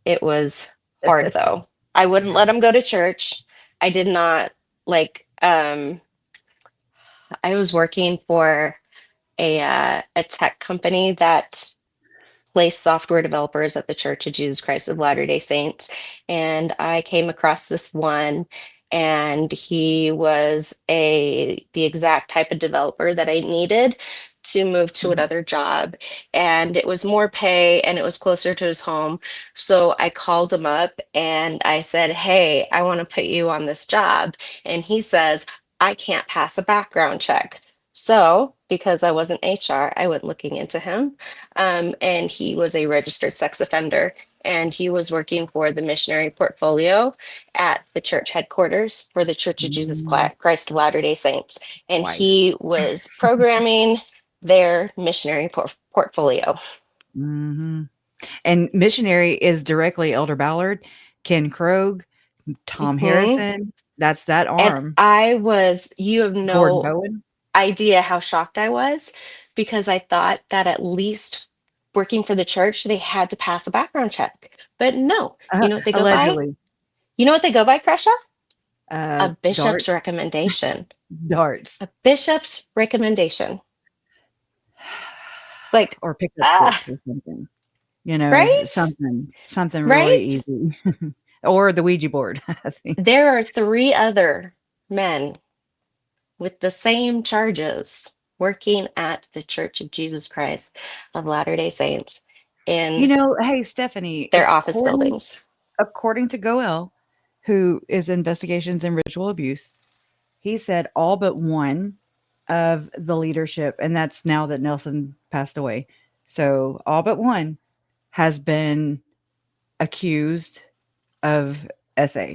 it was hard though. I wouldn't let them go to church. I did not like I was working for a tech company that place software developers at the Church of Jesus Christ of Latter-day Saints. And I came across this one, and he was the exact type of developer that I needed to move to Mhm. another job. And it was more pay and it was closer to his home. So I called him up and I said, "Hey, I want to put you on this job." And he says, "I can't pass a background check." So, because I wasn't HR, I went looking into him, and he was a registered sex offender. And he was working for the missionary portfolio at the church headquarters for the Church of Jesus Mm, Christ of Latter-day Saints. And twice. he was programming their missionary portfolio. Mhm. And missionary is directly Elder Ballard, Ken Krogh, Tom Mhm. Harrison. That's that And arm. you have Gordon no Bowen. idea how shocked I was because I thought that at least working for the church, they had to pass a background check. But no, you know what they go by? Allegedly. You know what they go by, Kresha? A bishop's Darts. recommendation. Darts. A bishop's recommendation. Like, Or pick up sticks or something. You know, right? something really Right? easy. Or the Ouija board, I think. There are 3 other men with the same charges working at the Church of Jesus Christ of Latter-day Saints You in know, hey, Stephanie, their office buildings. according to Goel, who is investigations and ritual abuse, he said all but one of the leadership, and that's now that Nelson passed away. So all but one has been accused of SA.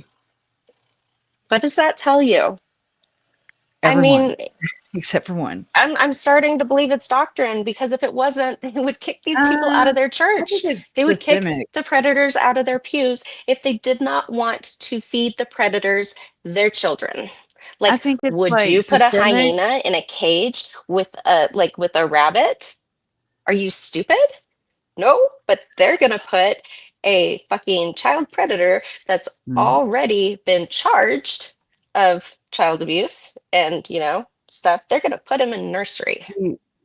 What does that tell you? Everyone, I mean, except for one. I'm starting to believe it's doctrine, because if it wasn't, they would kick these people out of their I think church. it's They would kick systemic. the predators out of their pews if they did not want to feed the predators their children. I Like, think it's would like you put a systemic. hyena in a cage with a rabbit? Are you stupid? No, but they're gonna put a fucking child predator that's Mm. already been charged of child abuse and, stuff. They're gonna put him in nursery.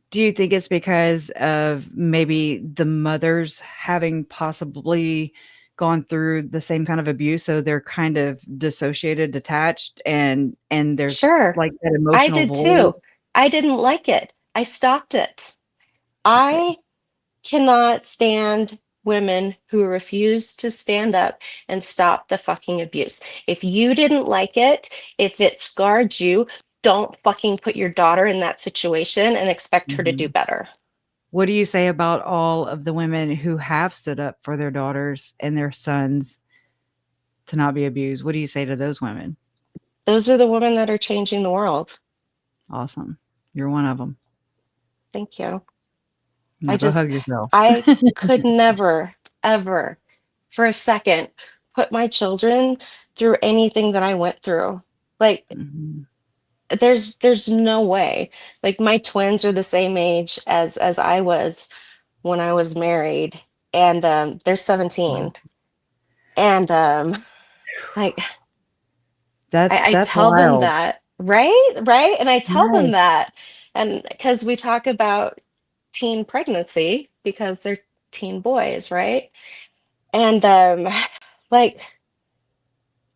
Do you think it's because of maybe the mothers having possibly gone through the same kind of abuse, so they're kind of dissociated, detached, and there's Sure, like that I emotional did void? too. I didn't like it. I stopped it. Okay. I cannot stand women who refuse to stand up and stop the fucking abuse. If you didn't like it, if it scarred you, don't fucking put your daughter in that situation and expect her to do Mhm. better. What do you say about all of the women who have stood up for their daughters and their sons to not be abused? What do you say to those women? Those are the women that are changing the world. Awesome. You're one of them. Thank you. Now go hug yourself. I could never, ever, for a second, put my children through anything that I went through. Like, Mhm. there's no way. Like, my twins are the same age as I was when I was married, and they're 17. And like, I That's tell them wild. that, right, and I tell them Right. that, and because we talk about teen pregnancy because they're teen boys, right? And like,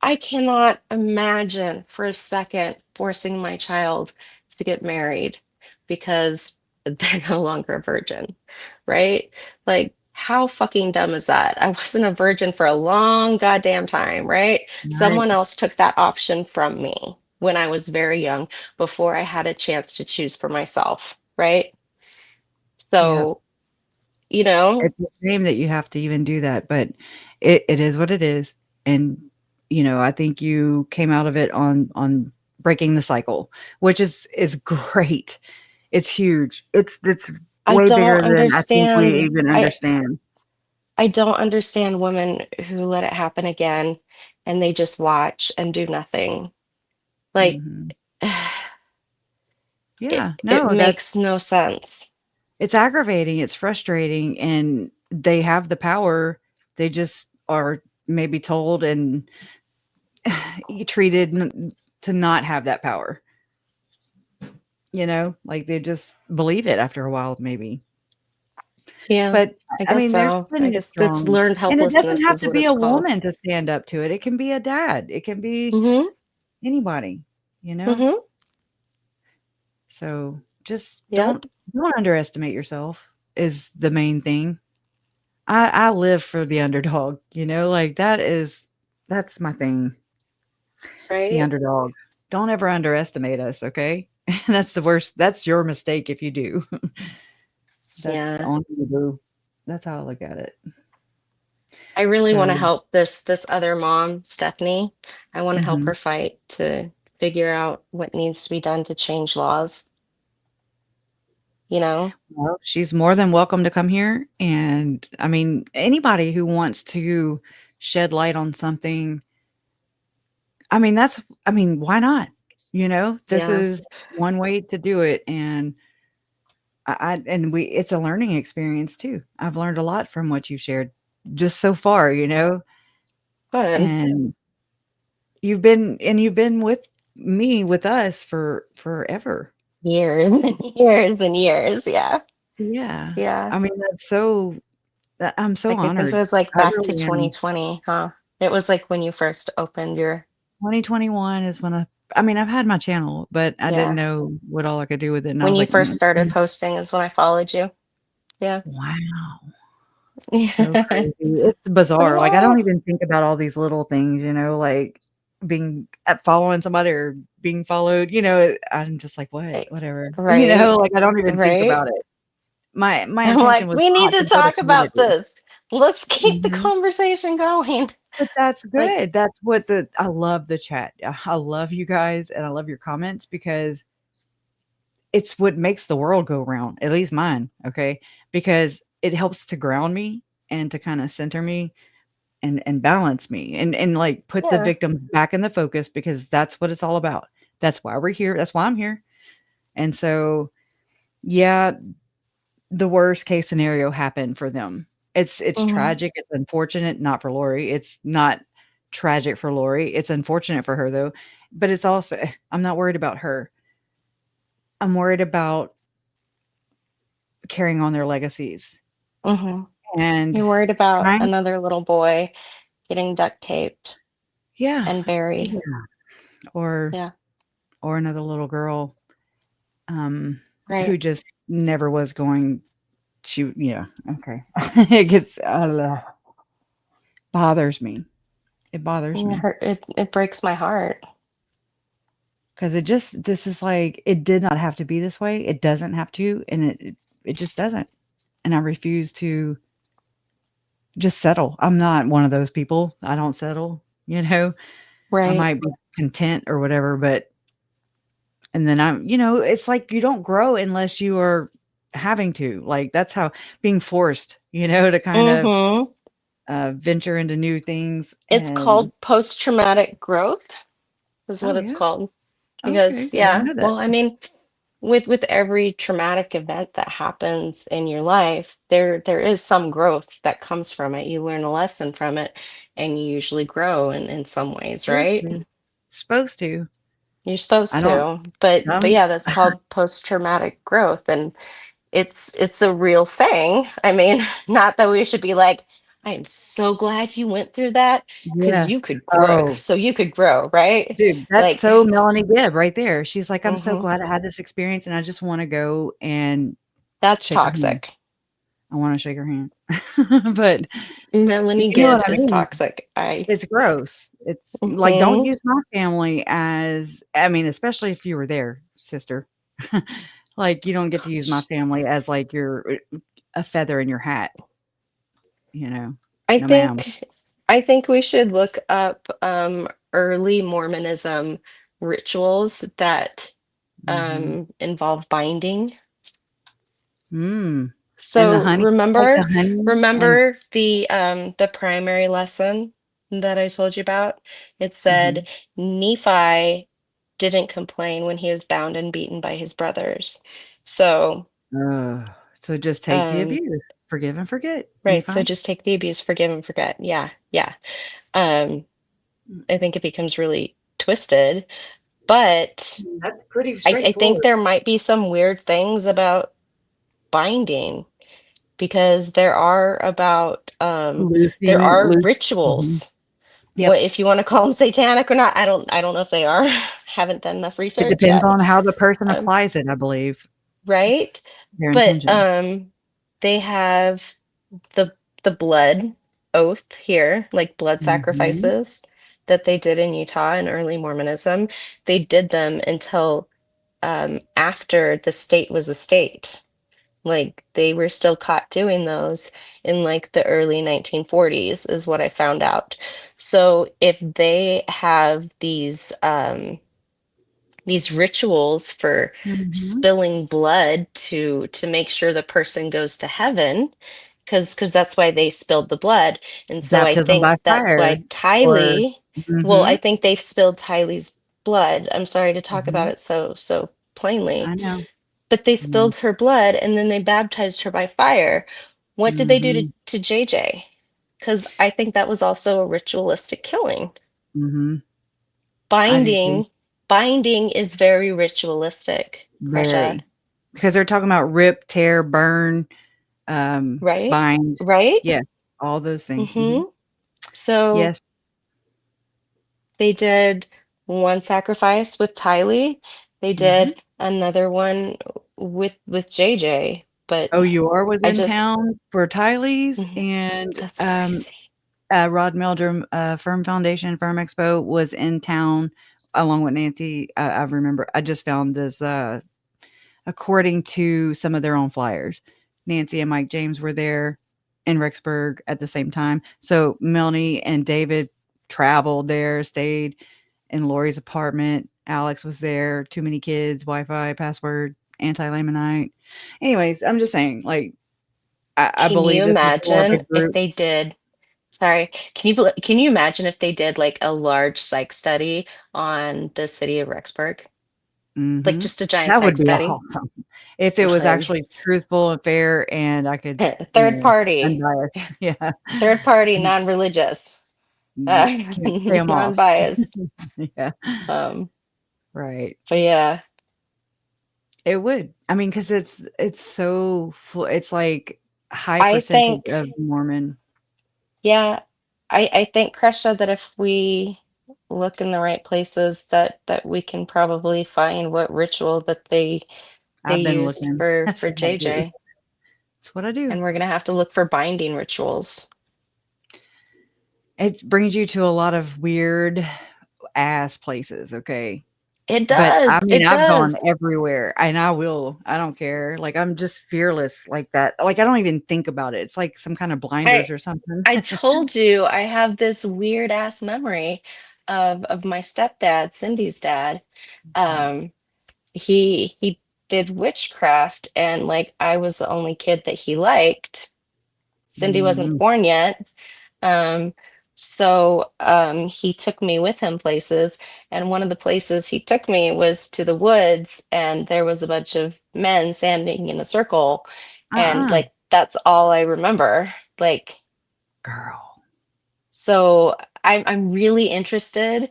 I cannot imagine for a second forcing my child to get married because they're no longer a virgin, right? Like, how fucking dumb is that? I wasn't a virgin for a long goddamn time, right? Right. Someone else took that option from me when I was very young, before I had a chance to choose for myself, right? Yep. So, you know, It's a shame that you have to even do that, but it is what it is, and, I think you came out of it on breaking the cycle, which is great. It's huge. It's I way don't bigger than I think we understand. even understand. I don't understand women who let it happen again and they just watch and do nothing. Like, Mhm. it Yeah, it no, makes no sense. it's aggravating, it's frustrating, and they have the power. They just are maybe told and treated to not have that power. Like they just believe it after a while, maybe. Yeah, But I I guess mean, there's so. I plenty of guess that's strong, learned and it doesn't helplessness have is to what be a it's called. woman to stand up to it. It can be a dad. It can be Mm-hmm. anybody, you know? Mm-hmm. So just Yep. don't underestimate yourself is the main thing. I live for the underdog, like that's my thing. The Right. underdog. Don't ever underestimate us, okay? That's the worst. That's your mistake if you do. That's Yeah. on you, boo. That's how I look at it. I really want to So, help this other mom, Stephanie. I want to help mhm. her fight to figure out what needs to be done to change laws, you know? Well, she's more than welcome to come here, and, I mean, anybody who wants to shed light on something, why not? This Yeah. is one way to do it, and it's a learning experience too. I've learned a lot from what you shared. just so far, Good. and you've been with us for forever. Years and years and years. Yeah. Yeah. Yeah. I mean, I'm so Like I think it honored. was like I back to really am. 2020, huh? It was like when you first opened your 2021 is when I've had my channel, but I didn't yeah. know what all I could do with it, and I When was you like, first started posting is when I followed you. Yeah. wow. So Yeah. crazy. It's bizarre. Like, I don't Oh, even think about all these little things, like being at following somebody or being followed, I'm just like, "What? right. Whatever." Right. Like, I don't even think Right. about it. My I'm intention like, was we need not to to build a talk about community. this. Let's keep the Mhm. conversation going. But that's Like, good. That's what I love the chat. I love you guys, and I love your comments because it's what makes the world go round, at least mine, okay? Because it helps to ground me and to kinda center me and balance me and like put the yeah. victim back in the focus because that's what it's all about. That's why we're here. That's why I'm here. And so, yeah, the worst case scenario happened for them. It's Hmm. tragic. It's unfortunate, not for Lori. It's not tragic for Lori. It's unfortunate for her though. But it's also I'm not worried about her. I'm worried about carrying on their legacies Hmm. and You're worried about trying. another little boy getting duct taped Yeah. and buried. Yeah. Or Yeah. or another little girl um Right. who just never was going to, yeah, okay. It gets bothers me. It bothers It me hurt. It breaks my heart. because this is like it did not have to be this way. It doesn't have to, and it just doesn't. And I refuse to just settle. I'm not one of those people. I don't settle, I Right. might be content or whatever, but and then it's like you don't grow unless you are having to. Like that's how being forced, to kind of Hmm. venture into new things It's and called post-traumatic growth, is what oh, it's yeah? called. Because Okay, I didn't yeah, know that. well, I mean, with every traumatic event that happens in your life, there is some growth that comes from it. You learn a lesson from it, and you usually grow in some ways, Supposed right? to. Supposed to. You're supposed I don't to, but um, yeah, that's called post-traumatic growth, and it's a real thing. I mean, not that we should be like, I am so glad you went through that because you yes. could grow, Oh, so you could grow, right? dude, that's Like, so Melanie Gibb right there. She's like, "I'm so hmm, glad I had this experience, and I just wanna go and that's shake her hand. toxic. I wanna shake her hand." But Melanie you know what Gibb I is mean? toxic. It's gross. It's like, don't Mhm. use my family as especially if you were there, sister. Like, you don't get to use my Gosh. family as, like, your a feather in your hat, you know? I No, ma'am. think I think we should look up early Mormonism rituals that Mhm. involve binding. Mm. And the So honey like the remember honey and remember the primary lesson that I told you about? It mhm. said Nephi didn't complain when he was bound and beaten by his brothers. So Ugh. So just take the um abuse. Forgive and forget, right, so Nephi. just take the abuse, forgive and forget. Yeah, yeah. Um I think it becomes really twisted, but That's pretty I think straightforward. there might be some weird things about binding because there Loosing are loose mhm. rituals. What Yep. if you want to call them satanic or not? I don't know if they are. Haven't done enough It research depends yet. on how the person Um, applies it, I believe, right? their But intention. they have the the blood oath here, like blood Mhm. sacrifices that they did in Utah in early Mormonism. They did them until after the state was a state. Like they were still caught doing those in like the early 1940s is what I found out. So if they have these rituals for Mhm. spilling blood to make sure the person goes to heaven, because that's why they spilled the blood. And so I Baptism think by that's fire why or Tylee, well, I mhm. think they've spilled Tylee's blood. I'm sorry to talk about Mhm. it so plainly, I know. but they Yeah. spilled her blood and then they baptized her by fire. What did they do Mhm. to JJ? because I think that was also a ritualistic killing. Mm-hmm. I do too. Binding is very ritualistic, Krisha, Very. Because they're talking about rip, tear, burn, right? bind. Right? Yeah, all those things. Mm-hmm. So Yes. they did one sacrifice with Tylee. They Mhm. did another one with JJ, but OUR was I in just town for Tylee's, Mhm. and, That's crazy. Rod Meldrum, Firm Foundation, Firm Expo was in town along with Nancy. I remember I just found this, according to some of their own flyers. Nancy and Mike James were there in Rexburg at the same time. So Melanie and David traveled there, stayed in Lori's apartment. Alex was there. Too many kids, Wi-Fi, password, anti-Lamanite. Anyways, I'm just saying, like, I Can you believe this is for a imagine big if group. they did, sorry, can you imagine if they did like a large psych study on the city of Rexburg? Like Mhm. just a giant That would psych be study? awesome. If it was Um, actually truthful and fair and I could, third party, unbiased. Yeah. third party, non-religious, Can't stay 'em off. non-biased. Yeah. Um, Right. but yeah, It would. I mean, because it's so full it's like high I percentage think, of Mormon. yeah, I think, Krisha, that if we look in the right places, that we can probably find what ritual that they I've been used looking. That's for what I do. JJ, That's what I do. and we're gonna have to look for binding rituals. It brings you to a lot of weird ass places, okay? It But, I does, mean, it I've gone does. everywhere, and I will. I don't care. Like, I'm just fearless like that. Like, I don't even think about it. It's like some kind of I blinders or something. I told you I have this weird ass memory of my stepdad, Cindy's dad. Um, he did witchcraft, and like I was the only kid that he liked. Cindy wasn't Mhm. born yet. Um, he took me with him places, and one of the places he took me was to the woods, and there was a bunch of men standing in a circle, and Uh-uh. like that's all I remember. Like, Girl. so I'm really interested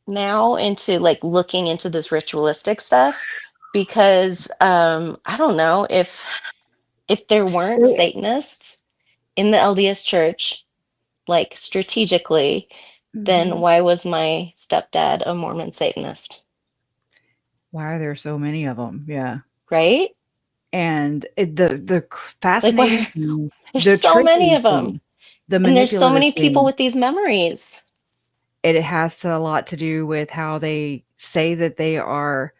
now into like looking into this ritualistic stuff because I don't know if there weren't They Satanists in the LDS church, like strategically, then Mhm. why was my stepdad a Mormon Satanist? Why are there so many of them? Yeah. Right? And the Like, fascinating why thing, there's the so many tricky of them, thing, the and there's so manipulative many people thing, with these memories, it has a lot to do with how they say that they are,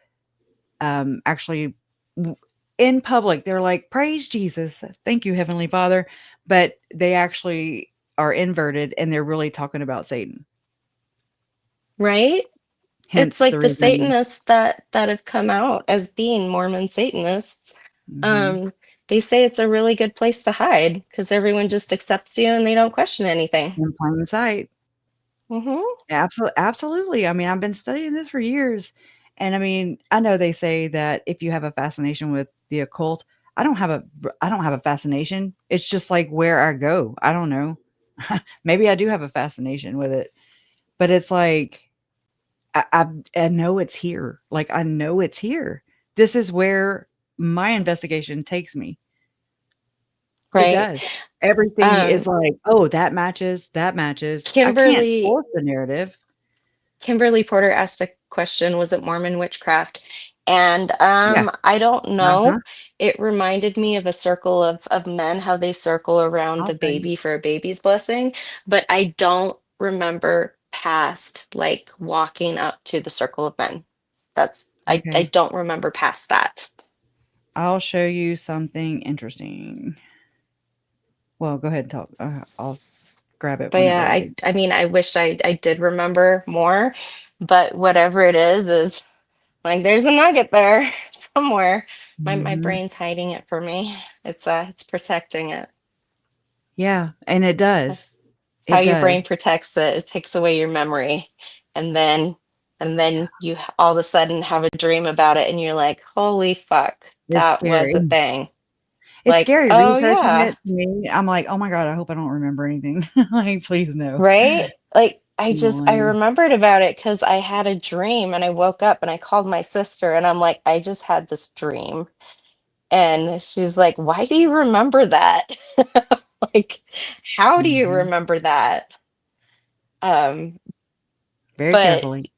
actually w in public, they're like, "Praise Jesus. Thank you, Heavenly Father," but they actually are inverted, and they're really talking about Satan, right? It's hence the like the reason. Satanists that have come out as being Mormon Satanists. Mhm. Um, they say it's a really good place to hide because everyone just accepts you and they don't question anything. In plain sight. Hmm. Absolutely. I mean, I've been studying this for years. And I mean, I know they say that if you have a fascination with the occult, I don't have a fascination. It's just like where I go. I don't know. Maybe I do have a fascination with it, but it's like I know it's here. Like I know it's here. This is where my investigation takes me. It Right. does. Everything is Um, like, oh, that matches, that matches. I can't Kimberly force the narrative. Kimberly Porter asked a question, was it Mormon witchcraft? And Yeah. I don't Uh-huh. know. It reminded me of a circle of men, how they circle around I'll the tell you. baby for a baby's blessing, but I don't remember past like walking up to the circle of men. I Okay. don't remember past that. I'll show you something interesting. Well, go ahead and talk. I'll grab it But whenever yeah, I do. I mean I wish I did remember more, but whatever it is like there's a nugget there somewhere. My Mhm. brain's hiding it for me. It's protecting it. Yeah, and it does. How It your does. brain protects it. It takes away your memory. And then you all of a sudden have a dream about it and you're like, "Holy fuck, It's that was a scary. thing." It's Like, scary oh researching yeah, it to me. I'm like, "Oh my god, I hope I don't remember anything." Like, please no. right? Like I Annoying. remembered about it because I had a dream and I woke up and I called my sister and I'm like, I just had this dream. And she's like, why do you remember that? Like, how do you Mhm. remember that? Um, Very but carefully.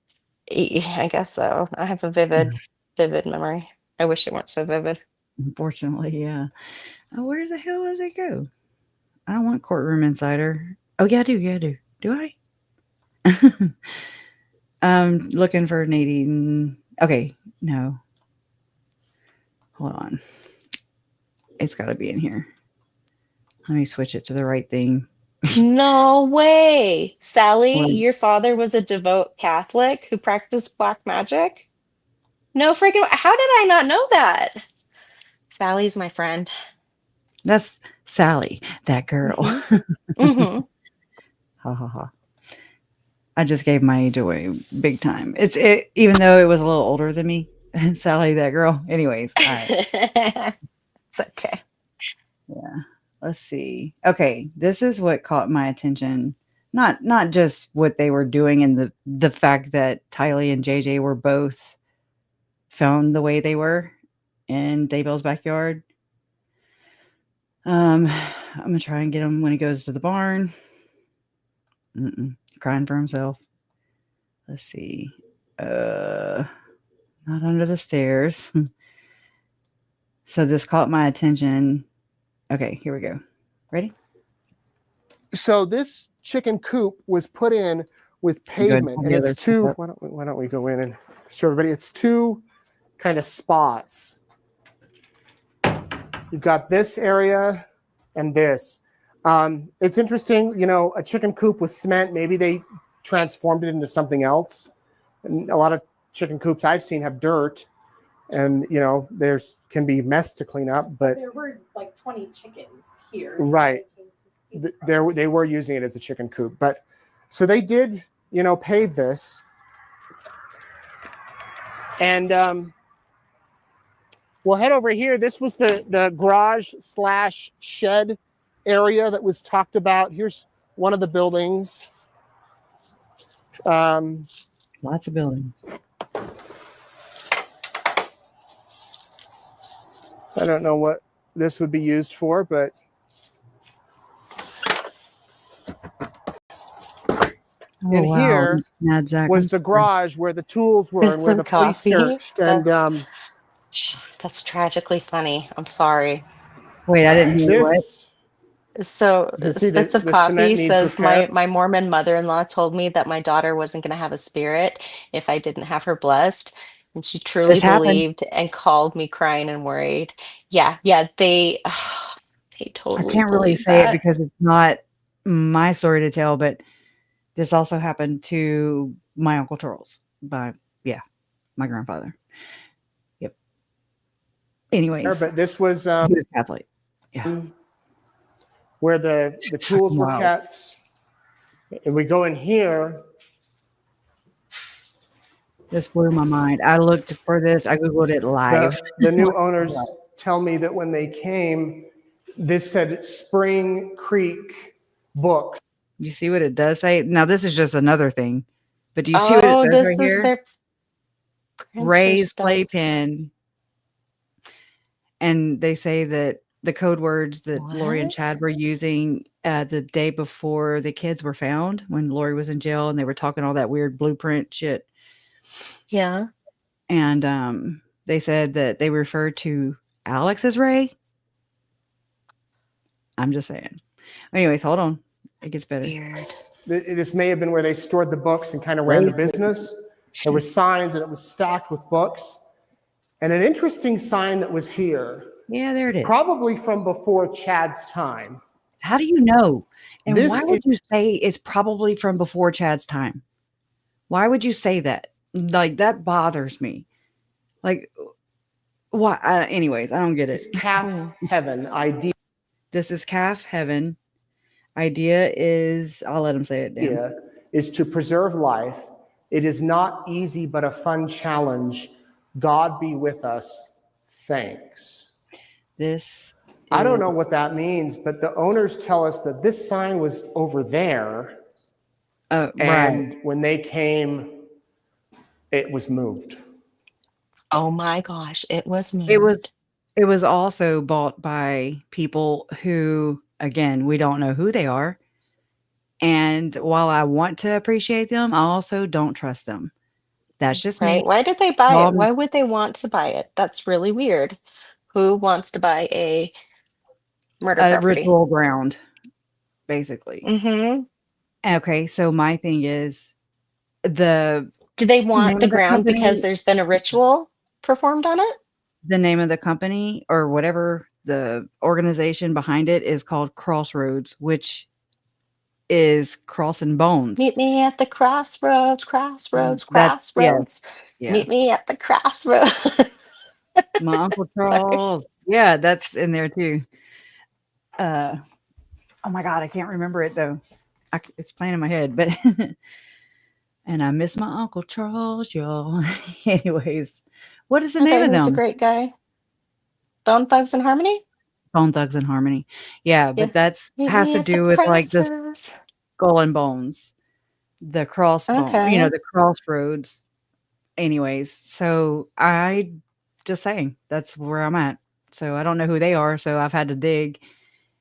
I guess so. I have a vivid memory. I wish it weren't so vivid. Unfortunately, yeah. Oh, where the hell does it go? I don't want Courtroom Insider. Oh, yeah, I do. Yeah, I do. Do I? Looking for Nadine. Okay, no. Hold on. It's got to be in here. Let me switch it to the right thing. No way. Sally, What? your father was a devout Catholic who practiced black magic? No freaking, how did I not know that? Sally's my friend. That's Sally, that girl. Hmm. Hmm. Ha ha ha. I just gave my age away big time. Even though it was a little older than me. Sally, that girl. Anyways, all right. It's okay. Yeah. Let's see. Okay, this is what caught my attention. Not just what they were doing and the fact that Tylee and JJ were both found the way they were in Daybell's backyard. I'm gonna try and get him when he goes to the barn. Crying for himself. Let's see. Not under the stairs. So this caught my attention. Okay, here we go. Ready? So this chicken coop was put in with pavement, and it's two. Why don't we go in and show everybody? It's two kind of spots. You've got this area and this. It's interesting, you know, a chicken coop with cement. Maybe they transformed it into something else. And a lot of chicken coops I've seen have dirt, and you know, there's can be mess to clean up. But there were like 20 chickens here. Right. They were using it as a chicken coop, but so they did, you know, pave this, and we'll head over here. This was the garage / shed area that was talked about. Here's one of the buildings. Lots of buildings. I don't know what this would be used for, but here was the garage where the tools were and where the police searched. And that's tragically funny. I'm sorry. Wait, I didn't hear what? So Spits of Coffee says my Mormon mother-in-law told me that my daughter wasn't going to have a spirit if I didn't have her blessed. And she truly believed and called me crying and worried. Yeah, they totally I can't really say it because it's not my story to tell, but this also happened to my Uncle Charles my grandfather. Yep. Anyways. But this was he was Catholic. Yeah. Where the tools were kept. And we go in here. This blew my mind. I looked for this. I Googled it live. The new owners tell me that when they came, this said Spring Creek Books. You see what it does say? Now, this is just another thing. But do you see what it says right here? Their Ray's playpen. And they say that the code words that Lori and Chad were using the day before the kids were found, when Lori was in jail and they were talking all that weird blueprint shit. Yeah. And they said that they referred to Alex as Ray. I'm just saying. Anyways, hold on. It gets better. Weird. This may have been where they stored the books and kind of ran the business. There were signs and it was stacked with books. And an interesting sign that was here. Yeah, there it is. Probably from before Chad's time. How do you know? And why would you say it's probably from before Chad's time? Why would you say that? Like, that bothers me. Like, why? Anyways, I don't get it. It's calf heaven idea. This is calf heaven. Idea is, I'll let him say it. Idea is to preserve life. It is not easy, but a fun challenge. God be with us. Thanks. This I don't know what that means, but the owners tell us that this sign was over there. Right. And when they came, it was moved. Oh my gosh, it was moved. It was also bought by people who, again, we don't know who they are. And while I want to appreciate them, I also don't trust them. That's just Right? me. Why did they buy it? Um, Why would they want to buy it? That's really weird. Who wants to buy a murder A property? ritual ground, basically. Mm-hmm. Okay, so my thing is the Do they want name the of the ground because company there's been a ritual performed on it? the name of the company or whatever the organization behind it is called Crossroads, which is crossing bones. Meet me at the crossroads, crossroads, That's crossroads. yeah. Meet me at the crossroads. My Uncle Sorry. Charles. Yeah, that's in there too. Oh my God, I can't remember it though. It's playing in my head, but and I miss my Uncle Charles, y'all. Anyways, what is the name Okay, of who's a them? great guy? Bone Thugs and Harmony? Bone Thugs and Harmony. Yeah, Yeah. but that's Meet has me to at the do with like the crossroads. skull and bones, the crossbone, Okay. the crossroads. Anyways, so I just saying that's where I'm at. So I don't know who they are, so I've had to dig,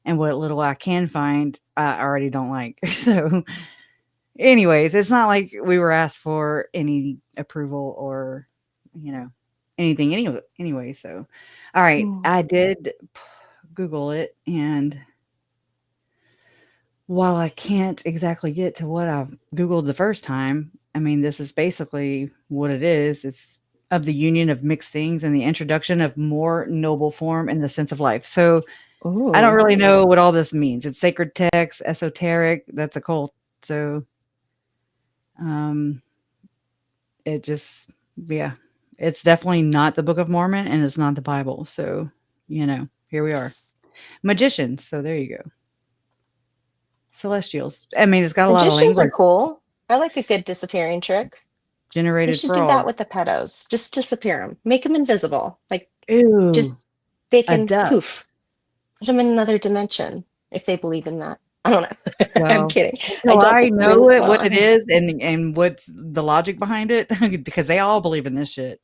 and what little I can find, I already don't like. So, anyways, it's not like we were asked for any approval or, anything anyway. So, all right, Hmm. I did Google it, and while I can't exactly get to what I Googled the first time, I mean, this is basically what it is. It's of the union of mixed things and the introduction of more noble form in the sense of life. So I don't Ooh. really know what all this means. It's sacred text, esoteric. That's a cult. So, um, it just, yeah, it's definitely not the Book of Mormon and it's not the Bible. So, here we are. Magicians. So there you go. Celestials. I mean, it's got a lot of Magicians are language. cool. I like a good disappearing trick. You Generated should do that frog. with the pedos. Just disappear them. Make them invisible. Like, Ew. just, they A can duck. poof. Put them in another dimension if they believe in that. I don't know. I'm Well, kidding. I until don't I know really, what well, it is and what's the logic behind it, because they all believe in this shit.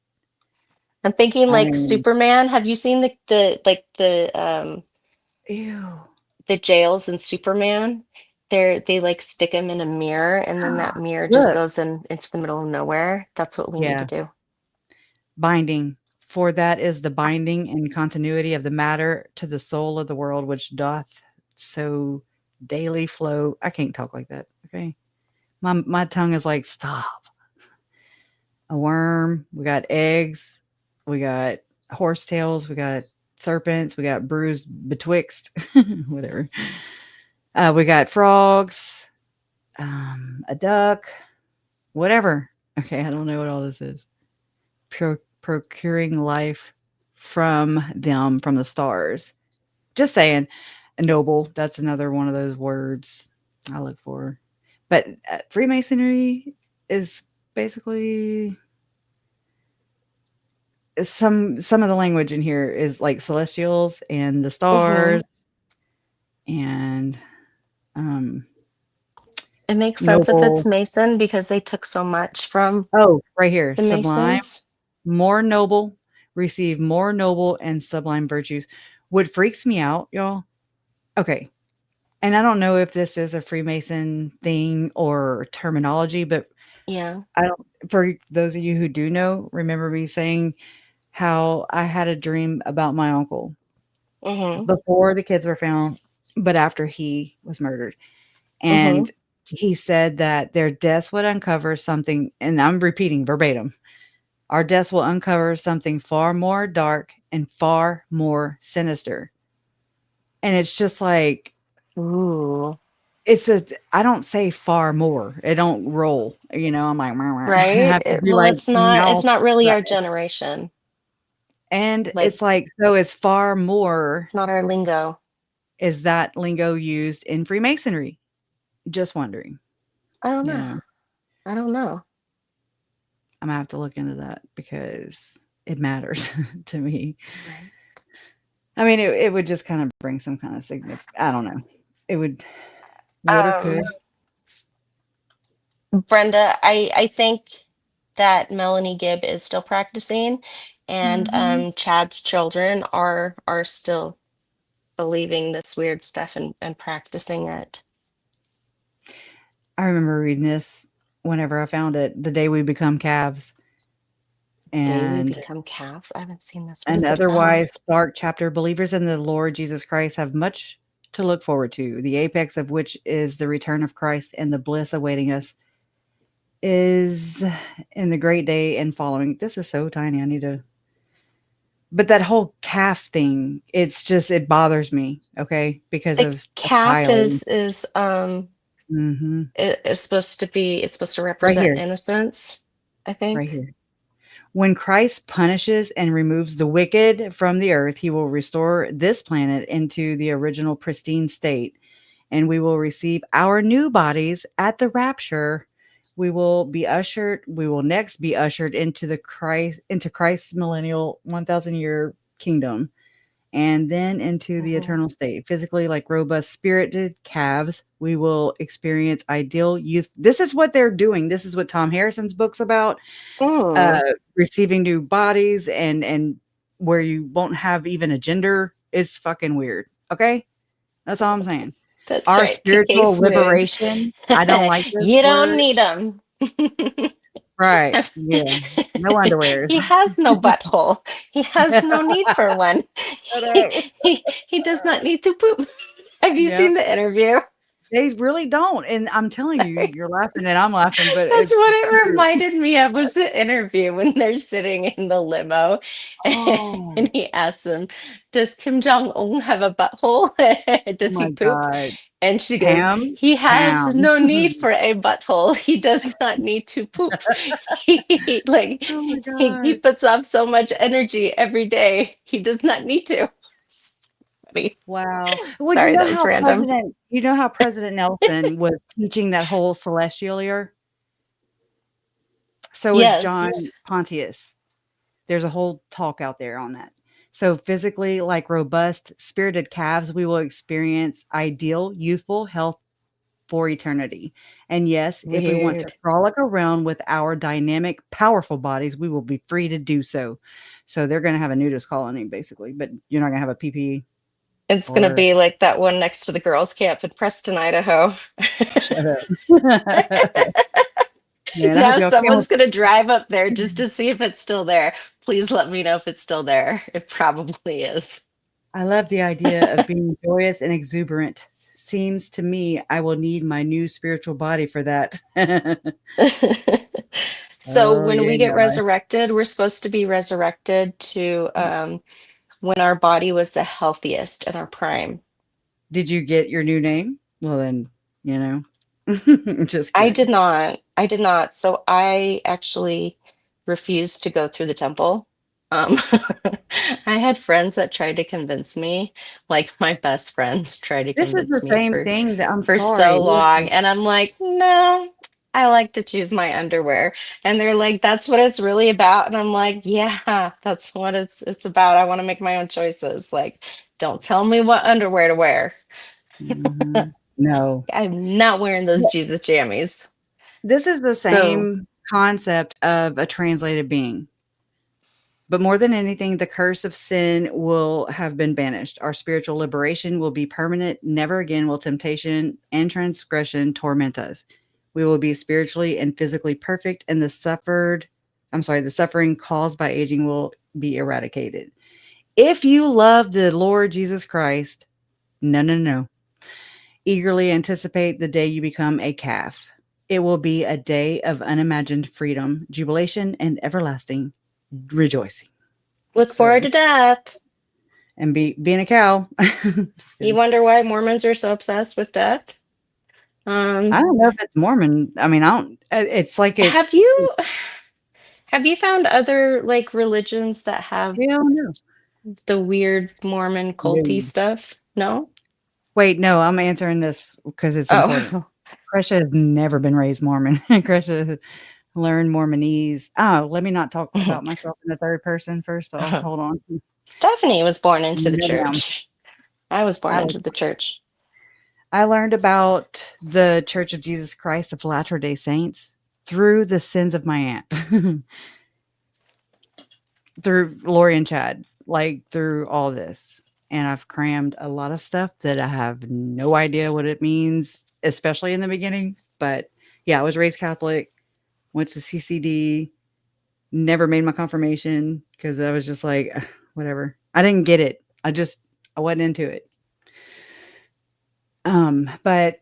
I'm thinking I like mean, Superman. Have you seen the ew. the jails in Superman? They like stick him in a mirror and then that mirror just Look. goes into the middle of nowhere. That's what we need to Yeah. do. Binding. For that is the binding and continuity of the matter to the soul of the world, which doth so daily flow. I can't talk like that. Okay. My tongue is like, stop. A worm. We got eggs. We got horsetails. We got serpents. We got bruised betwixt. Whatever. We got frogs. A duck. Whatever. Okay, I don't know what all this is. Procuring life from them, from the stars. Just saying. Noble. That's another one of those words I look for. But Freemasonry is basically some of the language in here is like celestials and the stars and It makes sense if it's noble. Mason because they took so much from Oh, right here, the sublime, Masons. more noble, receive more noble and sublime virtues. What freaks me out, y'all. Okay. And I don't know if this is a Freemason thing or terminology, but Yeah. I don't, for those of you who do know, remember me saying how I had a dream about my uncle Mm-hmm. before the kids were found, but after he was murdered. Mm-hmm. And he said that their deaths would uncover something, and I'm repeating verbatim, our deaths will uncover something far more dark and far more sinister. And it's just like, Ooh. I don't say far more. It don't roll. I'm like, I Right? have to be Well, like it's mouth not really shut. our generation. And Like, it's like, so is far more, it's not our lingo. is that lingo used in Freemasonry? Just wondering, I don't you know. know. I don't know. I'm gonna have to look into that because it matters to me. Right. I mean, it would just kind of bring some kind of I don't know. It would or could. Brenda, I think that Melanie Gibb is still practicing, and Mhm. Chad's children are still believing this weird stuff and practicing it. I remember reading this whenever I found it, the day we become calves. Day we And become calves. I haven't seen this. What an is it about? otherwise stark chapter. Believers in the Lord Jesus Christ have much to look forward to, the apex of which is the return of Christ, and the bliss awaiting us is in the great day and following. This is so tiny. I need to. But that whole calf thing, it bothers me, okay, because The of a calf child. Mhm. it's supposed to Right represent here, innocence, I right think. here. When Christ punishes and removes the wicked from the earth, he will restore this planet into the original pristine state, and we will receive our new bodies at the rapture. We will next be ushered into Christ's millennial 1000 year kingdom, and then into the Mhm. eternal state. Physically, like robust spirited calves, we will experience ideal youth. This is what they're doing. This is what Tom Harrison's book's about. Mm, Receiving new bodies and where you won't have even a gender is fucking weird. Okay? That's all I'm saying. that's Our right. TK spiritual Smooth. liberation, I don't like this You don't word. need them. Right. Yeah. No underwears. He has no butthole. He has no need for one. Shut up. He does not need to poop. Have you Yep. seen the interview? They really don't, and I'm telling you, Sorry. you're laughing and I'm laughing, but That's it's what the it truth. reminded me of, was the interview when they're sitting in the limo Oh, and he asks them, "Does Kim Jong-un have a butthole? Does he my poop?" god. And she goes, Pam? "He has Pam. no need for a butthole. He does not need to poop. Like Oh my he god. puts off so much energy every day. He does not need to." Funny. Wow. Well, Sorry, that was random. You know how President Nelson was teaching that whole celestial year? So is Yes. John Pontius. There's a whole talk out there on that. So physically, like robust, spirited calves, we will experience ideal, youthful health for eternity. And yes, if we want to Weird. frolic around with our dynamic, powerful bodies, we will be free to do so. So they're going to have a nudist colony, basically, but you're not going to have a PP It's gonna or be like that one next to the girls' camp in Preston, Idaho. shut up. Man, I hope Now y'all came with. someone's gonna drive up there just to see if it's still there. Please let me know if it's still there. It probably is. I love the idea of being joyous and exuberant. Seems to me I will need my new spiritual body for that. So Oh, when we get yeah. resurrected, we're supposed to be resurrected to when our body was the healthiest in our prime. Did you get your new name? Well, then, you know. Just I kidding. did not. I did not. So I actually refused to go through the temple. Um, I had friends that tried to convince me, like my best friends tried to This is convince the me same thing that I'm for sorry. so long. Listen, And I'm like, no, I like to choose my underwear. And they're like, that's what it's really about. And I'm like, yeah, that's what it's about. I want to make my own choices. Like, don't tell me what underwear to wear. no. I'm not wearing those Jesus jammies. This is the So same concept of a translated being. But more than anything, the curse of sin will have been banished. Our spiritual liberation will be permanent. Never again will temptation and transgression torment us. We will be spiritually and physically perfect, and the suffering caused by aging will be eradicated. If you love the Lord Jesus Christ, no. Eagerly anticipate the day you become a calf. It will be a day of unimagined freedom, jubilation, and everlasting rejoicing. look forward So, to death. and being a cow. Just You kidding. wonder why Mormons are so obsessed with death? I don't know if it's Mormon. I mean, I don't. It's like it. Have you have you found other like religions that have Hell no. the weird Mormon culty No. stuff? No? Wait, no. I'm answering this because it's important. Oh. Kresha has never been raised Mormon. Kresha learned Mormonese. Oh, let me not talk about myself in the third person first off. Hold on. Stephanie was born into the No, ma'am. church. I was born I into the church. I learned about the Church of Jesus Christ of Latter-day Saints through the sins of my aunt. Through Lori and Chad, like, through all this, and I've crammed a lot of stuff that I have no idea what it means, especially in the beginning, but, yeah, I was raised Catholic, went to CCD, never made my confirmation because I was just like, "Ugh, whatever." I didn't get it. I wasn't into it. But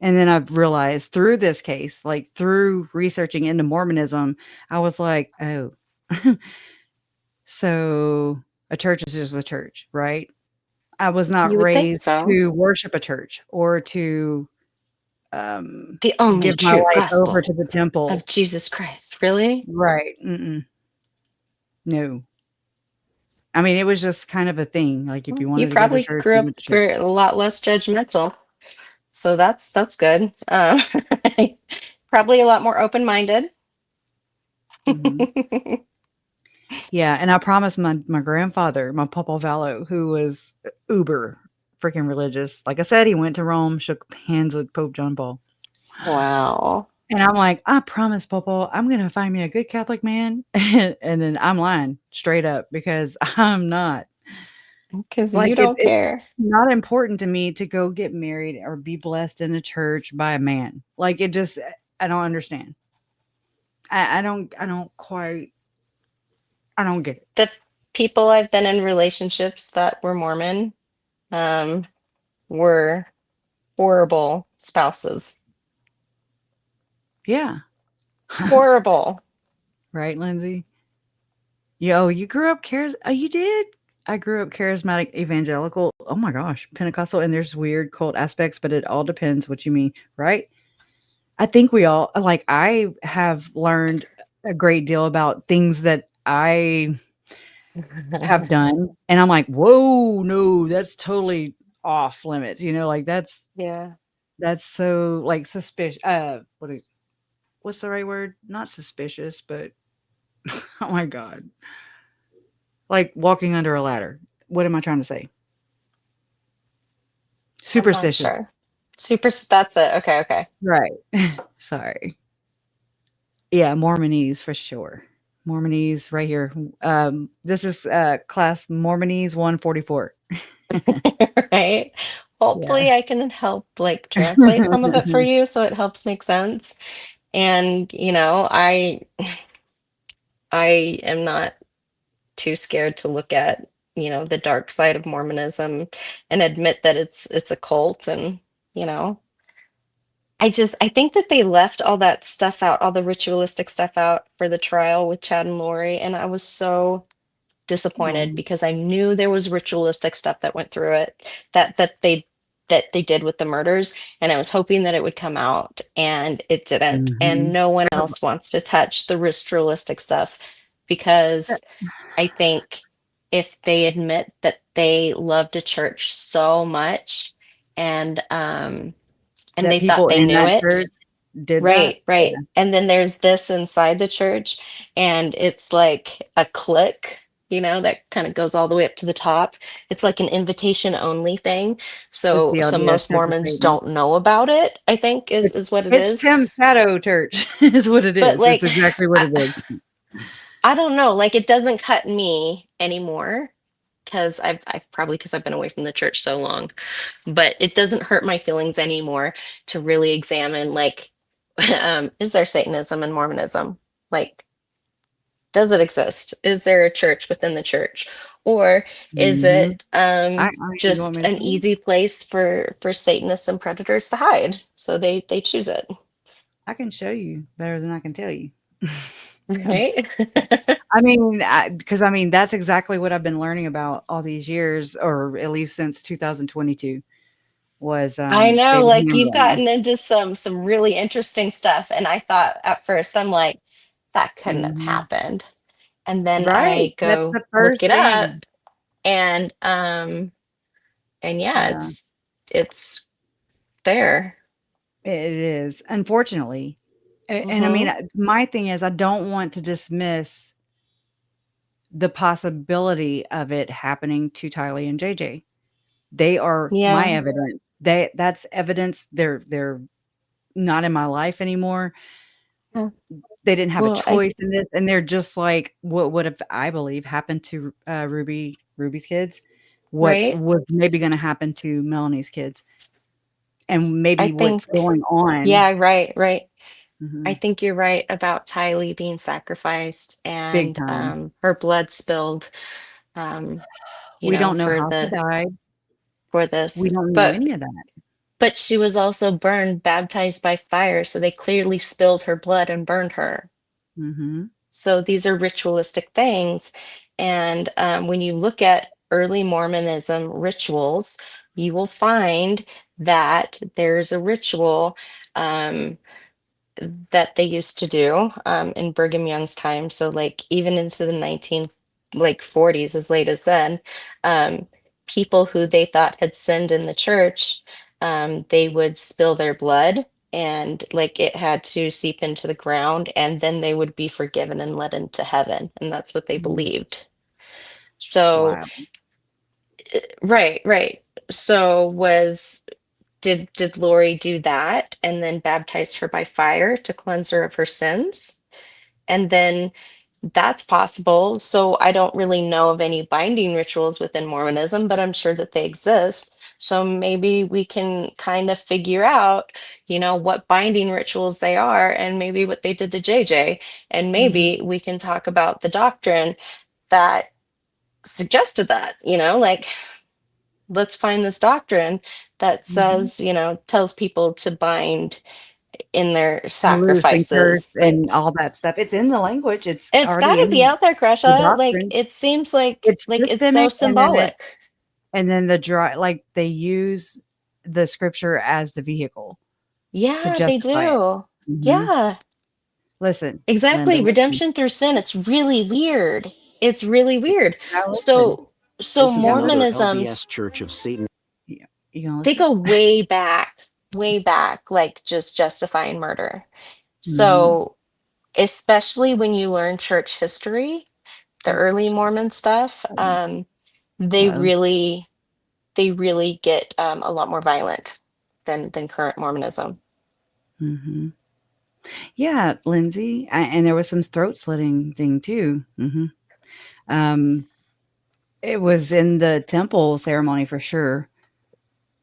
and then I've realized through this case, like, through researching into Mormonism, I was like, "Oh." So, a church is just a church, right? I was not You would think raised so. to worship a church or to, The only give my true life over gospel to the temple. of Jesus Christ. Really? Right, mm-mm. No. I mean, it was just kind of a thing, like, if you You wanted to go to probably church, grew you up went to church. for a lot less judgmental. So that's good. Probably a lot more open-minded. Mhm. Yeah, and I promised my grandfather, my Papa Vallo, who was uber freaking religious. Like I said, he went to Rome, shook hands with Pope John Paul. Wow. And I'm like, "I promise, Papa, I'm gonna find me a good Catholic man." And then I'm lying straight up because I'm not. Because you Like, don't it's care. not important to me to go get married or be blessed in a church by a man. Like, it just I don't understand. I don't quite I don't get it. The people I've been in relationships that were Mormon, um, were horrible spouses. Yeah. Horrible. Right, Lindsay? Yo, you grew up oh, you did? I grew up charismatic evangelical. Oh my gosh, Pentecostal, and there's weird cult aspects, but it all depends what you mean, right? I think we all like, I have learned a great deal about things that I have done, and I'm like, "Whoa, no, that's totally off limits," like, Yeah. that's so, like, suspicious. What's the right word? Not suspicious, but oh my god. Like walking under a ladder. What am I trying to say? I'm not Superstitious. sure. That's it. Okay, okay. Right. Sorry. Yeah, Mormonese for sure. Mormonese right here. This is, class Mormonese 144. Right? Yeah. Hopefully I can help like translate some of it for you so it helps make sense. And, I am not too scared to look at, the dark side of Mormonism and admit that it's a cult and, you know, I think that they left all that stuff out, all the ritualistic stuff out for the trial with Chad and Lori, and I was so disappointed Oh. because I knew there was ritualistic stuff that went through it that they did with the murders, and I was hoping that it would come out, and it didn't. And Mhm. no one else wants to touch the ritualistic stuff because I think if they admit that they loved a church so much and and That they thought people they in knew that it. church did that? Right, right. And then there's this inside the church, and it's like a clique, that kind of goes all the way up to the top. It's like an invitation only thing. The So TLDS most Church of Mormons Satan. don't know about it, I think is It's is what it it's is. Tim Shadow Church is what it But is. It's like exactly what I, it is. I don't know, like it doesn't cut me anymore because I've probably because I've been away from the church so long, but it doesn't hurt my feelings anymore to really examine like is there Satanism and Mormonism? Like, does it exist? Is there a church within the church? Or is Mhm. it I mean, you want just me to an tell you? easy place for Satanists and predators to hide? So they choose it, I can show you better than I can tell you. I'm s right? I mean, because I mean, that's exactly what I've been learning about all these years, or at least since 2022 was, I know, David like you've Hamblin. gotten into some really interesting stuff, and I thought at first I'm like, that couldn't have Mhm. happened. And then Right, I that's go the look first it up, thing. and yeah, Yeah, it's there. it is, unfortunately. And I mean, Hmm. my thing is I don't want to dismiss the possibility of it happening to Tylee and JJ. They are my Yeah. evidence. That's evidence. They're not in my life anymore. Yeah. They didn't have a Well, choice in this, and they're just like, what would have, I believe, happened to Ruby's kids? What right? was maybe going to happen to Melanie's kids, and I maybe what's think, going on? yeah, right. I Mhm. think you're right about Tylee being sacrificed Big and time. her blood spilled, you We know, don't know how she died. for this. We don't know But any of that. but she was also burned, baptized by fire, so they clearly spilled her blood and burned her. Mhm. So these are ritualistic things. And when you look at early Mormonism rituals, you will find that there's a ritual that they used to do in Brigham Young's time. So like even into the 40s, as late as then, people who they thought had sinned in the church, they would spill their blood and like it had to seep into the ground and then they would be forgiven and let into heaven. And that's what they believed. So, Wow. right. So did Lori do that and then baptized her by fire to cleanse her of her sins? And then that's possible. So I don't really know of any binding rituals within Mormonism, but I'm sure that they exist. So maybe we can kind of figure out, what binding rituals they are and maybe what they did to JJ. And maybe we can talk about the doctrine that suggested that, like let's find this doctrine that says, tells people to bind in their Loose and curse sacrifices. and all that stuff. It's in the language. It's It's got already to be in out there, the Krasha. Like doctrine. it seems like It's it's so systemic, symbolic. and then the dry, like they use the scripture as the vehicle to Yeah, they justify it. do. Mhm. Yeah, Listen, exactly. Linda, listen. Redemption through sin. It's really weird. It's really weird. Now listen. So This is another Mormonisms, LDS Church of Satan. You gonna they listen? go way back, like just justifying murder. Mhm. So especially when you learn church history, the early Mormon stuff, they Uh-oh. really get a lot more violent than current Mormonism. Mhm. Yeah, Lindsay, and there was some throat slitting thing too. Mhm. It was in the temple ceremony for sure,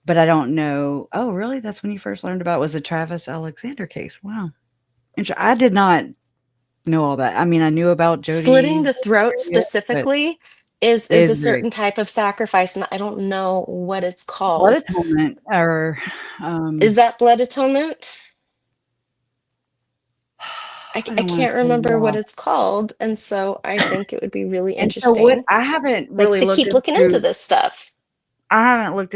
but I don't know. Oh, really? That's when you first learned about, was the Travis Alexander case. Wow. I did not know all that. I mean, I knew about Slitting Jody, the throat but specifically is is a very certain type of sacrifice, and I don't know what it's blood called. atonement, or Is that blood atonement? I I don't wanna can't say remember what yeah. it's called, and so I think it would be really And so what, interesting, I haven't like really to looked keep looking into into this stuff. what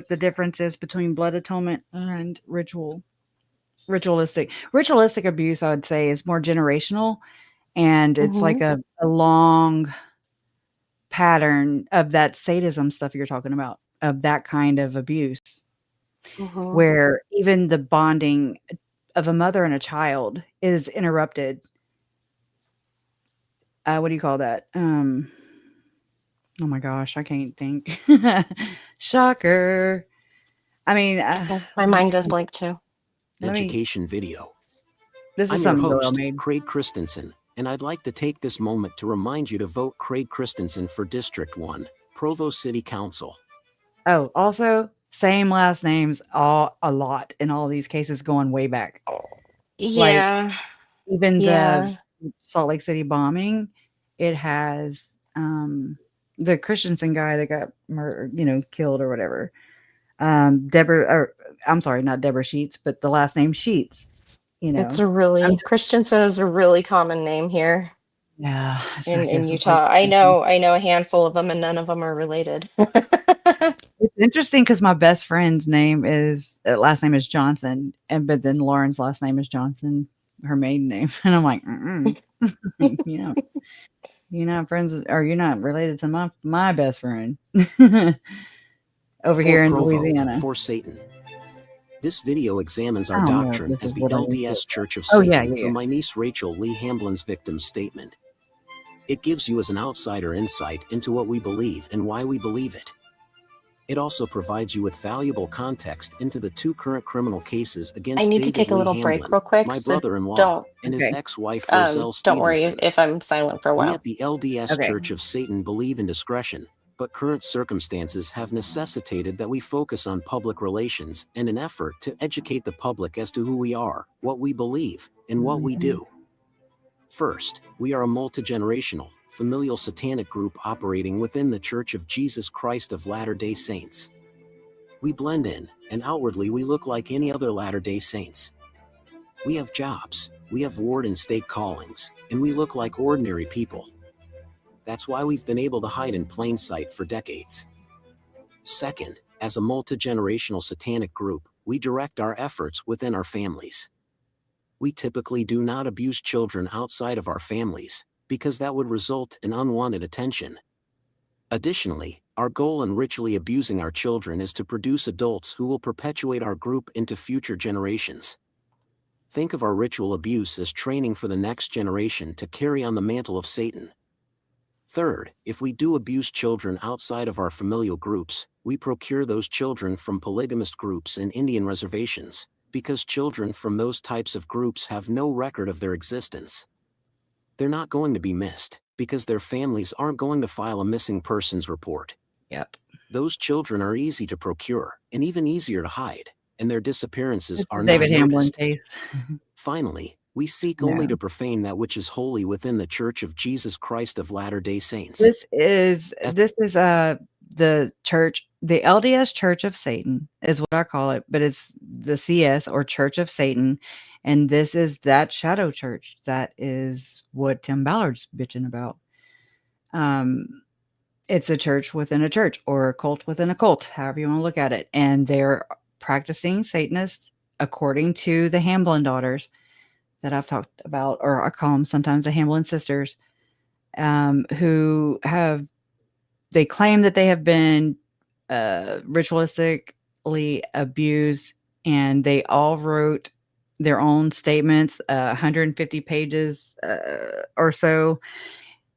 the difference is between blood atonement and ritualistic abuse. I would say is more generational, and it's like Mm-hmm. a long pattern of that sadism stuff you're talking about, of that kind of abuse, Mm-hmm. where even the bonding of a mother and a child is interrupted. What do you call that? Oh my gosh, I can't think. Shocker. I mean, My I'm mind goes trying, blank too. let me, Education video. this is I'm your something Doyle host, made. Craig Christensen, and I'd like to take this moment to remind you to vote Craig Christensen for District 1, Provo City Council. Oh, also, same last names a lot in all these cases going way back. Like, Yeah. even the Yeah. Salt Lake City bombing, it has, the Christensen guy that got killed or whatever. Deborah, or I'm sorry, not Deborah Sheets, but the last name Sheets, It's I'm Christensen is a really common name here yeah, I in guess it's like Utah. I know a handful of them and none of them are related. it's interesting because my best friend's name is last name is Johnson, but then Lauren's last name is Johnson, her maiden name, and I'm like, you know, you're not friends with, or you're not related to my best friend over For here in Provo, Louisiana. for Satan. This video examines I our don't know if doctrine this as is the what I need to. LDS Church of Oh Satan yeah. through my niece Rachel Lee Hamblin's victim statement. It gives you as an outsider insight into what we believe and why we believe it. It also provides you with valuable context into the 2 current criminal cases I against need to David take a Lee little break Hamblin, real quick, my so brother-in-law, and his Okay. ex-wife Roselle don't worry Stevenson. if I'm silent for a We while. at the LDS Okay. Church of Satan believe in discretion, but current circumstances have necessitated that we focus on public relations in an effort to educate the public as to who we are, what we believe, and what we do. First, we are a multi-generational, familial satanic group operating within the Church of Jesus Christ of Latter-day Saints. We blend in, and outwardly we look like any other Latter-day Saints. We have jobs, we have ward and state callings, and we look like ordinary people. That's why we've been able to hide in plain sight for decades. Second, as a multi-generational satanic group, we direct our efforts within our families. We typically do not abuse children outside of our families, because that would result in unwanted attention. Additionally, our goal in ritually abusing our children is to produce adults who will perpetuate our group into future generations. Think of our ritual abuse as training for the next generation to carry on the mantle of Satan. Third, if we do abuse children outside of our familial groups, we procure those children from polygamist groups and Indian reservations, because children from those types of groups have no record of their existence. They're not going to be missed, because their families aren't going to file a missing persons report. Yep. Those children are easy to procure, and even easier to hide, and their disappearances It's are the not David Hamblin noticed. case. Finally, we seek only No. to profane that which is holy within the Church of Jesus Christ of Latter-day Saints. This is the church, the LDS Church of Satan is what I call it, but it's the CS or Church of Satan, and this is that shadow church. That is what Tim Ballard's bitching about. It's a church within a church or a cult within a cult, however you want to look at it, and they're practicing Satanists according to the Hamblin daughters that I've talked about, or I call them sometimes the Hamblin sisters, who have, they claim that they have been ritualistically abused, and they all wrote their own statements, 150 pages or so.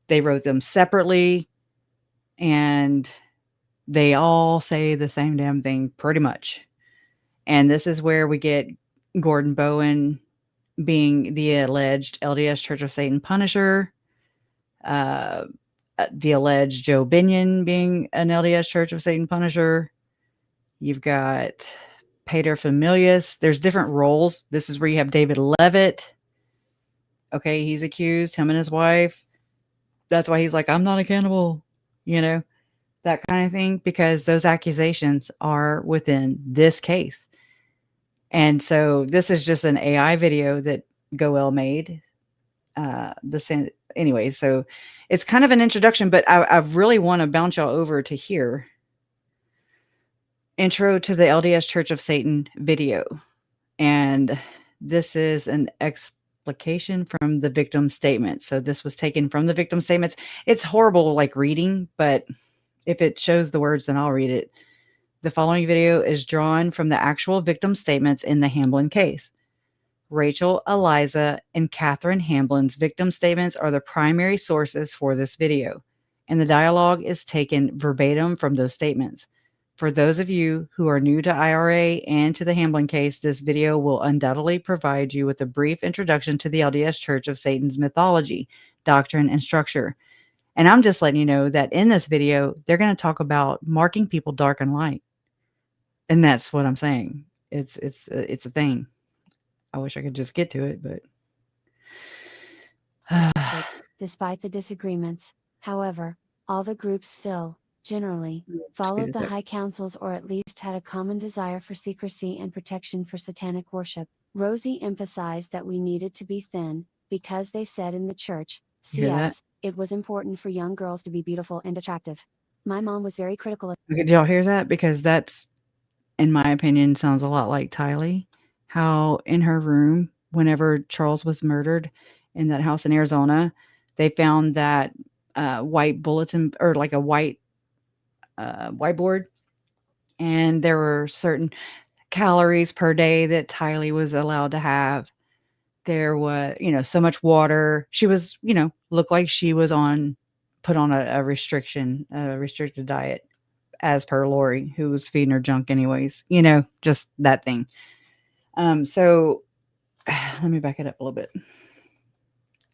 They wrote them separately, and they all say the same damn thing pretty much. And this is where we get Gordon Bowen being the alleged LDS Church of Satan punisher, the alleged Joe Binion being an LDS Church of Satan punisher. You've got Pater Familias. There's different roles. This is where you have David Levitt. Okay, he's accused, him and his wife. That's why he's like, I'm not a cannibal, that kind of thing, because those accusations are within this case. And so this is just an AI video that Goel made. Anyway, so it's kind of an introduction, but I really want to bounce y'all over to here. Intro to the LDS Church of Satan video. And this is an explication from the victim statement. So this was taken from the victim statements. It's horrible like reading, but if it shows the words, then I'll read it. The following video is drawn from the actual victim statements in the Hamblin case. Rachel, Eliza, and Catherine Hamblin's victim statements are the primary sources for this video, and the dialogue is taken verbatim from those statements. For those of you who are new to IRA and to the Hamblin case, this video will undoubtedly provide you with a brief introduction to the LDS Church of Satan's mythology, doctrine, and structure. And I'm just letting you know that in this video, they're going to talk about marking people dark and light. And that's what I'm saying. It's a thing. I wish I could just get to it, but despite the disagreements, however, all the groups still, generally, followed the high councils or at least had a common desire for secrecy and protection for satanic worship. Rosie emphasized that we needed to be thin, because they said in the church, CS, it was important for young girls to be beautiful and attractive. My mom was very critical of. Okay, did y'all hear that? Because that's, in my opinion, sounds a lot like Tylee. How in her room, whenever Charles was murdered in that house in Arizona, they found that white bulletin, or like a white whiteboard, and there were certain calories per day that Tylee was allowed to have. there was, so much water. She was, looked like she was put on a restricted diet, as per Lori, who was feeding her junk anyways, just that thing. So let me back it up a little bit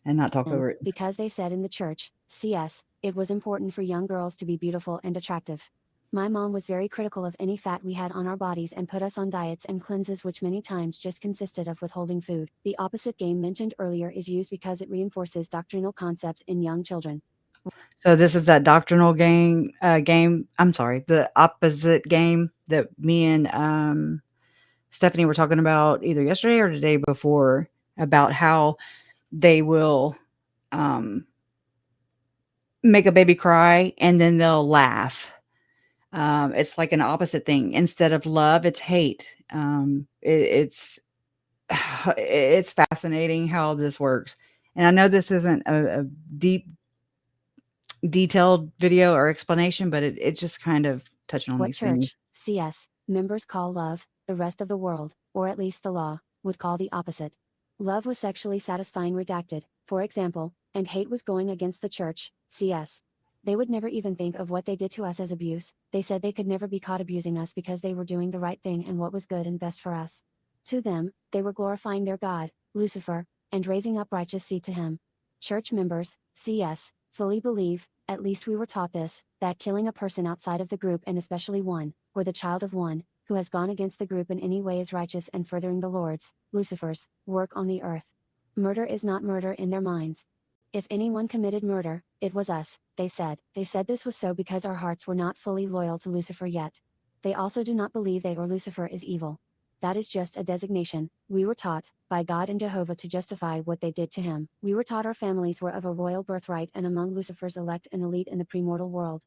and not talk over it. Because they said in the church, CS, it was important for young girls to be beautiful and attractive. My mom was very critical of any fat we had on our bodies and put us on diets and cleanses, which many times just consisted of withholding food. The opposite game mentioned earlier is used because it reinforces doctrinal concepts in young children. So this is that doctrinal game. I'm sorry, the opposite game that me and Stephanie were talking about either yesterday or the day before, about how they will make a baby cry and then they'll laugh. It's like an opposite thing. Instead of love, it's hate. It's fascinating how this works. And I know this isn't a detailed video or explanation, but it just kind of touching on What these church, things. CS, members call love, the rest of the world, or at least the law, would call the opposite. Love was sexually satisfying redacted, for example, and hate was going against the church, CS. They would never even think of what they did to us as abuse. They said they could never be caught abusing us because they were doing the right thing and what was good and best for us. To them, they were glorifying their God, Lucifer, and raising up righteous seed to him. Church members, CS, fully believe, at least we were taught this, that killing a person outside of the group, and especially one, or the child of one, who has gone against the group in any way, is righteous and furthering the Lord's, Lucifer's, work on the earth. Murder is not murder in their minds. If anyone committed murder, it was us, they said. They said this was so because our hearts were not fully loyal to Lucifer yet. They also do not believe they or Lucifer is evil. That is just a designation. We were taught, by God and Jehovah, to justify what they did to him. We were taught our families were of a royal birthright and among Lucifer's elect and elite in the premortal world.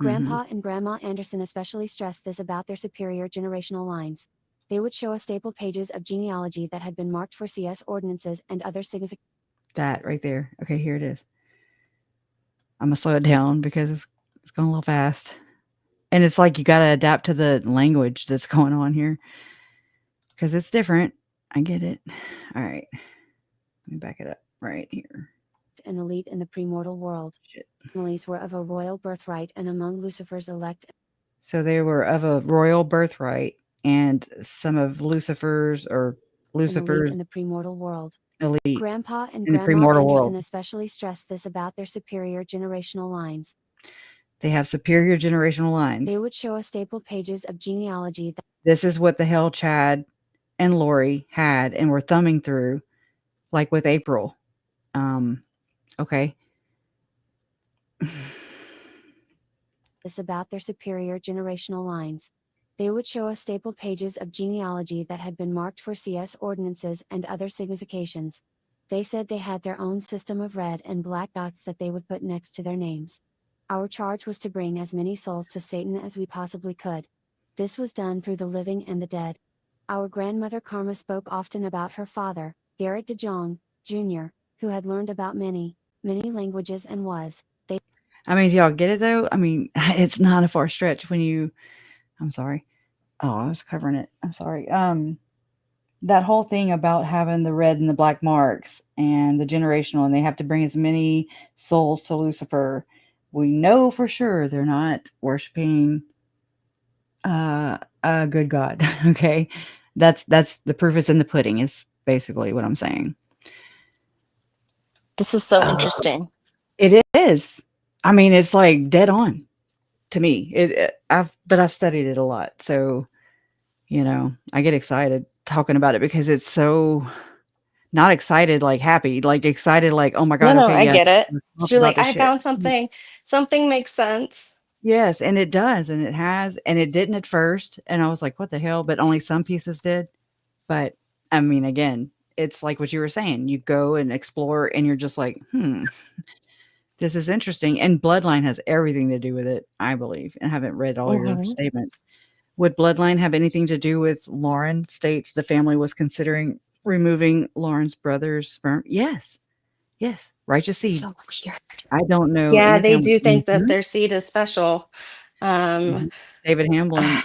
Grandpa and Grandma Anderson especially stressed this about their superior generational lines. They would show us stapled pages of genealogy that had been marked for CS ordinances and other significant. That right there. Okay, here it is. I'm gonna slow it down because it's going a little fast. And it's like you got to adapt to the language that's going on here because it's different. I get it. All right. Let me back it up right here. An elite in the premortal world. Families were of a royal birthright and among Lucifer's elect. So they were of a royal birthright, and some of Lucifer's in the premortal world. Elite Grandpa and in the Grandma premortal Anderson world. especially stressed this about their superior generational lines. They have superior generational lines. They would show us stapled pages of genealogy. This is what the hell Chad and Lori had and were thumbing through, like with April. Okay. This about their superior generational lines. They would show us stapled pages of genealogy that had been marked for CS ordinances and other significations. They said they had their own system of red and black dots that they would put next to their names. Our charge was to bring as many souls to Satan as we possibly could. This was done through the living and the dead. Our grandmother Karma spoke often about her father, Garrett DeJong, Jr., who had learned about many languages and was, I mean, do y'all get it though? I mean, it's not a far stretch when you, I'm sorry. Oh, I was covering it. I'm sorry. That whole thing about having the red and the black marks and the generational, and they have to bring as many souls to Lucifer. We know for sure they're not worshiping a good God. Okay. That's the proof is in the pudding is basically what I'm saying. This is so interesting. It is. I mean, it's like dead on to me. I've studied it a lot. So, I get excited talking about it because it's so not excited, like happy, like excited, like, oh my God. No, Okay. I Yeah. get it. Talk So you're about like, this I shit. found something. Something makes sense. Yes. And it does. And it has, and it didn't at first. And I was like, what the hell? But only some pieces did. But I mean, again, it's like what you were saying. You go and explore and you're just like, this is interesting. And Bloodline has everything to do with it, I believe. And I haven't read all your statements. Would Bloodline have anything to do with Lauren states the family was considering removing Lauren's brother's sperm? Yes. Yes. Righteous seed. So weird. I don't know. Yeah, they anything. do think that their seed is special. David Hamblin,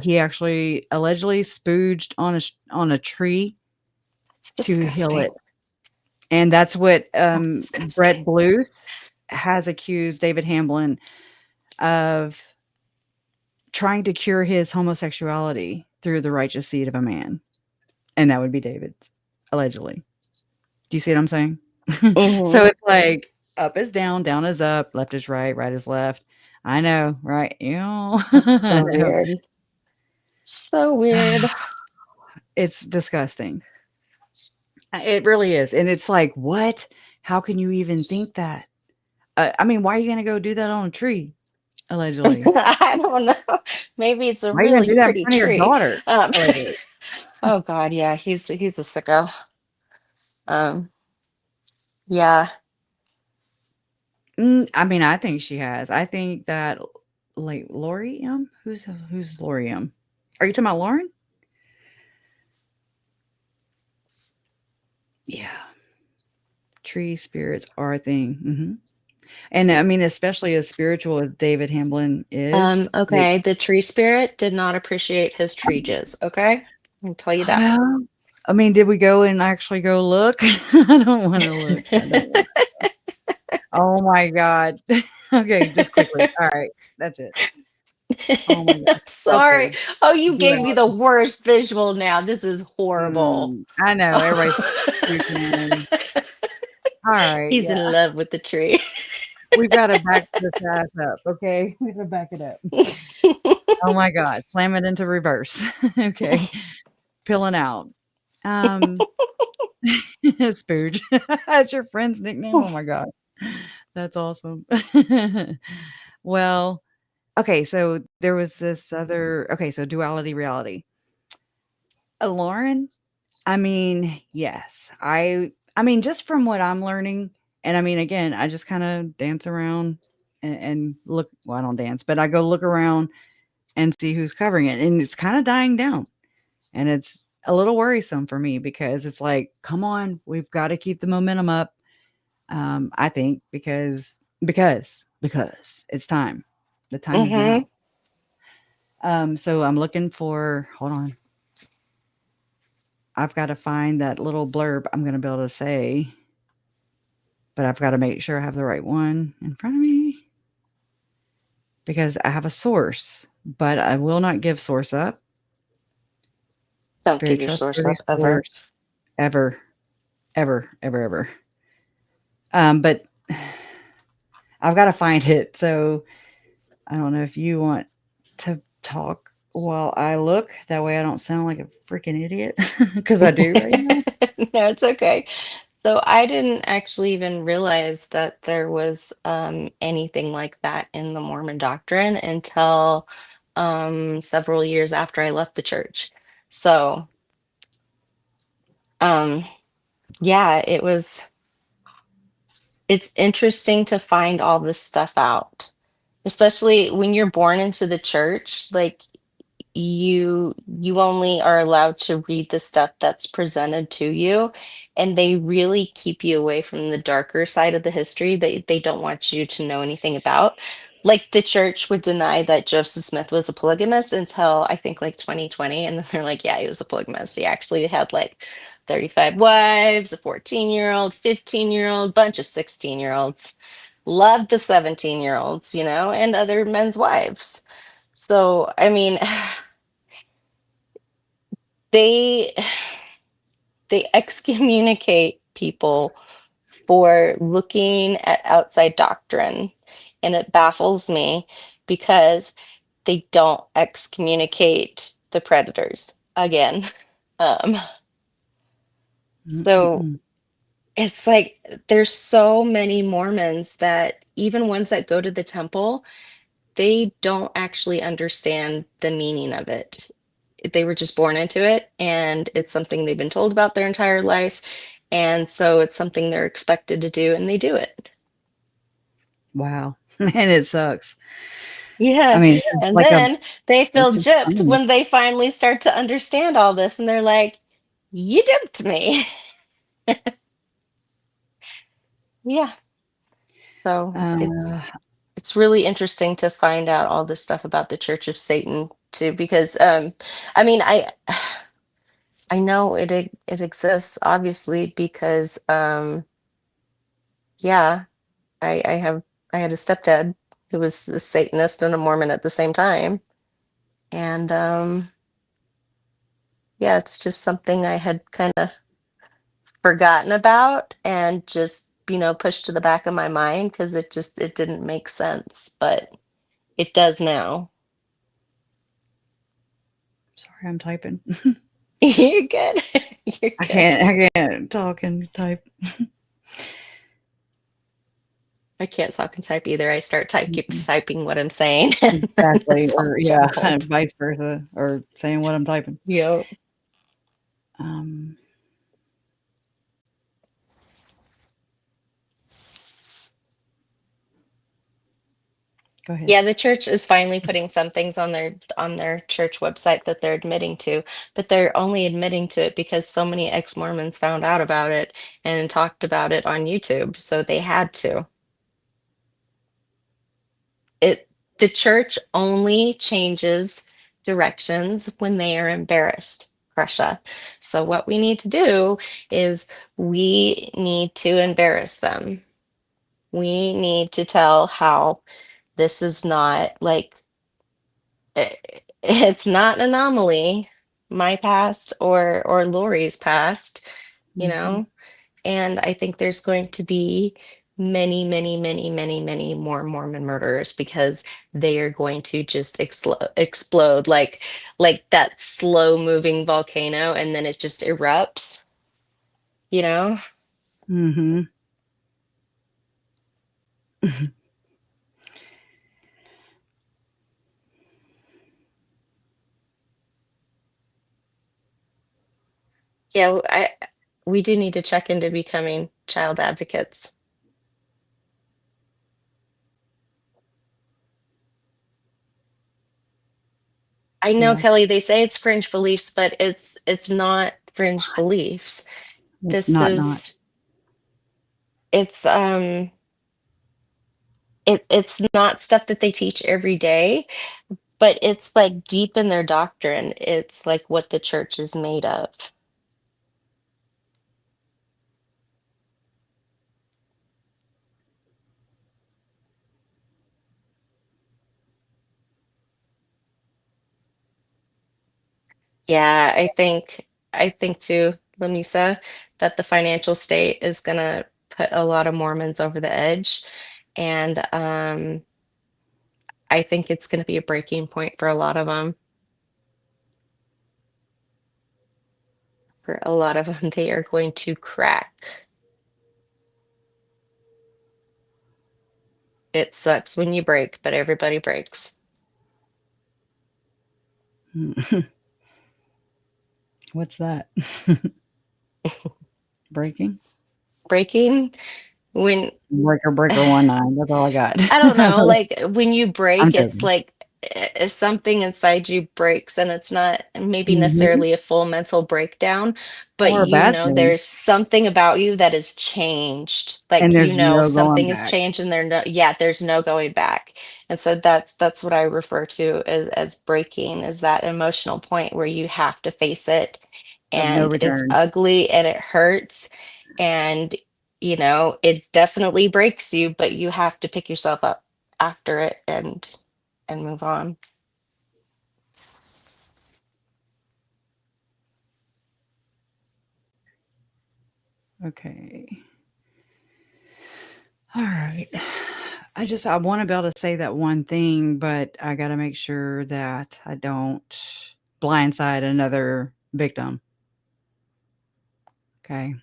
he actually allegedly spooged on a tree. to heal Disgusting. it. And that's what Disgusting. Brett Bluth has accused David Hamblin of trying to cure his homosexuality through the righteous seed of a man. And that would be David's, allegedly. Do you see what I'm saying? So it's like up is down is up, left is right is left. I know, right? That's I so know. weird. So weird. It's disgusting. It really is. And it's like, what? How can you even think that? I mean, why are you going to go do that on a tree? Allegedly. I don't know. Maybe it's a Why are you going to really do that in pretty front of your tree. daughter? Allegedly. Oh God, yeah, he's a sicko. Yeah. I mean, I think she has. I think that, like, Lori M? Who's Lori M? Are you talking about Lauren? Yeah. Tree spirits are a thing. And I mean, especially as spiritual as David Hamblin is. Okay, the tree spirit did not appreciate his tree jizz, okay? I'll tell you that. Well, I mean, did we go and actually go look? I don't want to look. I don't want to. Oh my God. Okay, just quickly. All right, that's it. Oh my God. Sorry. Okay. Oh, you Do gave me the it. worst visual now. This is horrible. I know. Everybody's puking. All right. He's in Yeah. love with the tree. We've got to back this ass up. Okay. We've got to back it up. Oh my God. Slam it into reverse. Okay. Peeling out. Spooge. That's your friend's nickname. Oh my God. That's awesome. Well, okay, so there was this other so duality reality. Lauren, I mean, yes. I mean, just from what I'm learning, and I mean, again, I just kind of dance around and look. Well, I don't dance, but I go look around and see who's covering it, and it's kind of dying down, and it's a little worrisome for me because it's like, come on, we've got to keep the momentum up. I think because it's time. The time is now. So I'm looking for. Hold on. I've got to find that little blurb I'm going to be able to say, but I've got to make sure I have the right one in front of me because I have a source, but I will not give source up. Don't Very give your source trustworthy up ever. source. Ever. But I've got to find it. So I don't know if you want to talk while I look. That way I don't sound like a freaking idiot because I do right now. No, it's okay. So I didn't actually even realize that there was anything like that in the Mormon doctrine until several years after I left the church. So yeah, it's interesting to find all this stuff out, especially when you're born into the church. Like you only are allowed to read the stuff that's presented to you, and they really keep you away from the darker side of the history that they don't want you to know anything about. Like the church would deny that Joseph Smith was a polygamist until I think like 2020, and then they're like, yeah, he was a polygamist. He actually had like 35 wives, a 14-year-old, 15-year-old, bunch of 16-year-olds. Loved the 17-year-olds, and other men's wives. So, I mean, they excommunicate people for looking at outside doctrine, and it baffles me because they don't excommunicate the predators again. So it's like there's so many Mormons that even ones that go to the temple, they don't actually understand the meaning of it. They were just born into it, and it's something they've been told about their entire life. And so it's something they're expected to do, and they do it. Wow. And it sucks. Yeah. I mean, And like then they feel it's gypped fun. when they finally start to understand all this, and they're like, you duped me. Yeah. So it's really interesting to find out all this stuff about the Church of Satan too, because I mean, I know it exists, obviously, because yeah, I had a stepdad who was a Satanist and a Mormon at the same time. And yeah, it's just something I had kind of forgotten about and just, pushed to the back of my mind because it didn't make sense, but it does now. Sorry, I'm typing. You're good. You're I good. can't talk and type. I can't talk and type either. I start keep typing what I'm saying. And Exactly, it's all or yeah, jumbled. vice versa, or saying what I'm typing. Yep. Go ahead. Yeah, the church is finally putting some things on their church website that they're admitting to, but they're only admitting to it because so many ex-Mormons found out about it and talked about it on YouTube, so they had to. The church only changes directions when they are embarrassed, Prussia. So what we need to do is we need to embarrass them. We need to tell how this is not like it's not an anomaly, my past or Lori's past, you Mhm. know. And I think there's going to be many, many, many, many, many more Mormon murderers because they are going to just explode like that slow moving volcano, and then it just erupts, you know? Mhm. Yeah, we do need to check into becoming child advocates. I know, Yeah. Kelly, they say it's fringe beliefs, but it's not fringe beliefs. It's This not. is it's it's not stuff that they teach every day, but it's like deep in their doctrine. It's like what the church is made of. Yeah, I think too, Lamisa, that the financial state is gonna put a lot of Mormons over the edge. And I think it's gonna be a breaking point for a lot of them. For a lot of them, they are going to crack. It sucks when you break, but everybody breaks. What's that? Breaking? Breaking when Breaker 19. That's all I got. I don't know, like when you I'm break, it's joking. like something inside you breaks, and it's not maybe Mhm. necessarily a full mental breakdown, but Or a bad thing, there's something about you that has changed. Like and there's no going something has back. changed, and there's no going back. And so that's what I refer to as breaking, is that emotional point where you have to face it, Of no and it's return. ugly and it hurts, and it definitely breaks you, but you have to pick yourself up after it and move on. Okay. All right. I wanna be able to say that one thing, but I gotta make sure that I don't blindside another victim. Okay.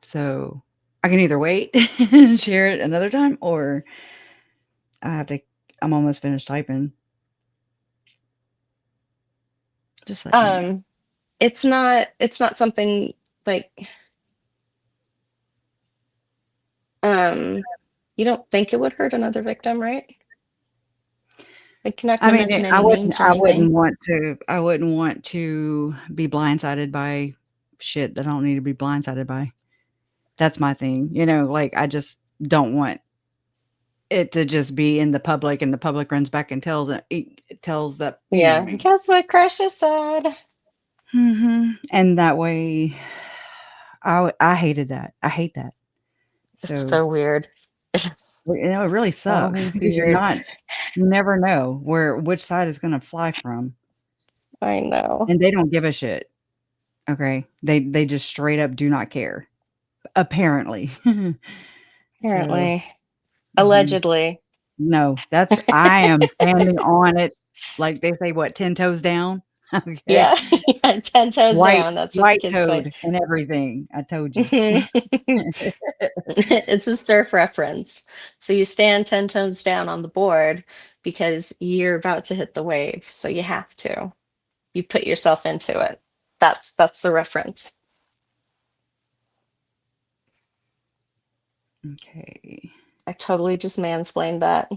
So, I can either wait and share it another time, or I have to I'm almost finished typing. Just let me know. Um, it's not something like um you don't think it would hurt another victim, right? Like, you're not I gonna mean, mention I any wouldn't names or anything. I wouldn't want to be blindsided by shit that I don't need to be blindsided by. That's my thing, like, I just don't want it to just be in the public, and the public runs back and tells it tells that, Yeah, guess what Crush said? And that way, I hated that. I hate that. It's So, so weird. it really So sucks because weird. you never know which side is gonna fly from. I know. And they don't give a shit. Okay? They just straight up do not care. Apparently. So, Apparently. Allegedly. no, I am standing on it, like they say, what, 10 toes down? Okay. Yeah. 10 toes White down. That's what the white kids say. toed and everything. I told you. It's a surf reference. So you stand 10 toes down on the board because you're about to hit the wave. So you have to. You put yourself into it. That's the reference. Okay. I totally just mansplained that.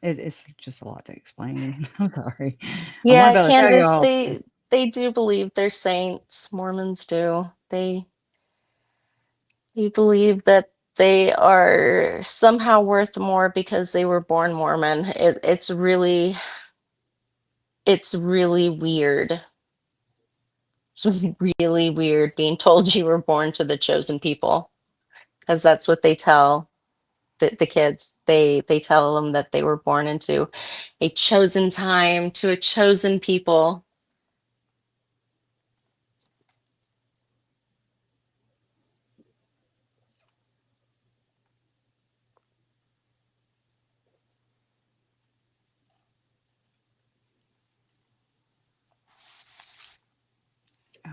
It's just a lot to explain. I'm sorry. I wanna Yeah, be able to tell Candace, y'all. they do believe they're saints. Mormons do. They believe that they are somehow worth more because they were born Mormon. It's really weird. It's really weird being told you were born to the chosen people because that's what they tell the kids. They tell them that they were born into a chosen time, to a chosen people.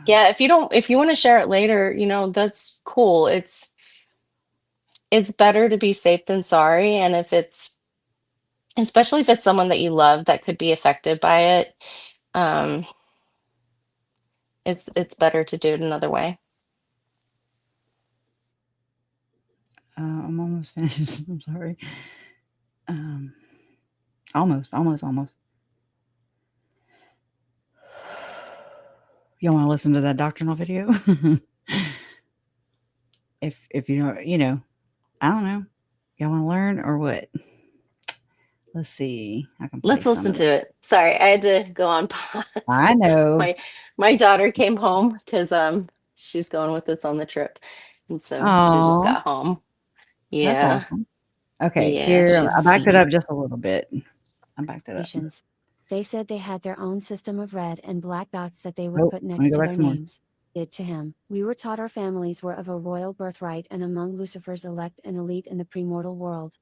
Yeah, if you want to share it later, that's cool. It's better to be safe than sorry. And especially if it's someone that you love that could be affected by it, um, it's better to do it another way. I'm almost finished. I'm sorry. Almost. Y'all wanna listen to that doctrinal video? If I don't know. Y'all wanna learn or what? Let's see. I can play Let's some listen of to it. it. Sorry, I had to go on pause. I know. My daughter came home because she's going with us on the trip, and so she just Aw, got home. that's Yeah, awesome. Okay, yeah, here, she's a I backed it up sweetie. just a little bit. I backed it up. They said they had their own system of red and black dots that they would Oh, put let me next go to back their some more. names. It to him. We were taught our families were of a royal birthright and among Lucifer's elect and elite in the premortal world.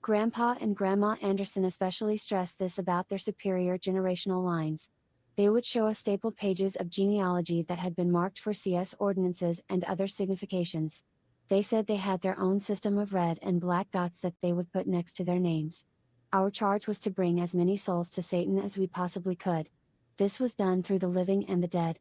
Grandpa and Grandma Anderson especially stressed this about their superior generational lines. They would show us stapled pages of genealogy that had been marked for CS ordinances and other significations. They said they had their own system of red and black dots that they would put next to their names. Our charge was to bring as many souls to Satan as we possibly could. This was done through the living and the dead.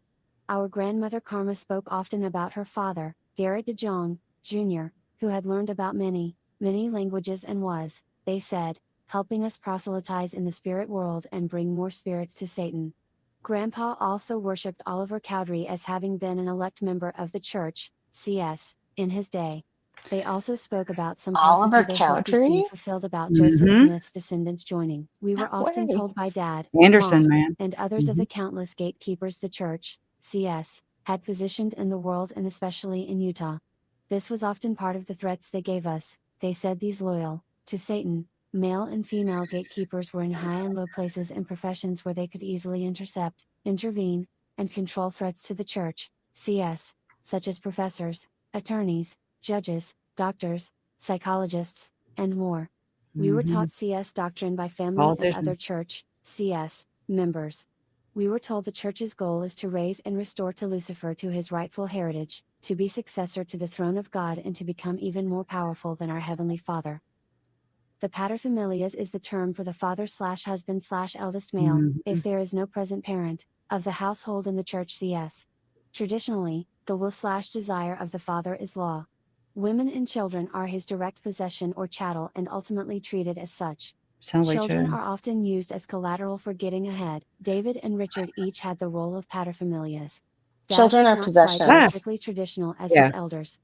Our grandmother Karma spoke often about her father, Garrett DeJong, Jr., who had learned about many languages and was, they said, helping us proselytize in the spirit world and bring more spirits to Satan. Grandpa also worshipped Oliver Cowdery as having been an elect member of the church, CS, in his day. They also spoke about some Oliver prophecy they hoped to see Cowdery? fulfilled about Joseph Mhm. Smith's descendants joining. We No were often way. told by Dad, Anderson, Mom, man. and others of the Mhm. countless gatekeepers the church, CS, had positioned in the world and especially in Utah. This was often part of the threats they gave us. They said these loyal to Satan, male and female gatekeepers were in high and low places and professions where they could easily intercept, intervene, and control threats to the church, CS, such as professors, attorneys, judges, doctors, psychologists, and more. We were taught Mhm. CS doctrine by family and other Politician. church, CS, members. We were told the church's goal is to raise and restore to Lucifer to his rightful heritage, to be successor to the throne of God and to become even more powerful than our Heavenly Father. The paterfamilias is the term for the father/husband/eldest male, if Mhm. there is no present parent, of the household in the church CS. Traditionally, the will/desire of the father is law. Women and children are his direct possession or chattel and ultimately treated as such. Sounds like Children Chad. are often used as collateral for getting ahead. David and Richard each had the role of paterfamilias. Dad Children was are not quite as Ah, possessions. strictly traditional as his yeah. elders.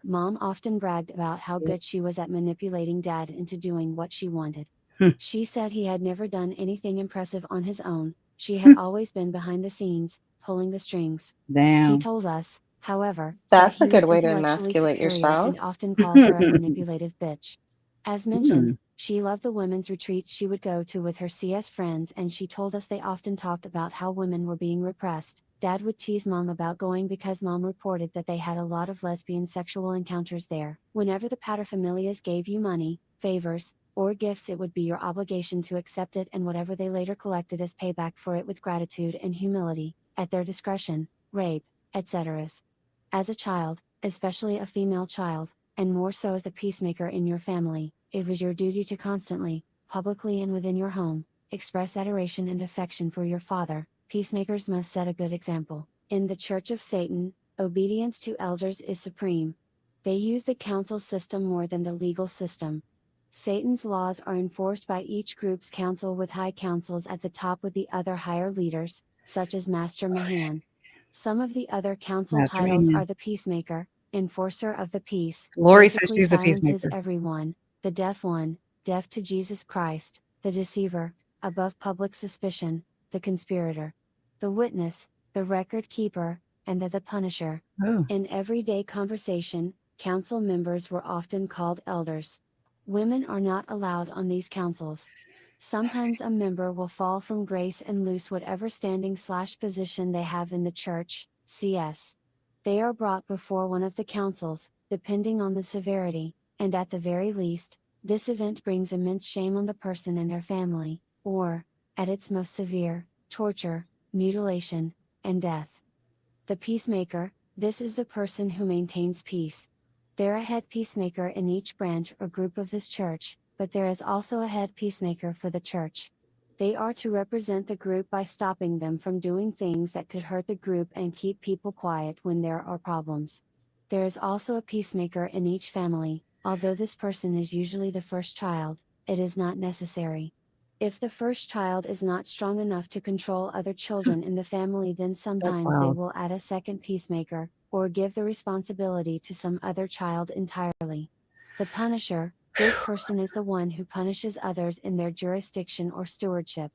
Mom often bragged about how good she was at manipulating Dad into doing what she wanted. She said he had never done anything impressive on his own. She had always been behind the scenes, pulling the strings. He Damn. told us, however, That's that a he was good way to intellectually emasculate your superior and spouse. often called her a manipulative bitch. As mentioned, she loved the women's retreats she would go to with her CS friends, and she told us they often talked about how women were being repressed. Dad would tease Mom about going because Mom reported that they had a lot of lesbian sexual encounters there. Whenever the paterfamilias gave you money, favors, or gifts, it would be your obligation to accept it and whatever they later collected as payback for it with gratitude and humility, at their discretion, rape, etc. As a child, especially a female child, and more so as the peacemaker in your family, it was your duty to constantly, publicly and within your home, express adoration and affection for your father. Peacemakers must set a good example. In the Church of Satan, obedience to elders is supreme. They use the council system more than the legal system. Satan's laws are enforced by each group's council, with high councils at the top with the other higher leaders, such as Master Mahan. Some of the other council Master titles Mahan. are the Peacemaker, Enforcer of the Peace, Lori says basically she's a silences peacemaker. everyone, the deaf one, deaf to Jesus Christ, the deceiver, above public suspicion, the conspirator, the witness, the record keeper, and the punisher. Oh. In everyday conversation, council members were often called elders. Women are not allowed on these councils. Sometimes a member will fall from grace and lose whatever standing/position they have in the church, CS. They are brought before one of the councils, depending on the severity, and at the very least, this event brings immense shame on the person and their family, or, at its most severe, torture, mutilation, and death. The peacemaker, this is the person who maintains peace. There are a head peacemaker in each branch or group of this church, but there is also a head peacemaker for the church. They are to represent the group by stopping them from doing things that could hurt the group and keep people quiet when there are problems. There is also a peacemaker in each family. Although this person is usually the first child, it is not necessary. If the first child is not strong enough to control other children in the family, then sometimes they will add a second peacemaker, or give the responsibility to some other child entirely. The punisher, this person is the one who punishes others in their jurisdiction or stewardship.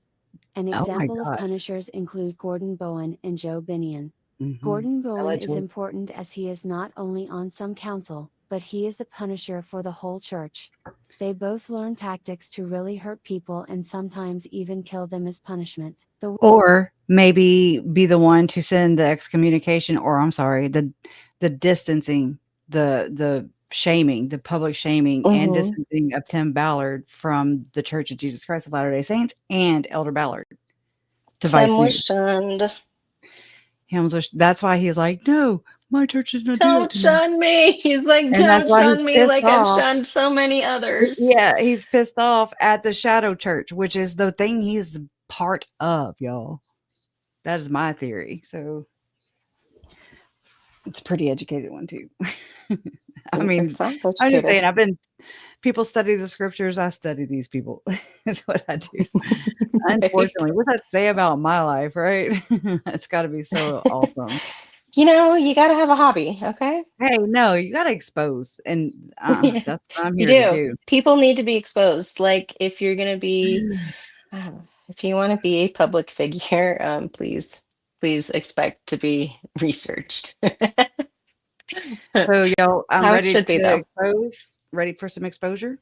An Oh my example of God. punishers include Gordon Bowen and Joe Binion. Mhm. Gordon Bowen is Allegedly. important as he is not only on some council, but he is the punisher for the whole church. They both learn tactics to really hurt people and sometimes even kill them as punishment. Or maybe be the one to send the excommunication, or I'm sorry, the distancing, the shaming, the public shaming and distancing of Tim Ballard from the Church of Jesus Christ of Latter-day Saints and Elder Ballard to Vice Tim was News. shunned. That's why he's like, no, my church is not do Don't that. shun me. He's like, And that's don't why he's shun me pissed like I've off. shunned so many others. Yeah, he's pissed off at the Shadow Church, which is the thing he's part of, y'all. That is my theory. So it's a pretty educated one too. I mean, It sounds I'm just educated. saying, people study the scriptures. I study these people. That's what I do. Unfortunately, what's that say about my life, right? It's got to be so awesome. You know, you got to have a hobby, okay? Hey, no, you got to expose, and Yeah, that's what I'm you here to do. do. People need to be exposed. Like, if you're going to be, if you want to be a public figure, please expect to be researched. So, y'all, That's I'm how it ready should be, to though. expose. Ready for some exposure?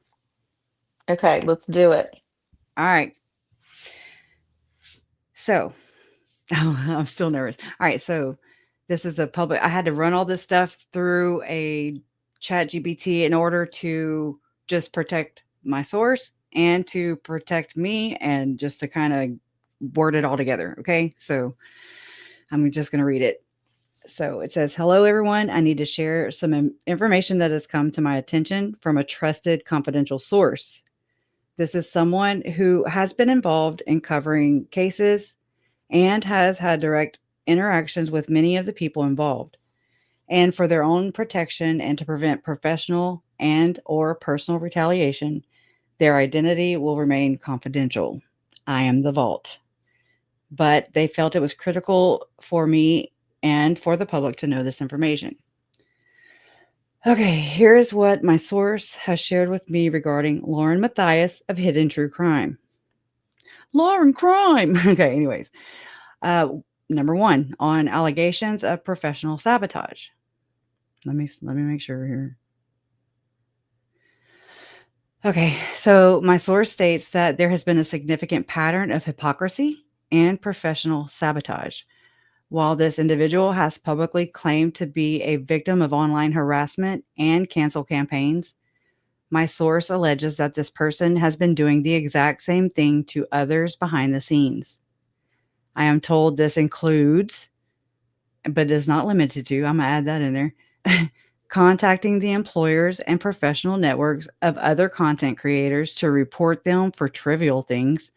Okay, let's do it. All right. So, I'm still nervous. All right, so this is a public. I had to run all this stuff through a chat GPT in order to just protect my source and to protect me and just to kind of word it all together. Okay, so I'm just going to read it. So it says, hello, everyone. I need to share some information that has come to my attention from a trusted confidential source. This is someone who has been involved in covering cases and has had direct interactions with many of the people involved. And for their own protection and to prevent professional and or personal retaliation, their identity will remain confidential. I am the vault. But they felt it was critical for me and for the public to know this information. Okay, here's what my source has shared with me regarding Lauren Matthias of Hidden True Crime. Lauren Crime! Okay, anyways. Number 1, on allegations of professional sabotage. Let me make sure here. Okay, so my source states that there has been a significant pattern of hypocrisy and professional sabotage. While this individual has publicly claimed to be a victim of online harassment and cancel campaigns, my source alleges that this person has been doing the exact same thing to others behind the scenes. I am told this includes, but is not limited to, I'm going to add that in there, contacting the employers and professional networks of other content creators to report them for trivial things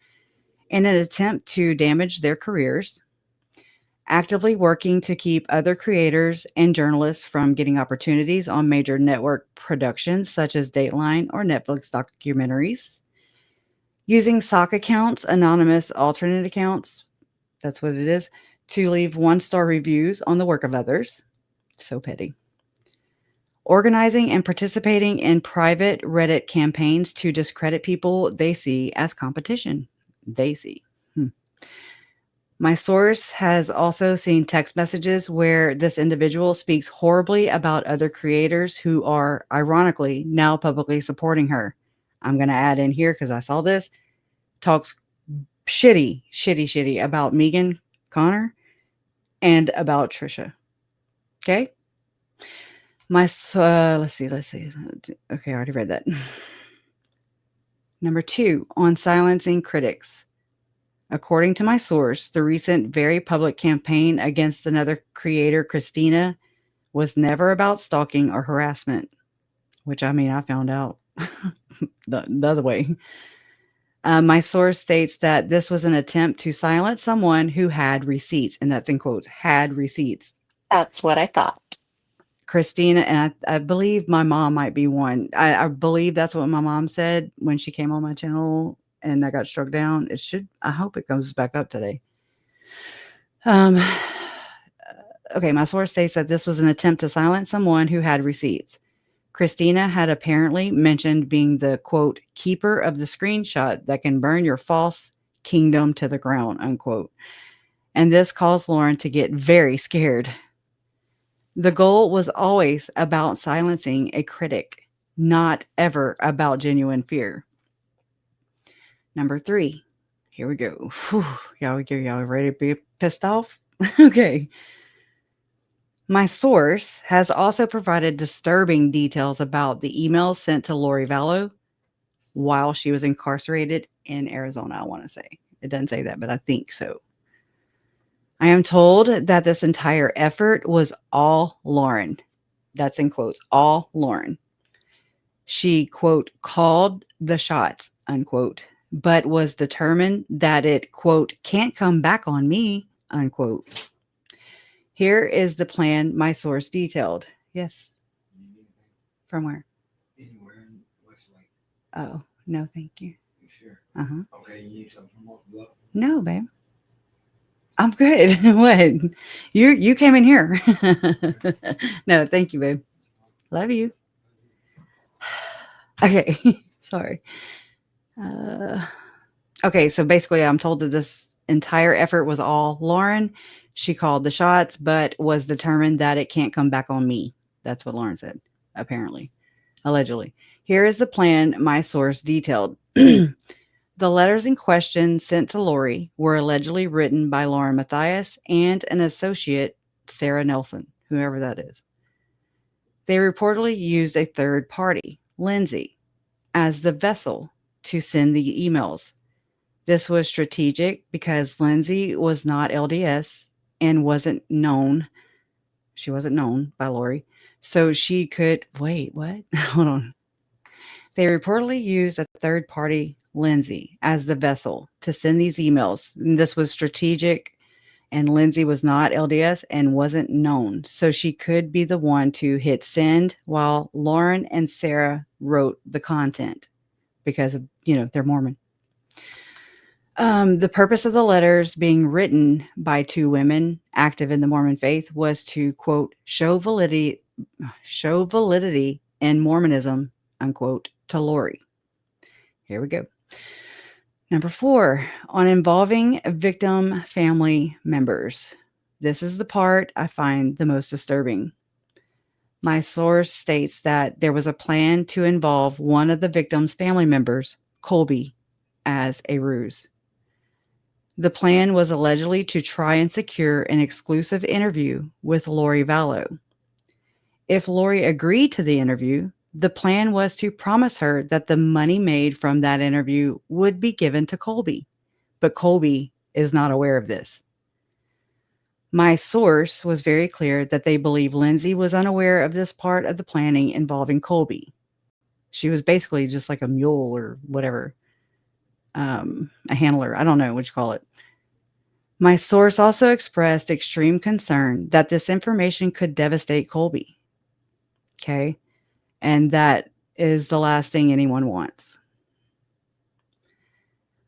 in an attempt to damage their careers, actively working to keep other creators and journalists from getting opportunities on major network productions such as Dateline or Netflix documentaries, using sock accounts, anonymous alternate accounts, that's what it is, to leave 1-star reviews on the work of others. So petty. Organizing and participating in private Reddit campaigns to discredit people they see as competition. They see. My source has also seen text messages where this individual speaks horribly about other creators who are, ironically, now publicly supporting her. I'm going to add in here because I saw this. Talks shitty about Megan Connor and about Trisha. Okay? Let's see. Okay, I already read that. Number 2, on silencing critics. According to my source, the recent very public campaign against another creator, Christina, was never about stalking or harassment, which I found out the other way. My source states that this was an attempt to silence someone who had receipts, and that's in quotes, had receipts. That's what I thought. Christina, and I believe my mom might be one. I believe that's what my mom said when she came on my channel and that got struck down. I hope it comes back up today. Okay, my source states that this was an attempt to silence someone who had receipts. Christina had apparently mentioned being the, quote, keeper of the screenshot that can burn your false kingdom to the ground, unquote. And this caused Lauren to get very scared. The goal was always about silencing a critic, not ever about genuine fear. Number 3. Here we go. Whew, y'all ready to be pissed off? Okay. My source has also provided disturbing details about the emails sent to Lori Vallow while she was incarcerated in Arizona, I want to say. It doesn't say that, but I think so. I am told that this entire effort was all Lauren. That's in quotes, all Lauren. She, quote, called the shots, unquote, but was determined that it, quote, can't come back on me, unquote. Here is the plan my source detailed. Yes. From where? Anywhere in Westlake. Oh, no, thank you. You sure? Uh-huh. Okay, you need something more blood? No, babe. I'm good. What? You came in here. No, thank you, babe. Love you. Okay. Sorry. Okay, so basically I'm told that this entire effort was all Lauren. She called the shots, but was determined that it can't come back on me. That's what Lauren said, apparently. Allegedly. Here is the plan my source detailed. The letters in question sent to Lori were allegedly written by Lauren Matthias and an associate, Sarah Nelson, whoever that is. They reportedly used a third party, Lindsay, as the vessel to send the emails. This was strategic because Lindsay was not LDS and wasn't known. She wasn't known by Lori. So she could, wait, what? Hold on. They reportedly used a third party, Lindsay, as the vessel to send these emails. And this was strategic, and Lindsay was not LDS and wasn't known. So she could be the one to hit send while Lauren and Sarah wrote the content because of, they're Mormon. The purpose of the letters being written by 2 women active in the Mormon faith was to, quote, show validity show validity in Mormonism, unquote, to Lori. Here we go. Number 4, on involving victim family members. This is the part I find the most disturbing. My source states that there was a plan to involve one of the victim's family members, Colby, as a ruse. The plan was allegedly to try and secure an exclusive interview with Lori Vallow. If Lori agreed to the interview, the plan was to promise her that the money made from that interview would be given to Colby, but Colby is not aware of this. My source was very clear that they believe Lindsay was unaware of this part of the planning involving Colby. She was basically just like a mule or whatever, a handler. I don't know what you call it. My source also expressed extreme concern that this information could devastate Colby. Okay. And that is the last thing anyone wants.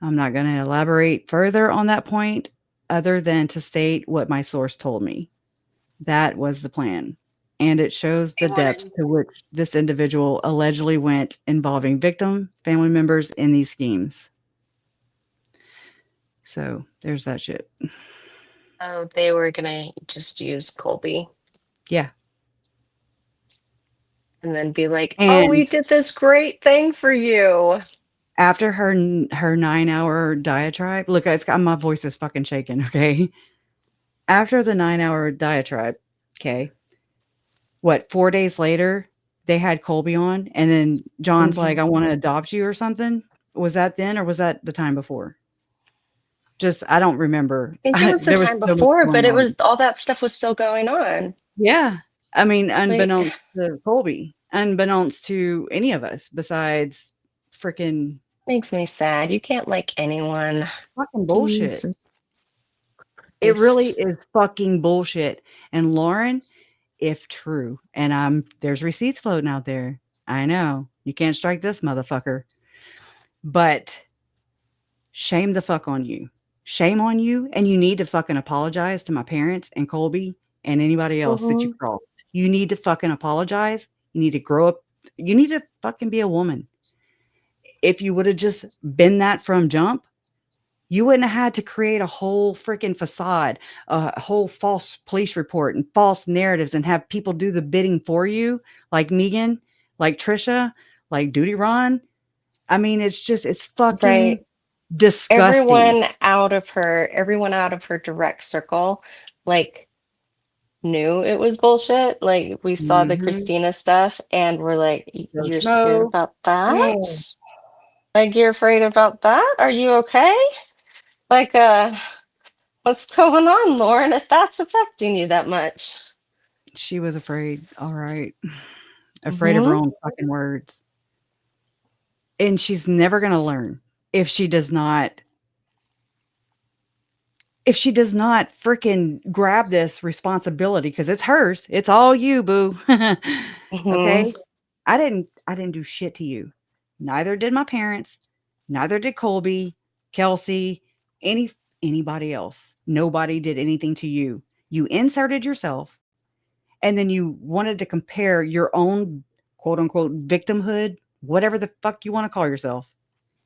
I'm not going to elaborate further on that point other than to state what my source told me. That was the plan. And it shows the depths to which this individual allegedly went involving victim family members in these schemes. So there's that shit. Oh, they were going to just use Colby. Yeah. And then be like, oh, we did this great thing for you. After her 9-hour diatribe, look, my voice is fucking shaking, okay? After the 9-hour diatribe, okay, 4 days later, they had Colby on, and then John's like, I want to adopt you or something. Was that then, or was that the time before? I don't remember. I think it was the time before, but all that stuff was still going on. Yeah. I mean, unbeknownst to Colby, unbeknownst to any of us besides freaking. Makes me sad. You can't like anyone. Fucking bullshit. It really is fucking bullshit. And Lauren, if true, and there's receipts floating out there. I know. You can't strike this motherfucker. But shame the fuck on you. Shame on you. And you need to fucking apologize to my parents and Colby and anybody else that you crossed. You need to fucking apologize. You need to grow up. You need to fucking be a woman. If you would have just been that from jump, you wouldn't have had to create a whole freaking facade, a whole false police report and false narratives and have people do the bidding for you, like Megan, like Trisha, like Duty Ron. I mean, it's fucking disgusting. Everyone out of her direct circle, like, knew it was bullshit. Like, we saw the Christina stuff and we're like, you're scared about that? Like, you're afraid about that? Are you okay? Like, what's going on, Lauren, if that's affecting you that much? She was afraid. All right. Afraid of her own fucking words. And she's never going to learn if she does not freaking grab this responsibility, because it's hers. It's all you, boo. Okay. I didn't do shit to you. Neither did my parents. Neither did Colby, Kelsey, anybody else. Nobody did anything to you. You inserted yourself, and then you wanted to compare your own quote unquote victimhood, whatever the fuck you want to call yourself.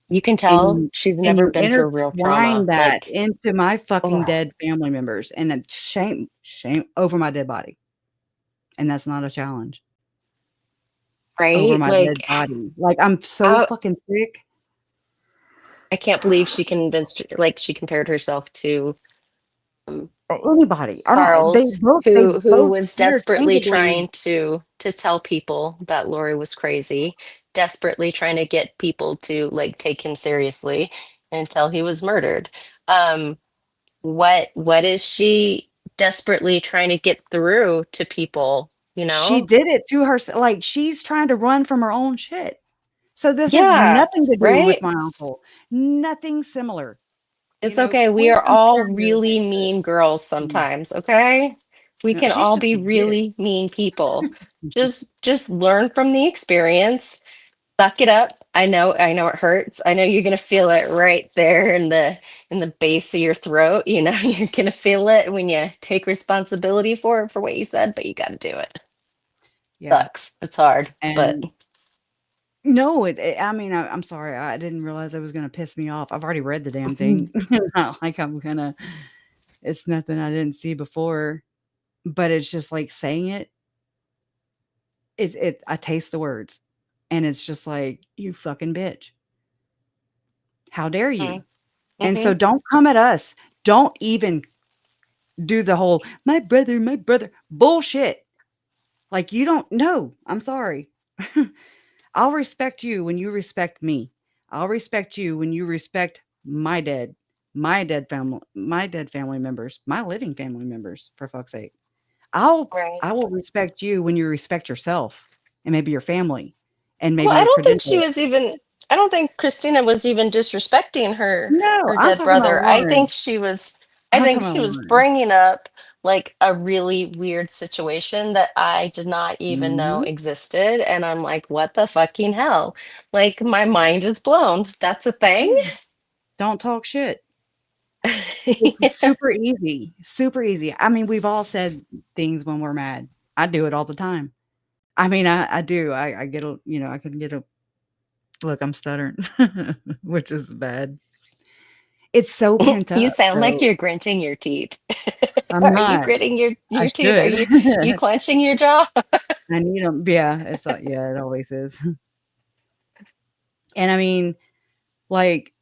You can tell she's never been through real trauma. That into my fucking dead family members, and then shame over my dead body. And that's not a challenge. Right? Over my dead body. Like, I'm so fucking sick. I can't believe she compared herself to anybody. Charles, who was desperately trying to tell people that Lori was crazy, desperately trying to get people to like take him seriously until he was murdered. What is she desperately trying to get through to people? You know, she did it to her. Like, she's trying to run from her own shit. So this has nothing to do with my uncle. Nothing similar. It's okay. We are all really mean girls sometimes. Okay. We can all be really mean people. Just learn from the experience. Suck it up. I know it hurts. I know you're gonna feel it right there in the base of your throat. You know, you're gonna feel it when you take responsibility for what you said, but you gotta do it. Yeah. Sucks. It's hard, but And no, I mean, I'm sorry. I didn't realize it was gonna piss me off. I've already read the damn thing. Not like I'm gonna it's nothing I didn't see before, but it's just like saying it I taste the words, and it's just like, "You fucking bitch. How dare you?" And so mm-hmm. don't come at us. Don't even do the whole, my brother." Bullshit. Like, you don't know. I'm sorry. I'll respect you when you respect me. I'll respect you when you respect my dead family members, my living family members, for fuck's sake. Right. I will respect you when you respect yourself and maybe your family and Well, maybe I your don't think she credentials. was even I don't think Christina was even disrespecting No, her I'm dead talking about brother. Lauren. I I'm think talking she about was Lauren. bringing up like a really weird situation that I did not even know Mhm. existed, and I'm like, what the fucking hell? Like my mind is blown. That's a thing? Yeah. Don't talk shit. It's Yeah. super easy, super easy. I mean, we've all said things when we're mad. I do it all the time. I mean, I do. I get a I can get a look, I'm stuttering, which is bad. It's so pent You up, sound like though. you're gritting your teeth. I'm Are you not. gritting I your teeth? Are should. you clenching your jaw? I need them. Yeah, it's like yeah, it always is. And I mean, like,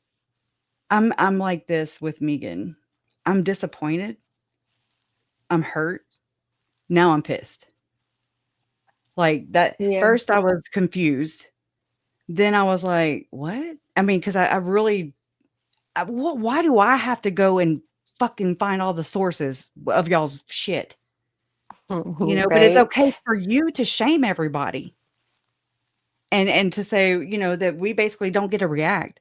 I'm like this with Megan. I'm disappointed. I'm hurt. Now I'm pissed. Like that Yeah. first I was confused. Then I was like, "What?" I mean, because I really why do I have to go and fucking find all the sources of y'all's shit? But it's Right? okay for you to shame everybody and to say, that we basically don't get to react.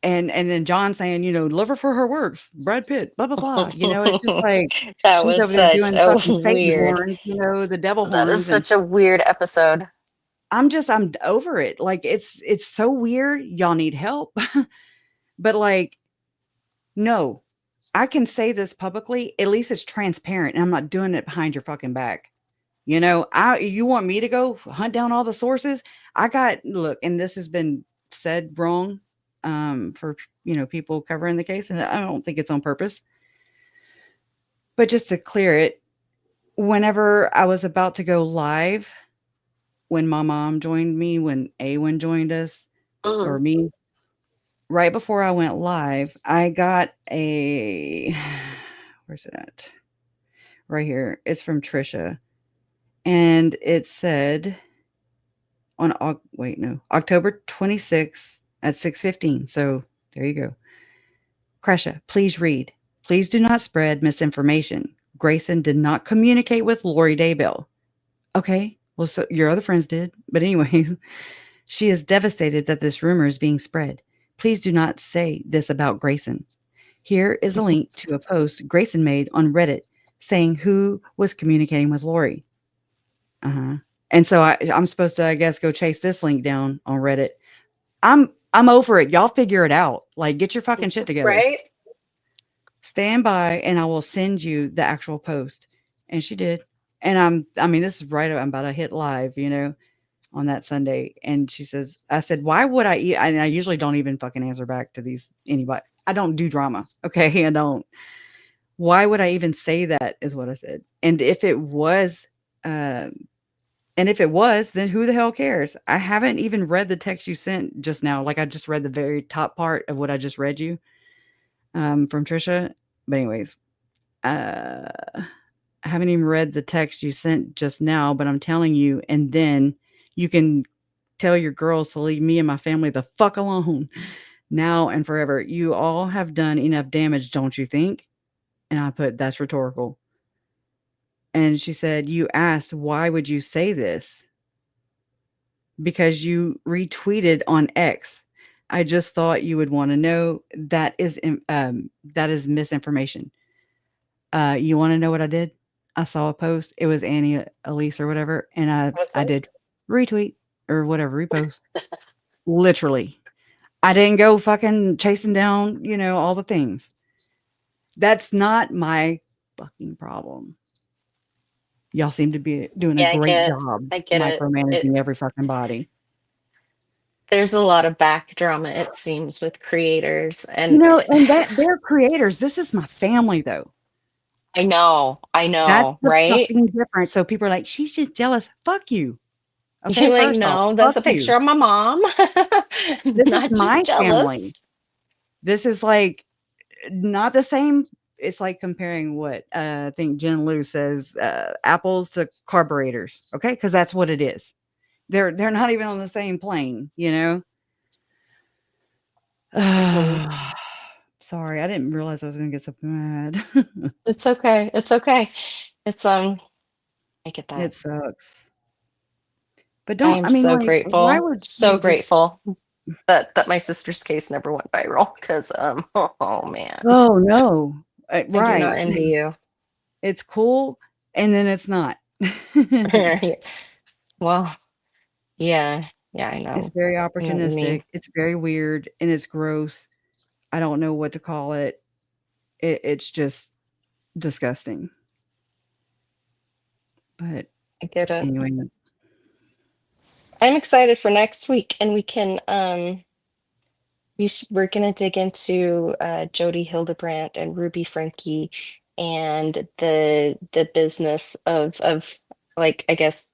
And then John saying, "Love her for her works, Brad Pitt, blah, blah, blah." It's just like That she's was over there such doing a fucking Satan weird. horns, the devil That is horns, and such a weird episode. I'm over it. Like, it's so weird. Y'all need help. But, like, no, I can say this publicly. At least it's transparent, and I'm not doing it behind your fucking back. You want me to go hunt down all the sources? Look, and this has been said wrong, for, people covering the case, and I don't think it's on purpose. But just to clear it, whenever I was about to go live, when my mom joined me, when Awen joined us, or Mhm. me, right before I went live, I got a where's it at? Right here. It's from Trisha. And it said October 26th at 6:15. So there you go. Kresha, please read. Please do not spread misinformation. Grayson did not communicate with Lori Daybell. Okay. Well, so your other friends did. But anyways, she is devastated that this rumor is being spread. Please do not say this about Grayson. Here is a link to a post Grayson made on Reddit saying who was communicating with Lori. Uh-huh. And so I'm supposed to, I guess, go chase this link down on Reddit. I'm over it. Y'all figure it out. Like, get your fucking shit together. Right? Stand by and I will send you the actual post. And she did. And I mean, this is right. I'm about to hit live, on that Sunday. And I said, why would I usually don't even fucking answer back to anybody. I don't do drama. Okay. I don't. Why would I even say that is what I said. And if it was, then who the hell cares? I haven't even read the text you sent just now. Like, I just read the very top part of what I just read you, from Trisha. But anyways, I haven't even read the text you sent just now, but I'm telling you, and then you can tell your girls to leave me and my family the fuck alone now and forever. You all have done enough damage, don't you think? And I put, that's rhetorical. And she said, you asked, why would you say this? Because you retweeted on X. I just thought you would want to know that is misinformation. You want to know what I did? I saw a post. It was Annie Elise or whatever, and What's I that? did retweet or whatever, repost. Literally. I didn't go fucking chasing down, all the things. That's not my fucking problem. Y'all seem to be doing a Yeah, great job I get it. micromanaging every fucking body. There's a lot of back drama, it seems, with creators, You and know, and that they're creators. This is my family, though. I know, That's the right? fucking difference. So people are like, she's just jealous. Fuck you. Okay, You're like, first off, no, fuck that's a you. picture of my mom. This is Not my just jealous. family. This is like not the same. It's like comparing what I think Jen Lou says, apples to carburetors. Okay, because that's what it is. They're not even on the same plane, you know. Agreed. Sorry, I didn't realize I was gonna get so mad. It's okay. It's okay. It's I get that. It sucks. But I don't am I mean, so like, why grateful, would so you just grateful that my sister's case never went viral because oh man, Oh, no. I do not Right. envy you. It's cool, and then it's not. Well, yeah, I It's know. very I know what you mean. opportunistic, it's very weird, and it's gross. I don't know what to call it. It's just disgusting. But I get it. anyway, I'm excited for next week, and we can we're gonna dig into Jody Hildebrandt and Ruby Frankie and the business of like I guess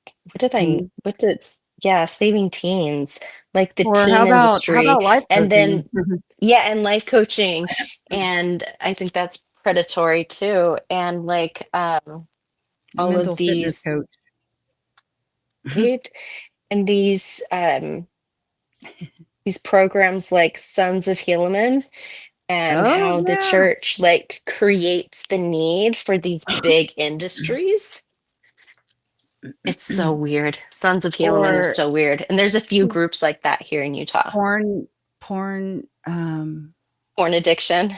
teen what did yeah, saving teens, like the or teen how industry, about life and then coaching? yeah, and life coaching, and I think that's predatory too, and like A all of mental fitness these coach. right, and these programs like Sons of Helaman and Oh, how the yeah. church like creates the need for these big industries. It's so weird. Sons of Helaman is Or so weird. And there's a few groups like that here in Utah. porn, Porn addiction.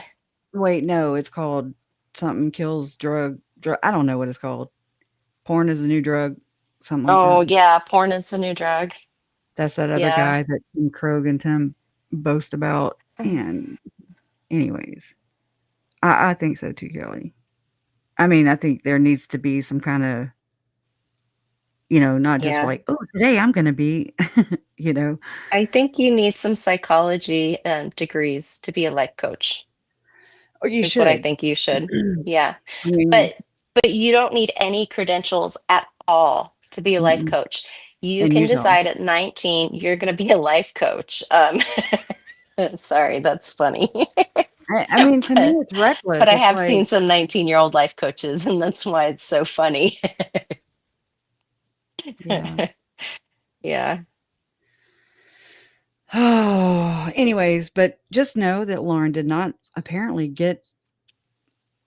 wait, no, it's called something kills drug I don't know what it's called. Porn is a new drug, something like Oh that. yeah, porn is the new drug. That's that other Yeah. guy that Tim Krog and Tim boast about, and anyways, I think so too, Kelly. I mean, I think there needs to be some kinda, not just Yeah. like, "Oh, today I'm gonna be," you know? I think you need some psychology degrees to be a life coach. Or you Is what I should. think you should. Yeah. I mean, But you don't need any credentials at all to be a life mm-mm, coach. You in can Utah. decide at 19 you're going to be a life coach. Sorry, that's funny. I mean, to me, it's reckless. But I It's have like seen some 19-year-old life coaches, and that's why it's so funny. yeah. Yeah. Oh, anyways, but just know that Lauren did not apparently get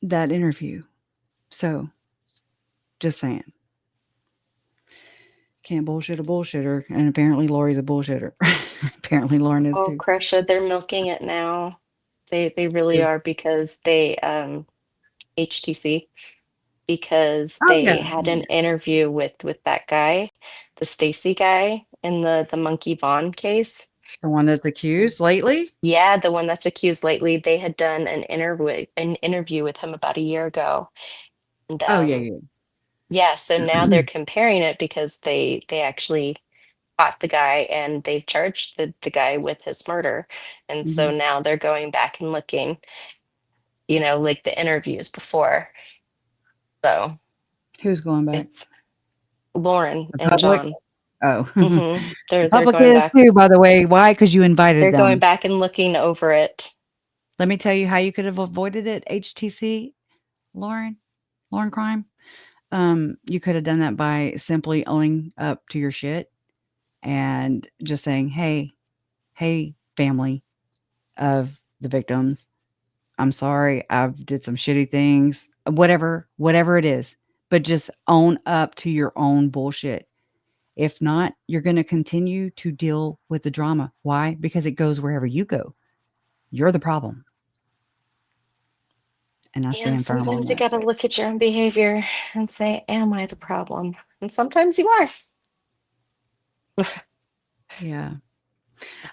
that interview. So, just saying. Can't bullshit a bullshitter, and apparently Lori's a bullshitter. Apparently Lauren is Oh, too. Crusha, they're milking it now. They really Who? are because they HTC because Oh, they yeah. had an interview with that guy, the Stacy guy in the Monkey Vaughn case. The one that's accused lately? Yeah, the one that's accused lately. They had done an interview with him about a year ago. And Oh, yeah, yeah. yeah, so now they're comparing it because they actually caught the guy and they've charged the guy with his murder. And so Mhm. now they're going back and looking, like the interviews before. So Who's going back? it's Lauren The and public? John. Oh. The The They're public going is back. too, by the way. Why? Because you invited They're going them. back and looking over it. Let me tell you how you could have avoided it, HTC, Lauren Crime. You could have done that by simply owning up to your shit and just saying, hey, family of the victims, I'm sorry, I've did some shitty things, whatever it is, but just own up to your own bullshit. If not, you're going to continue to deal with the drama. Why? Because it goes wherever you go. You're the problem. And I Yeah, stand firm on sometimes you that. got to look at your own behavior and say, am I the problem? And sometimes you are. Yeah.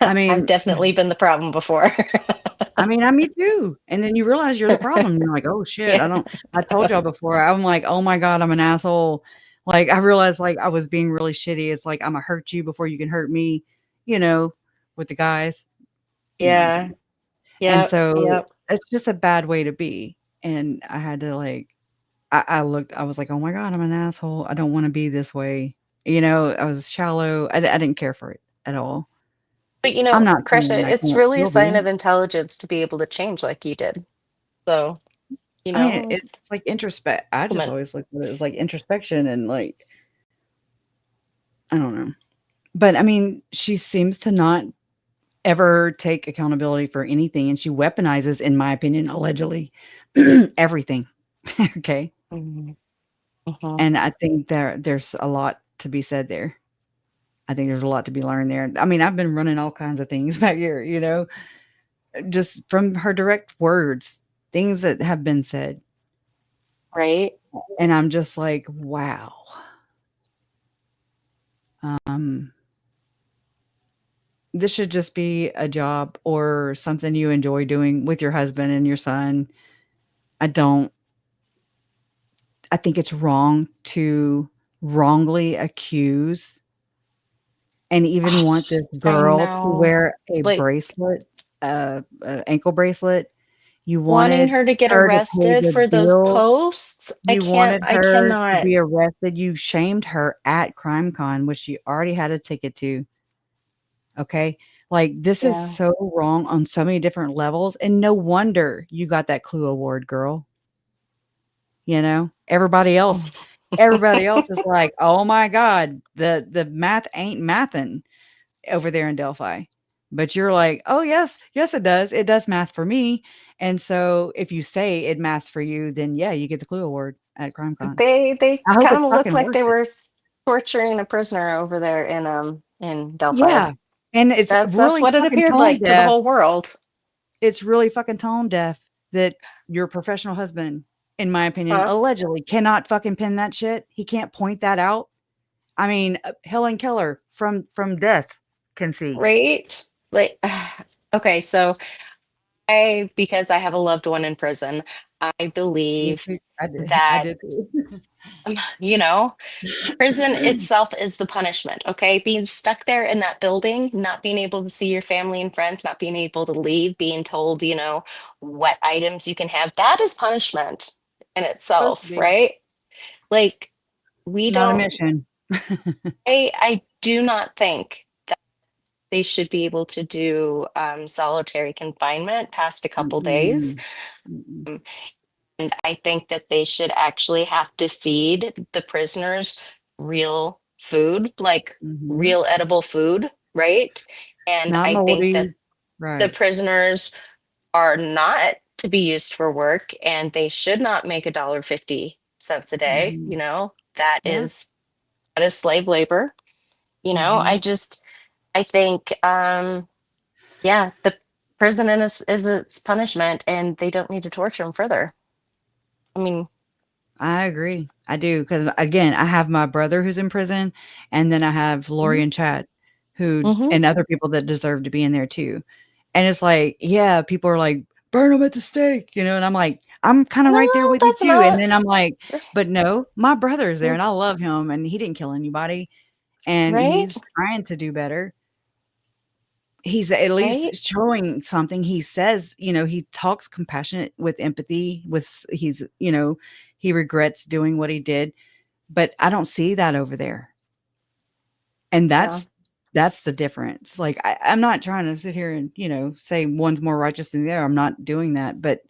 I mean, I've definitely been the problem before. me too. And then you realize you're the problem. You're like, oh shit. Yeah. I told y'all before. I'm like, oh my God, I'm an asshole. Like, I realized, like, I was being really shitty. It's like, Imma hurt you before you can hurt me, you know, with the guys. Yeah. And Yep. so, Yep. it's just a bad way to be, and I had to, like I was like, "Oh my god, I'm an asshole. I don't wanna be this way." I was shallow. I didn't care for it at all. But I'm not saying Pressure, I it's can't really a still sign be. of intelligence to be able to change like you did. So, I mean, it's it's like introspect I just compliment. always looked at it as, like, introspection and, like I don't know. But, I mean, she seems to not ever take accountability for anything, and she weaponizes, in my opinion, allegedly, everything. Okay? Mhm. Mhm. And I think there's a lot to be said there. I think there's a lot to be learned there. I mean, I've been running all kinds of things back here, just from her direct words, things that have been said. Right? And I'm just like, wow. Um, this should just be a job or something you enjoy doing with your husband and your son. I don't I think it's wrong to wrongly accuse and even want this I girl to know. wear a Like bracelet, a ankle bracelet. You wanting wanted her to get her to pay arrested the for those bill. posts. You wanted I her to cannot. be arrested. You shamed her at CrimeCon, which she already had a ticket to. Okay? Like, this is Yeah. so wrong on so many different levels, and no wonder you got that Clue award, girl. Everybody else is like, "Oh my god, the math ain't mathin' over there in Delphi." But you're like, "Oh, yes. Yes, it does. It does math for me." And so if you say it maths for you, then yeah, you get the Clue award at CrimeCon. They I hope kind it's of look fucking like worth they it. were torturing a prisoner over there in Delphi. Yeah, and it's That's really what it fucking appeared tone like to the deaf. whole world. It's really fucking tone deaf that your professional husband, in my opinion, Huh? allegedly cannot fucking pin that shit. He can't point that out. I mean, Helen Keller from Death can see. Right? Like okay, so because I have a loved one in prison, I Me believe too. I that, did too. you know, prison itself is the punishment, okay? Being stuck there in that building, not being able to see your family and friends, not being able to leave, being told, what items you can have, that is punishment in Supposed to itself, be. right? Like we Not a don't mission. I do not think that they should be able to do solitary confinement past a couple days. Mm-mm. Mm-mm. And I think that they should actually have to feed the prisoners real food, like Mhm. real edible food, right? And Not I think that moldy. the Right. prisoners are not to be used for work and they should not make $1.50 a day, Mhm. Yeah. that is slave labor. Mhm. I think yeah, the prison is its punishment and they don't need to torture them further. I mean, I agree. I do because again, I have my brother who's in prison, and then I have Lori mhm, and Chad who mhm. and other people that deserve to be in there too. And it's like, yeah, people are like, "Burn them at the stake," and I'm like, "I'm kinda right there No, with you that's too." And not then I'm like, "But no, my brother's there mm, and I love him and he didn't kill anybody and right, he's trying to do better." He's at right. least showing something. He says, he talks compassionate with empathy, he regrets doing what he did, but I don't see that over there. And Yeah. that's the difference. Like, I'm not trying to sit here and, say one's more righteous than the other. I'm not doing that, but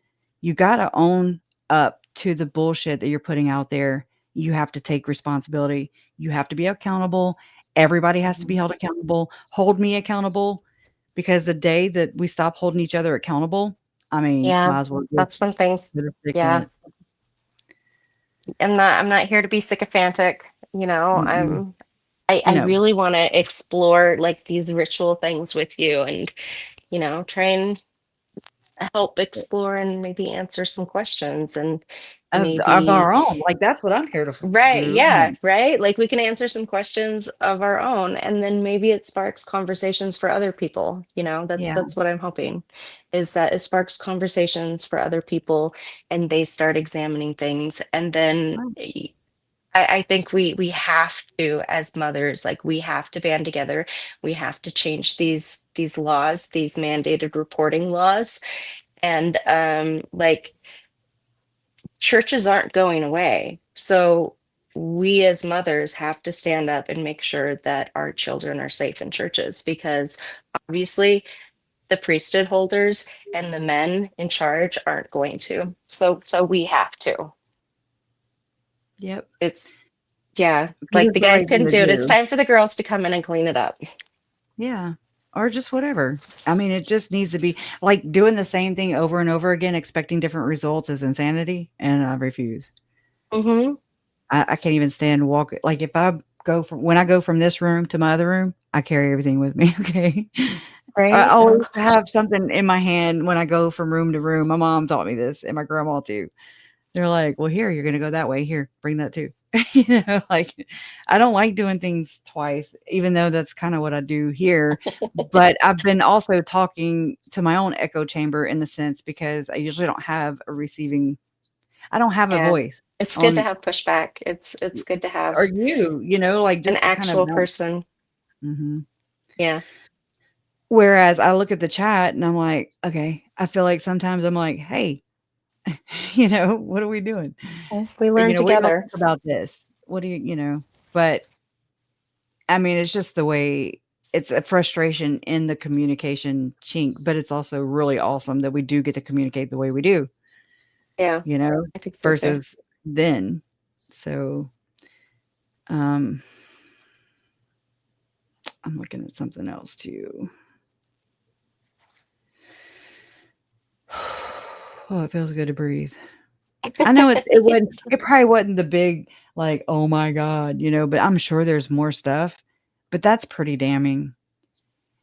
you gotta own up to the bullshit that you're putting out there. You have to take responsibility. You have to be accountable. Everybody has to be Mhm. held accountable. Hold me accountable because the day that we stop holding each other accountable, I mean, Yeah, might as well just that's when things. put a stick in Yeah, it. I'm not here to be sycophantic. Mm-mm. I No. really want to explore like these ritual things with you and try and help explore and maybe answer some questions and Of maybe our own, like, that's what I'm here to right, do, yeah, like right, like we can answer some questions of our own and then maybe it sparks conversations for other people. yeah. That's what I'm hoping, is that it sparks conversations for other people and they start examining things and then I think we have to, as mothers, like we have to band together. We have to change these laws, these mandated reporting laws. And like churches aren't going away. So we as mothers have to stand up and make sure that our children are safe in churches, because obviously the priesthood holders and the men in charge aren't going to. So we have to. Yep. It's yeah, 'Cause like it's the the guys right thing couldn't to do it. It's do. time for the girls to come in and clean it up. Yeah. Or just whatever. I mean, it just needs to be like doing the same thing over and over again, expecting different results is insanity, and I refuse. Mm-hmm. I can't even stand walking. Like if I go from when I go from this room to my other room, I carry everything with me. Okay. I Right? Oh always gosh. have something in my hand when I go from room to room. My mom taught me this and my grandma too. They're like, "Well, here, you're gonna go that way. Here, bring that too." Like I don't like doing things twice, even though that's kind of what I do here. But I've been also talking to my own echo chamber in the sense because I usually don't have a receiving I don't have a Yeah. voice It's good to on have pushback. It's good to or have like an just to kind of actual bounce. person. Mhm. Yeah. Whereas I look at the chat and I'm like, okay, I feel like sometimes I'm like, hey, what are we doing? Well, we Or, learn what do y'all together. think about this? What do but I mean, it's just the way it's a frustration in the communication chink, but it's also really awesome that we do get to communicate the way we do, Yeah, I think so too. versus then. So, um, I'm looking at something else too. Oh, it feels good to breathe. I know it probably wasn't the big, like, "Oh my god," but I'm sure there's more stuff, but that's pretty damning.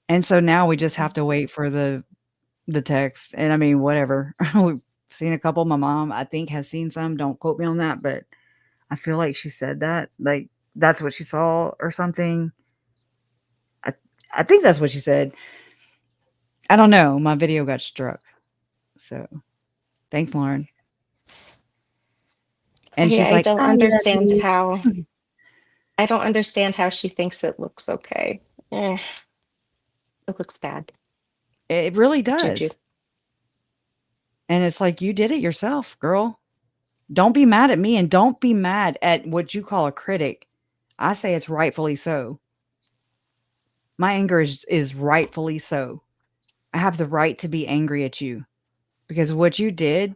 And so now we just have to wait for the text, and I mean, whatever. We've seen a couple, my mom, I think, has seen some, don't quote me on that, but I feel like she said that, like, that's what she saw or something. I I think that's what she said. I don't know, my video got struck, so thanks, Lauren. And she's I like, don't "I love understand you." how I don't understand how she thinks it looks okay. Eh, it looks bad. It really Juju. does. And it's like, "You did it yourself, girl. Don't be mad at me, and don't be mad at what you call a critic." I say it's rightfully so. My anger is rightfully so. I have the right to be angry at you because what you did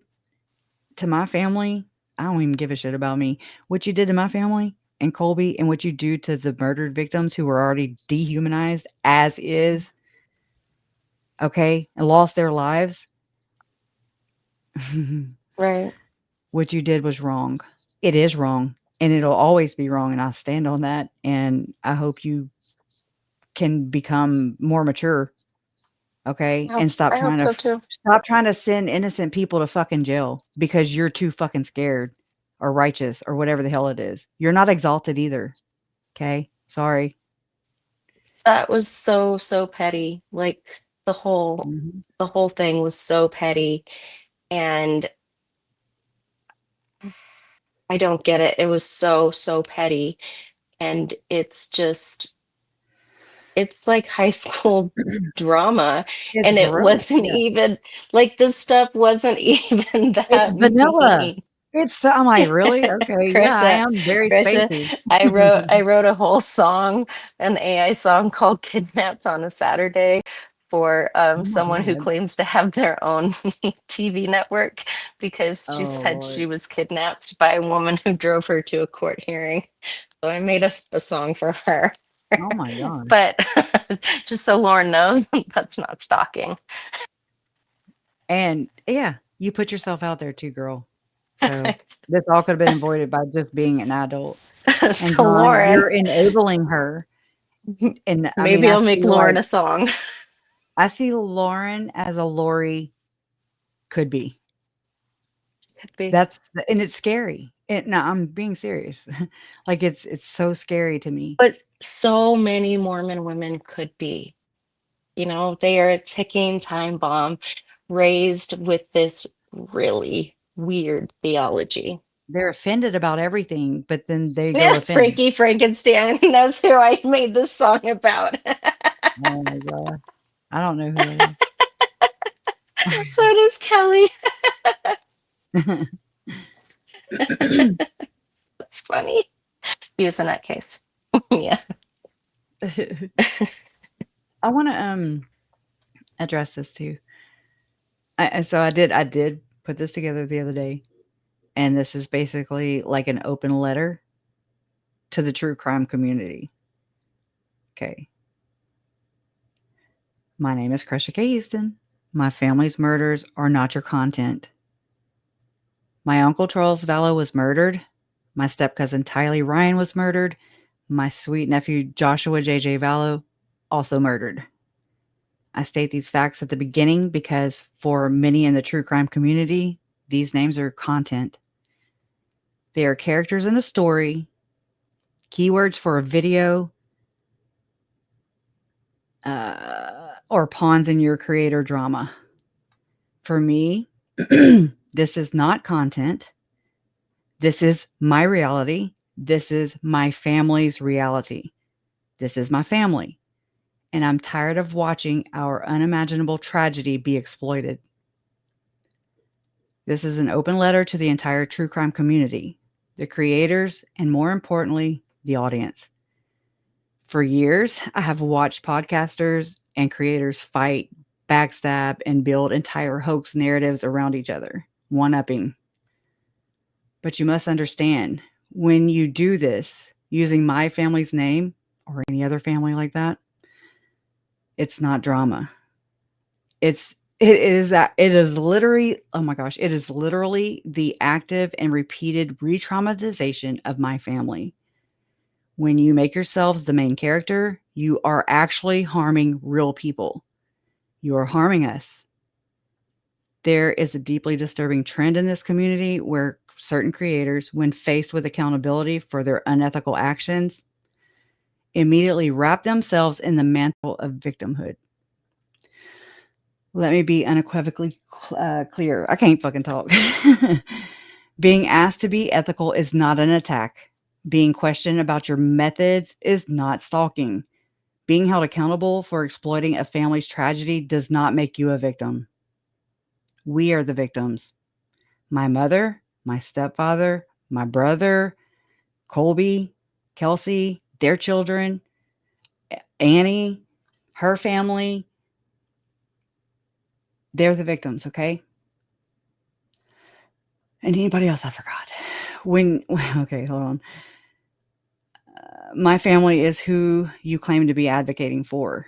to my family, I don't even give a shit about me. What you did to my family and Colby and what you do to the murdered victims who were already dehumanized as is, okay, and lost their lives. Right. What you did was wrong. It is wrong, and it'll always be wrong, and I stand on that, and I hope you can become more mature, okay, and I hope so too. stop trying to send innocent people to fucking jail because you're too fucking scared or righteous or whatever the hell it is. You're not exalted either, okay? Sorry. That was so petty. Like Mhm. the whole thing was so petty, and I don't get it. It was so petty, and it's like high school drama, It's and it gross, wasn't yeah. even like this stuff wasn't even It's that vanilla. mean. I'm like, "Really? Okay, yeah, I Krisha, am very Krisha, spacey." I wrote a whole song, an AI song called "Kidnapped on a Saturday" for Oh my someone who god. claims to have their own TV network because she Oh, said she Lord. was kidnapped by a woman who drove her to a court hearing. So I made a song for her. Oh my gosh. But just so Lauren knows, that's not stalking. And, yeah, you put yourself out there too, girl. So, this all could have been avoided by just being an adult. And So John, Lauren, you're enabling her. And, I mean, maybe I'll make Lauren a song. I see Lauren as a Lori could be. Could be. And it's scary. No, I'm being serious. Like, it's so scary to me. But so many Mormon women could be. They are a ticking time bomb raised with this really weird theology. they're offended about everything, but then they go Yes, offend. Frankie Frankenstein. That's who I made this song about. Oh my god. I don't know who that So does Kelly. is. That's funny. He was in that case. Yeah. I want to address this too. So I did put this together the other day, and this is basically like an open letter to the true crime community. Okay. My name is Kresha K. Easton. My family's murders are not your content. My uncle Charles Vallow was murdered. My step-cousin Tylee Ryan was murdered. My sweet nephew Joshua J.J. Vallow also murdered. I state these facts at the beginning because for many in the true crime community, these names are content. They are characters in a story, keywords for a video, or pawns in your creator drama. For me, this is not content. This is my reality. This is my family's reality. This is my family. And I'm tired of watching our unimaginable tragedy be exploited. This is an open letter to the entire true crime community, the creators, and more importantly, the audience. For years, I have watched podcasters and creators fight, backstab, and build entire hoax narratives around each other, one-upping. But you must understand, when you do this using my family's name or any other family like that, it's not drama. It is literally, oh my gosh, it is literally the active and repeated re-traumatization of my family. When you make yourselves the main character, you are actually harming real people. You are harming us. There is a deeply disturbing trend in this community where certain creators, when faced with accountability for their unethical actions, immediately wrap themselves in the mantle of victimhood. Let me be unequivocally clear. I can't fucking talk. Being asked to be ethical is not an attack. Being questioned about your methods is not stalking. Being held accountable for exploiting a family's tragedy does not make you a victim. We are the victims. My mother, my stepfather, my brother, Colby, Kelsey, their children, Annie, her family, they're the victims, okay? And anybody else I forgot. Okay, hold on. My family is who you claim to be advocating for.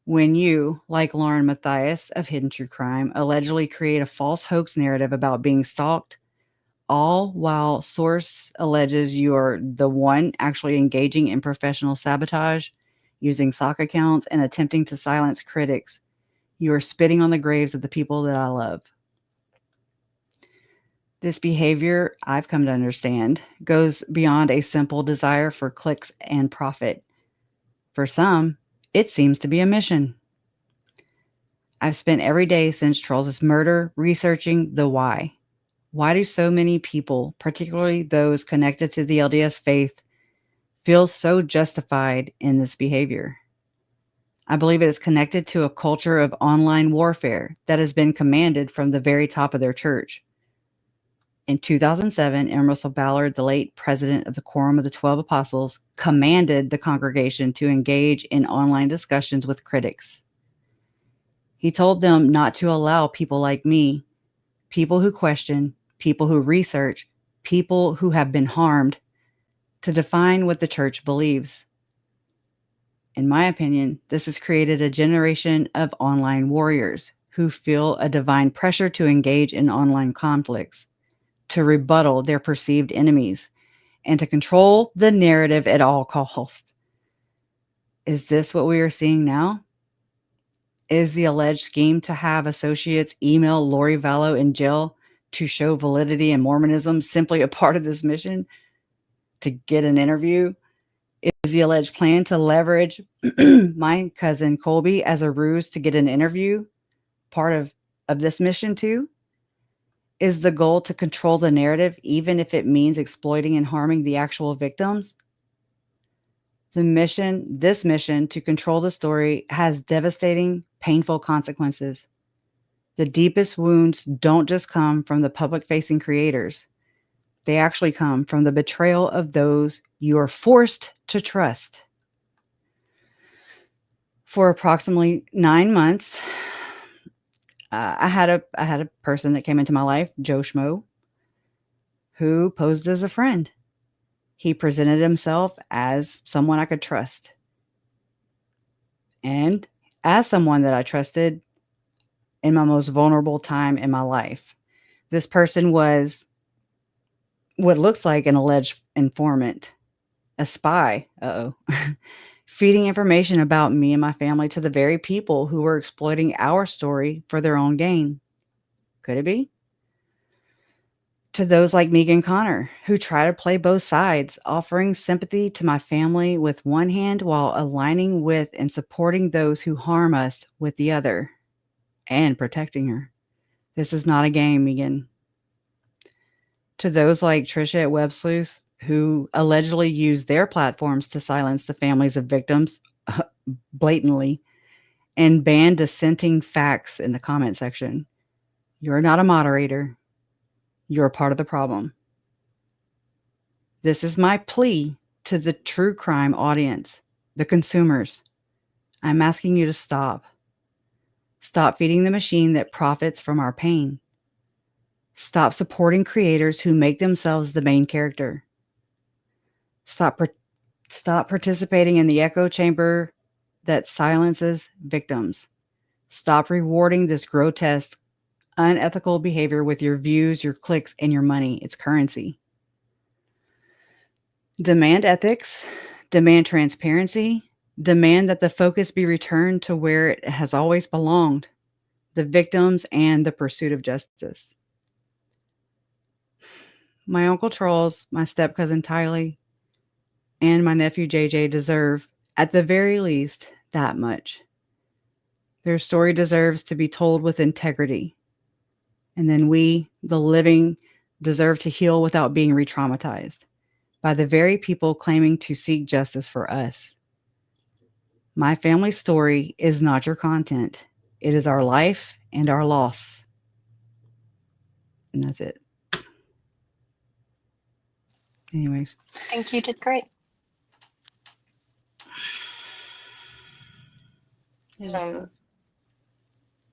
When you, like Lauren Matthias of Hidden True Crime, allegedly create a false hoax narrative about being stalked, all while source alleges you are the one actually engaging in professional sabotage, using sock accounts, and attempting to silence critics, you are spitting on the graves of the people that I love. This behavior, I've come to understand, goes beyond a simple desire for clicks and profit. For some, it seems to be a mission. I've spent every day since Charles's murder researching the why. Why do so many people, particularly those connected to the LDS faith, feel so justified in this behavior? I believe it is connected to a culture of online warfare that has been commanded from the very top of their church. In 2007, M. Russell Ballard, the late president of the Quorum of the 12 Apostles, commanded the congregation to engage in online discussions with critics. He told them not to allow people like me, people who question, people who research, people who have been harmed, to define what the church believes. In my opinion, this has created a generation of online warriors who feel a divine pressure to engage in online conflicts, to rebuttal their perceived enemies, and to control the narrative at all costs. Is this what we are seeing now? Is the alleged scheme to have associates email Lori Vallow in jail to show validity in Mormonism simply a part of this mission to get an interview? Is the alleged plan to leverage my cousin Colby as a ruse to get an interview part of this mission too? Is the goal to control the narrative, even if it means exploiting and harming the actual victims? This mission to control the story has devastating, painful consequences. The deepest wounds don't just come from the public-facing creators. They actually come from the betrayal of those you are forced to trust. For approximately 9 months, I had a person that came into my life, Joe Schmo, who posed as a friend. He presented himself as someone I could trust. And as someone that I trusted in my most vulnerable time in my life. This person was what looks like an alleged informant, a spy, feeding information about me and my family to the very people who were exploiting our story for their own gain. Could it be? To those like Megan Connor, who try to play both sides, offering sympathy to my family with one hand while aligning with and supporting those who harm us with the other, and protecting her. This is not a game, Megan. To those like Trisha at Web Sleuth, who allegedly use their platforms to silence the families of victims blatantly and ban dissenting facts in the comment section. You're not a moderator. You're a part of the problem. This is my plea to the true crime audience, the consumers. I'm asking you to stop. Stop feeding the machine that profits from our pain. Stop supporting creators who make themselves the main character. Stop participating in the echo chamber that silences victims. Stop rewarding this grotesque, unethical behavior with your views, your clicks, and your money. It's currency. Demand ethics, demand transparency, demand that the focus be returned to where it has always belonged, the victims and the pursuit of justice. My Uncle Charles, my step-cousin Tylee, and my nephew JJ deserve, at the very least, that much. Their story deserves to be told with integrity. And then we, the living, deserve to heal without being re-traumatized by the very people claiming to seek justice for us. My family's story is not your content. It is our life and our loss. And that's it. Anyways. I think you did great.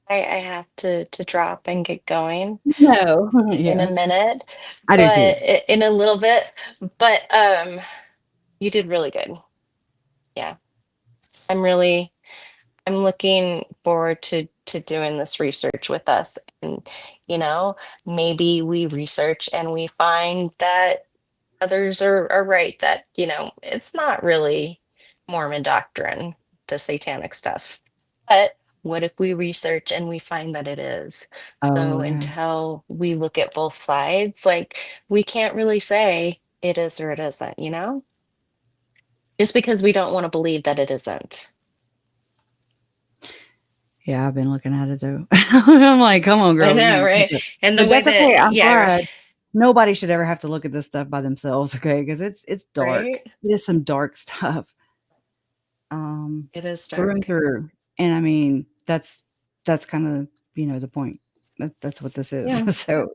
I have to drop and get going. No. In a minute. I do too. But in a little bit. But you did really good. Yeah. I'm looking forward to doing this research with us. And maybe we research and we find that others are right, that it's not really Mormon doctrine, the satanic stuff. But what if we research and we find that it is? So until we look at both sides, like, we can't really say it is or it isn't, just because we don't want to believe that it isn't. Yeah, I've been looking at it though. I'm like, come on, girl. I know, right? And the way that's okay. I'm glad. right. Nobody should ever have to look at this stuff by themselves, okay? Because it's dark. Right? It is some dark stuff. It is through and dark. through. And I mean, that's kind of, the point. That's what this is. Yeah. So,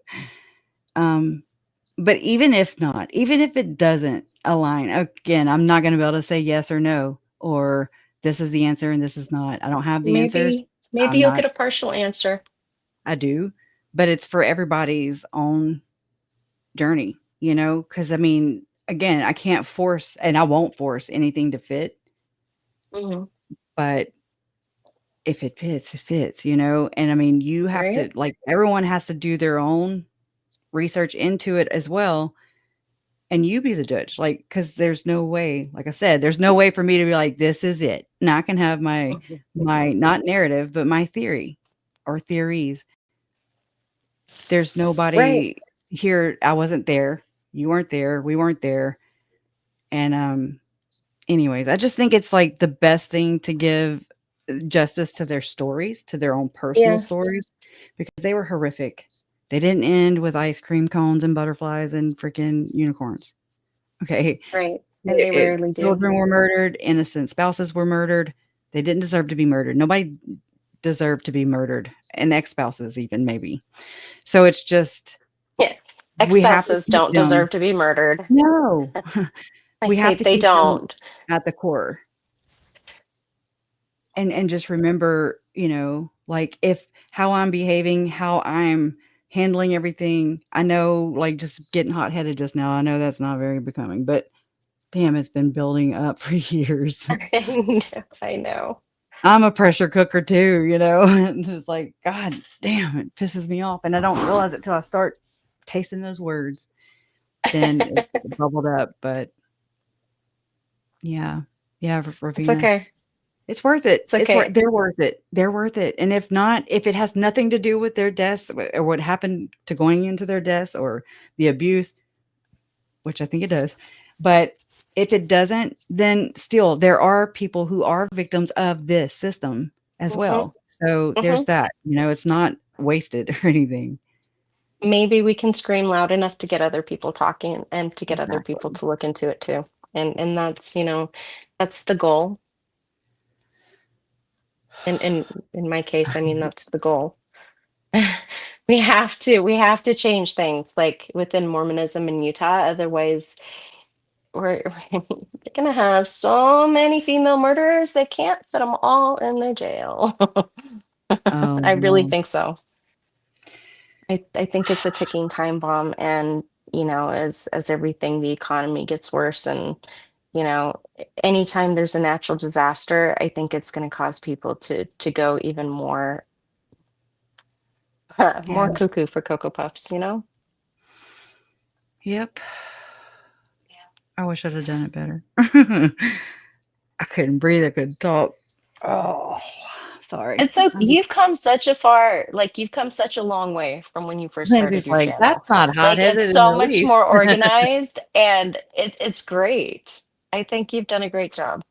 but even if it doesn't align, again, I'm not going to be able to say yes or no, or this is the answer and this is not. I don't have the answers. Maybe you'll get a partial answer. I do, but it's for everybody's own journey, because I mean, again, I can't force, and I won't force anything to fit. Mm-hmm. But if it fits, it fits, and I mean, you have to, like, everyone has to do their own research into it as well. And you be the judge, like, because there's no way, like I said, there's no way for me to be like, this is it. Now I can have my not narrative, but my theory or theories. There's nobody here. I wasn't there. You weren't there. We weren't there. And anyways, I just think it's like the best thing to give justice to their stories, to their own personal stories, because they were horrific. They didn't end with ice cream cones and butterflies and freaking unicorns. Okay. Right. And they rarely do. Children were murdered, innocent spouses were murdered. They didn't deserve to be murdered. Nobody deserved to be murdered, and ex-spouses even maybe. So it's just Yeah. we have to Ex-spouses keep don't them. deserve to be murdered. No. We Like have to they keep them don't. at the core. And just remember, like if how I'm behaving, how I'm handling everything. I know, like just getting hot-headed just now. I know that's not very becoming, but damn, it's been building up for years. I know. I'm a pressure cooker too, and it's like, God damn, it pisses me off. And I don't realize it till I start tasting those words. Then it bubbled up. But yeah, Ravina. It's okay. It's worth it. It's okay. They're worth it. They're worth it. And if not, if it has nothing to do with their deaths or what happened to going into their deaths or the abuse, which I think it does, but if it doesn't, then still there are people who are victims of this system as well. So there's that, it's not wasted or anything. Maybe we can scream loud enough to get other people talking and to get other Exactly. people to look into it too. And that's, that's the goal. And in my case, I mean, that's the goal. We have to change things like within Mormonism in Utah. Otherwise, we're gonna have so many female murderers, they can't fit them all in the jail. Oh, I really no. think so. I think it's a ticking time bomb, and as everything, the economy gets worse, and anytime there's a natural disaster, I think it's going to cause people to go even more more cuckoo for Cocoa Puffs, Yep. I wish I'd have done it better. I couldn't breathe. I couldn't talk. Oh, sorry. It's so you've come such a long way from when you first started Lindsay's your like, that's channel. not Like it's hot-headed in so the much least. more organized, and it's great. I think you've done a great job.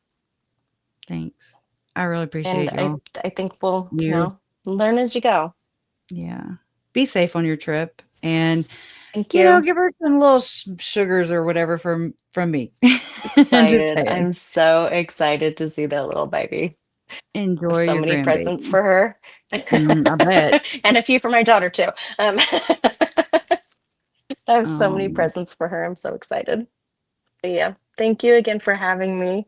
Thanks. I really And appreciate y'all. I think we'll, You. Learn as you go. Yeah. Be safe on your trip. And, Thank you. give her some little sugars or whatever from me. Just Excited. saying. I'm so excited to see that little baby. Enjoy So your many presents grandbaby. for her. I bet. And a few for my daughter too. I have so many Um, presents for her. I'm so excited. But yeah, thank you again for having me.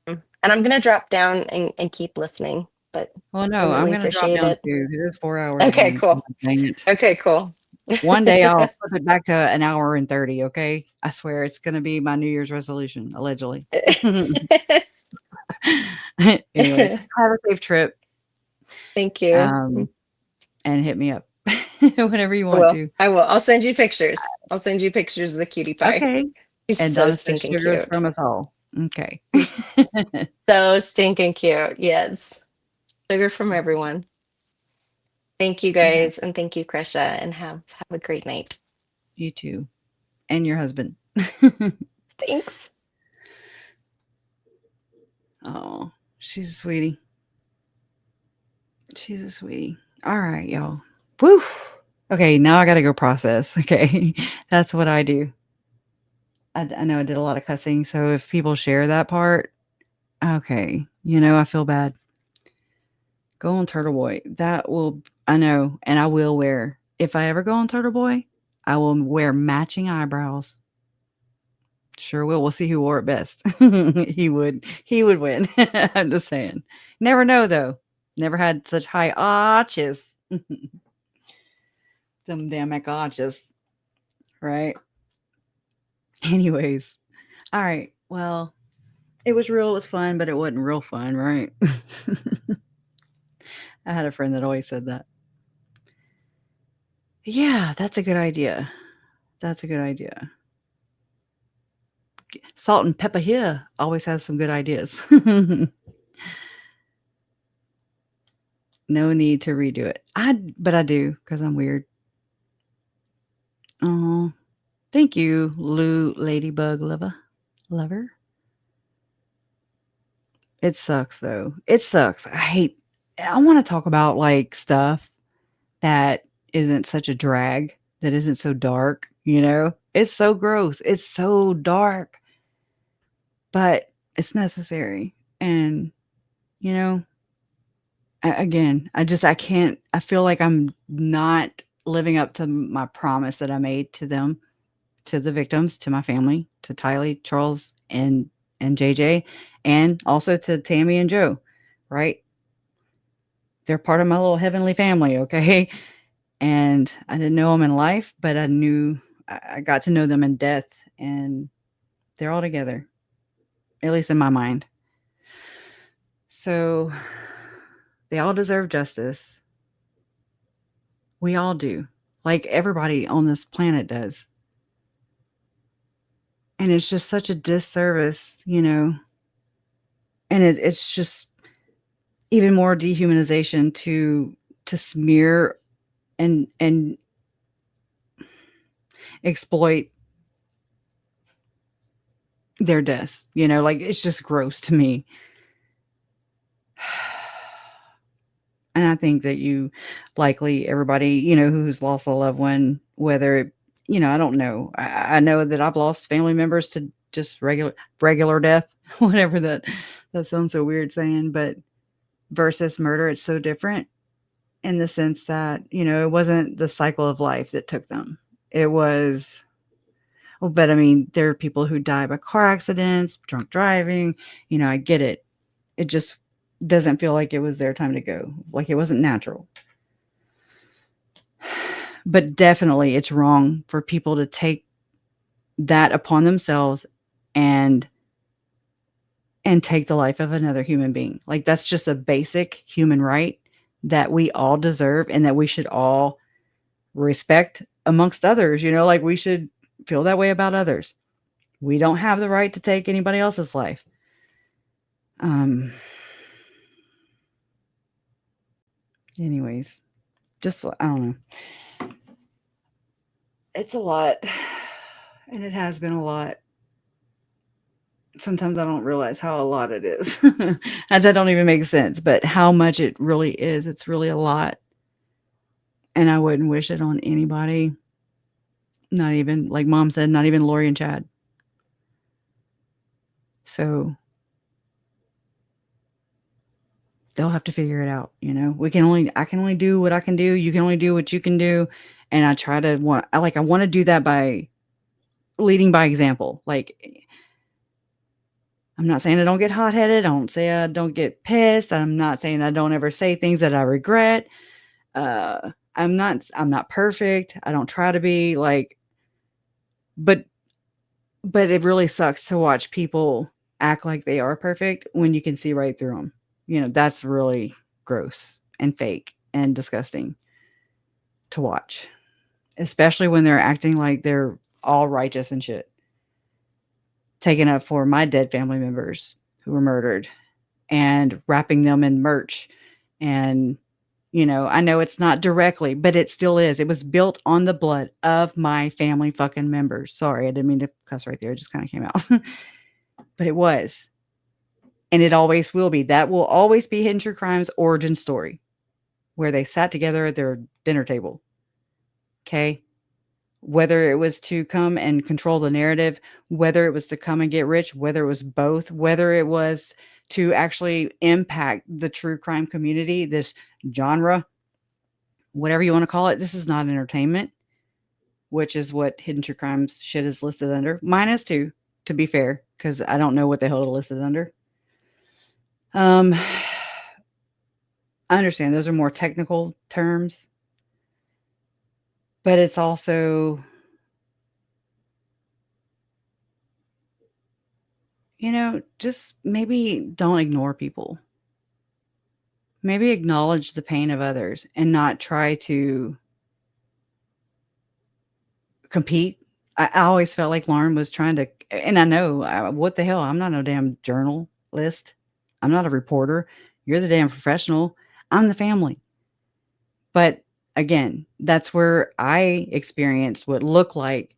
And I'm gonna drop down and keep listening, but well, I no, I'm really going to drop appreciate down it. too. It is 4 hours Okay, again. cool. Dang it. Okay, cool. One day I'll flip it back to an hour and 30, okay? I swear it's going to be my New Year's resolution, allegedly. Anyways, have a safe trip. Thank you. And hit me up whenever you I want will. to. I will. I'll send you pictures. I'll send you pictures of the cutie pie. Okay. She's And so Donna says stinking sugars cute. from us all. Okay. So stinking cute. Yes. Sugar from everyone. Thank you guys, and thank you, Krisha, and have a great night. You too. And your husband. Thanks. Oh, she's a sweetie. She's a sweetie. All right, y'all. Woo. Okay, now I got to go process. Okay. That's what I do. I know I did a lot of cussing, so if people share that part, okay, I feel bad. Go on Turtle Boy. I know, and I will wear, if I ever go on Turtle Boy, I will wear matching eyebrows. Sure will. We'll see who wore it best. He would win. I'm just saying. Never know, though. Never had such high arches. Them damn arches. Right? Anyways. All right. Well, it was fun, but it wasn't real fun, right? I had a friend that always said that. Yeah, that's a good idea. That's a good idea. Salt and Pepper here always has some good ideas. No need to redo it. But I do because I'm weird. Oh, thank you, Lou Ladybug Lover. It sucks though. It sucks. I want to talk about like stuff that isn't such a drag, that isn't so dark, you know? It's so gross. It's so dark. But it's necessary. And, you know, again, I can't, I feel like I'm not living up to my promise that I made to them, to the victims, to my family, to Tylee, Charles, and JJ, and also to Tammy and Joe, right? They're part of my little heavenly family, okay? And I didn't know them in life, but I got to know them in death, and they're all together, at least in my mind. So they all deserve justice. We all do. Like everybody on this planet does. And it's just such a disservice, you know. And it's just even more dehumanization to smear and exploit their deaths, you know, like it's just gross to me. And I think that you likely everybody, you know, who's lost a loved one, whether, you know, I don't know. I know that I've lost family members to just regular death, whatever that sounds so weird saying, but versus murder, it's so different in the sense that, you know, it wasn't the cycle of life that took them. It was, well, but I mean, there are people who die by car accidents, drunk driving, you know, I get it. It just doesn't feel like it was their time to go. Like it wasn't natural. But definitely it's wrong for people to take that upon themselves and take the life of another human being. Like that's just a basic human right that we all deserve and that we should all respect amongst others. You know, like we should feel that way about others. We don't have the right to take anybody else's life. Anyways, just, I don't know. It's a lot, and it has been a lot. Sometimes I don't realize how a lot it is. And that don't even make sense, but how much it really is. It's really a lot. And I wouldn't wish it on anybody. Not even, like Mom said, not even Lori and Chad. So they'll have to figure it out, you know. I can only do what I can do. You can only do what you can do. And I try to I want to do that by leading by example. Like, I'm not saying I don't get hot-headed. I don't say I don't get pissed. I'm not saying I don't ever say things that I regret. I'm not perfect. I don't try to be, like, but it really sucks to watch people act like they are perfect when you can see right through them. You know, that's really gross and fake and disgusting to watch, especially when they're acting like they're all righteous and shit. Taking up for my dead family members who were murdered and wrapping them in merch. And, you know, I know it's not directly, but it still is. It was built on the blood of my family fucking members. Sorry, I didn't mean to cuss right there. It just kind of came out. But it was. And it always will be. That will always be Hidden True Crimes' origin story, where they sat together at their dinner table. Okay? Whether it was to come and control the narrative, whether it was to come and get rich, whether it was both, whether it was to actually impact the true crime community, this genre, whatever you want to call it. This is not entertainment, which is what Hidden True Crimes shit is listed under. Mine is too, to be fair, because I don't know what the hell to list it under. I understand those are more technical terms, but it's also, you know, just maybe don't ignore people. Maybe acknowledge the pain of others and not try to compete. I always felt like Lauren was trying to, and I know, what the hell? I'm not no damn journalist. I'm not a reporter. You're the damn professional. I'm the family. But again, that's where I experienced what looked like,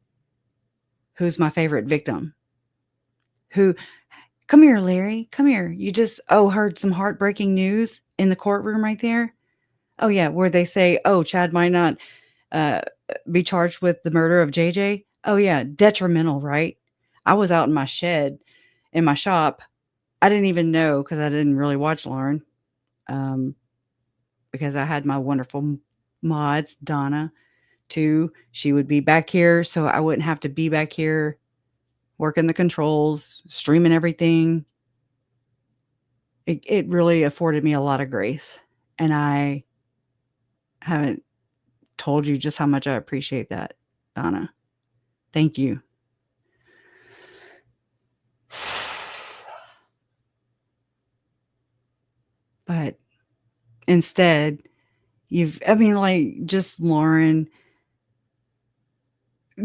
who's my favorite victim? Who, come here, Larry, come here. You just, heard some heartbreaking news in the courtroom right there. Oh yeah, where they say, oh, Chad might not uh, be charged with the murder of JJ? Oh, yeah, detrimental, right? I was out in my shed, in my shop. I didn't even know because I didn't really watch Lauren, because I had my wonderful mods, Donna, too. She would be back here, so I wouldn't have to be back here working the controls, streaming everything. It really afforded me a lot of grace, and I haven't told you just how much I appreciate that, Donna. Thank you. But instead, just Lauren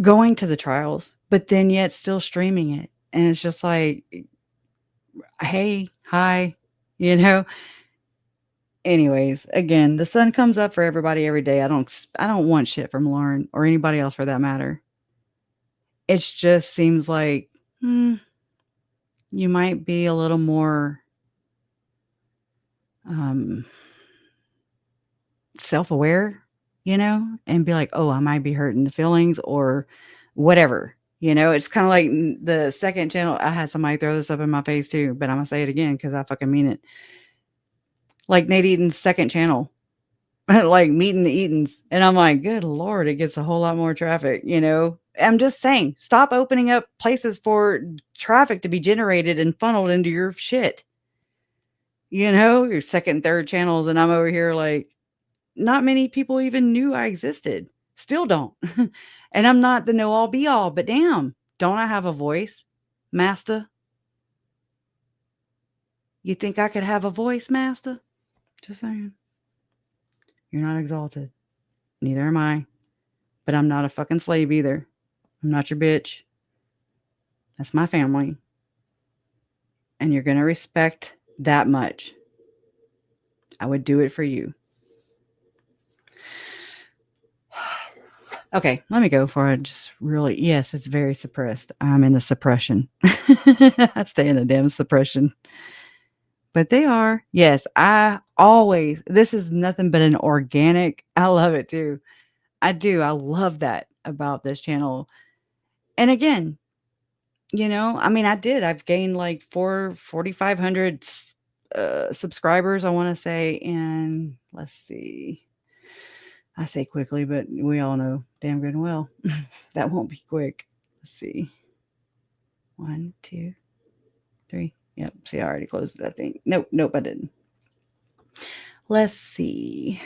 going to the trials, but then yet still streaming it. And it's just like, hey, hi, you know? Anyways, again, the sun comes up for everybody every day. I don't want shit from Lauren or anybody else for that matter. It just seems like you might be a little more self-aware, and be like, oh, I might be hurting the feelings or whatever. It's kind of like the second channel. I had somebody throw this up in my face too, but I'm gonna say it again because I fucking mean it. Like Nate Eaton's second channel, like meeting the Eatons. And I'm like, good Lord, it gets a whole lot more traffic, I'm just saying, stop opening up places for traffic to be generated and funneled into your shit. Your second, third channels. And I'm over here like, not many people even knew I existed. Still don't. And I'm not the know all be all, but damn, don't I have a voice, Master? You think I could have a voice, Master? Just saying. You're not exalted. Neither am I. But I'm not a fucking slave either. I'm not your bitch. That's my family. And you're going to respect that much. I would do it for you. Okay, let me go for it. Just really, yes, it's very suppressed. I'm in a suppression. I stay in a damn suppression. But they are. Yes, this is nothing but an organic. I love it too. I do. I love that about this channel. And again, I've gained like 4,500 subscribers, I want to say. And let's see. I say quickly, but we all know damn good and well that won't be quick. Let's see. 1, 2, 3. Yep. See, I already closed it, I think. Nope, I didn't. Let's see.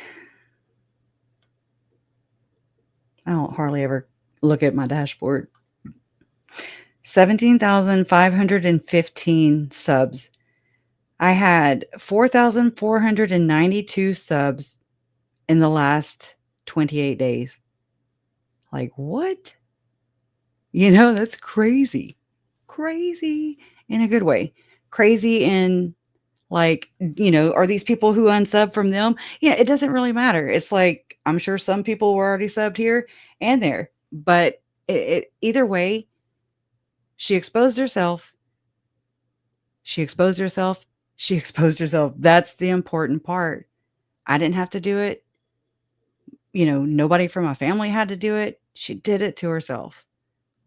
I don't hardly ever look at my dashboard. 17,515 subs. I had 4,492 subs in the last 28 days. Like, what? That's crazy. Crazy in a good way. Crazy in like, are these people who unsub from them? Yeah, it doesn't really matter. It's like, I'm sure some people were already subbed here and there, but either way, she exposed herself. She exposed herself. She exposed herself. That's the important part. I didn't have to do it. Nobody from my family had to do it. She did it to herself.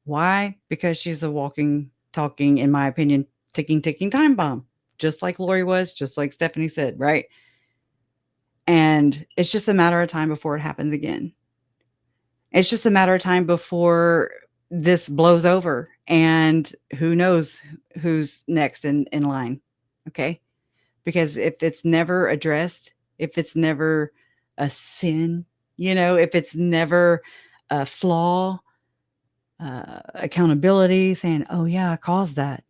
Why? Because she's a walking, talking, in my opinion, ticking time bomb. Just like Lori was, just like Stephanie said, right? And it's just a matter of time before it happens again. It's just a matter of time before this blows over, and who knows who's next in line. Okay? Because if it's never addressed, if it's never a sin, if it's never a flaw, accountability, saying, oh yeah, I caused that.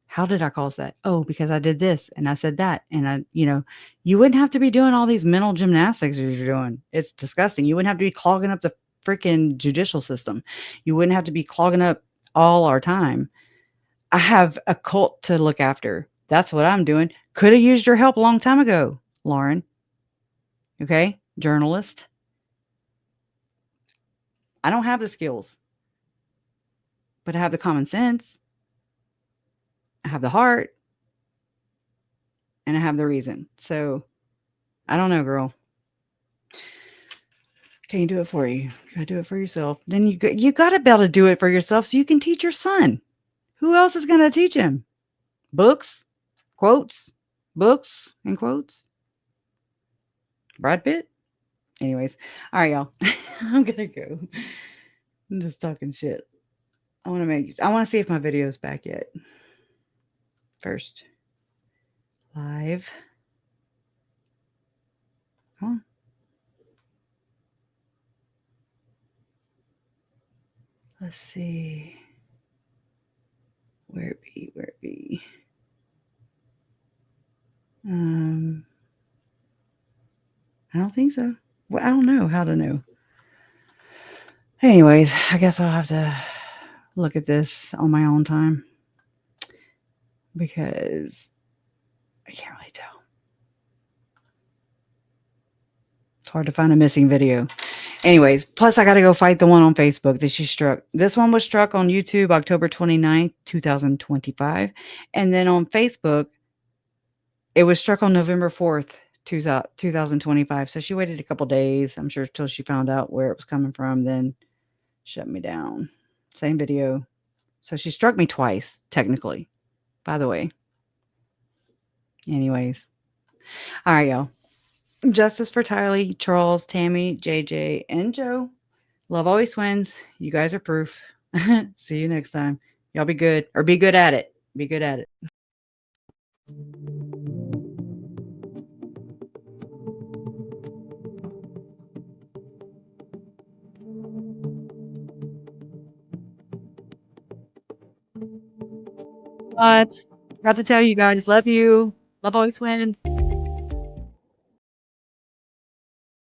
How did I cause that? Oh, because I did this and I said that. And you wouldn't have to be doing all these mental gymnastics you're doing. It's disgusting. You wouldn't have to be clogging up the freaking judicial system. You wouldn't have to be clogging up all our time. I have a cult to look after. That's what I'm doing. Could have used your help a long time ago, Lauren. Okay? Journalist. I don't have the skills, but I have the common sense. I have the heart. And I have the reason. So, I don't know, girl. Can't do it for you. You gotta do it for yourself. Then you gotta be able to do it for yourself so you can teach your son. Who else is gonna teach him? Books, quotes, books and quotes. Brad Pitt. Anyways, all right, y'all. I'm gonna go. I'm just talking shit. I want to see if my video's back yet. First, live. Come on. Let's see. Where it be? I don't think so. Well, I don't know how to know. Anyways, I guess I'll have to look at this on my own time because I can't really tell. It's hard to find a missing video. Anyways, plus I got to go fight the one on Facebook that she struck. This one was struck on YouTube October 29th, 2025. And then on Facebook, it was struck on November 4th, 2025. So she waited a couple days, I'm sure, till she found out where it was coming from, then shut me down. Same video. So she struck me twice, technically, by the way. Anyways. All right, y'all. Justice for Tylee, Charles, Tammy, JJ, and Joe. Love always wins. You guys are proof. See you next time. Y'all be good, or be good at it. Be good at it. What? Forgot to tell you guys. Love you. Love always wins.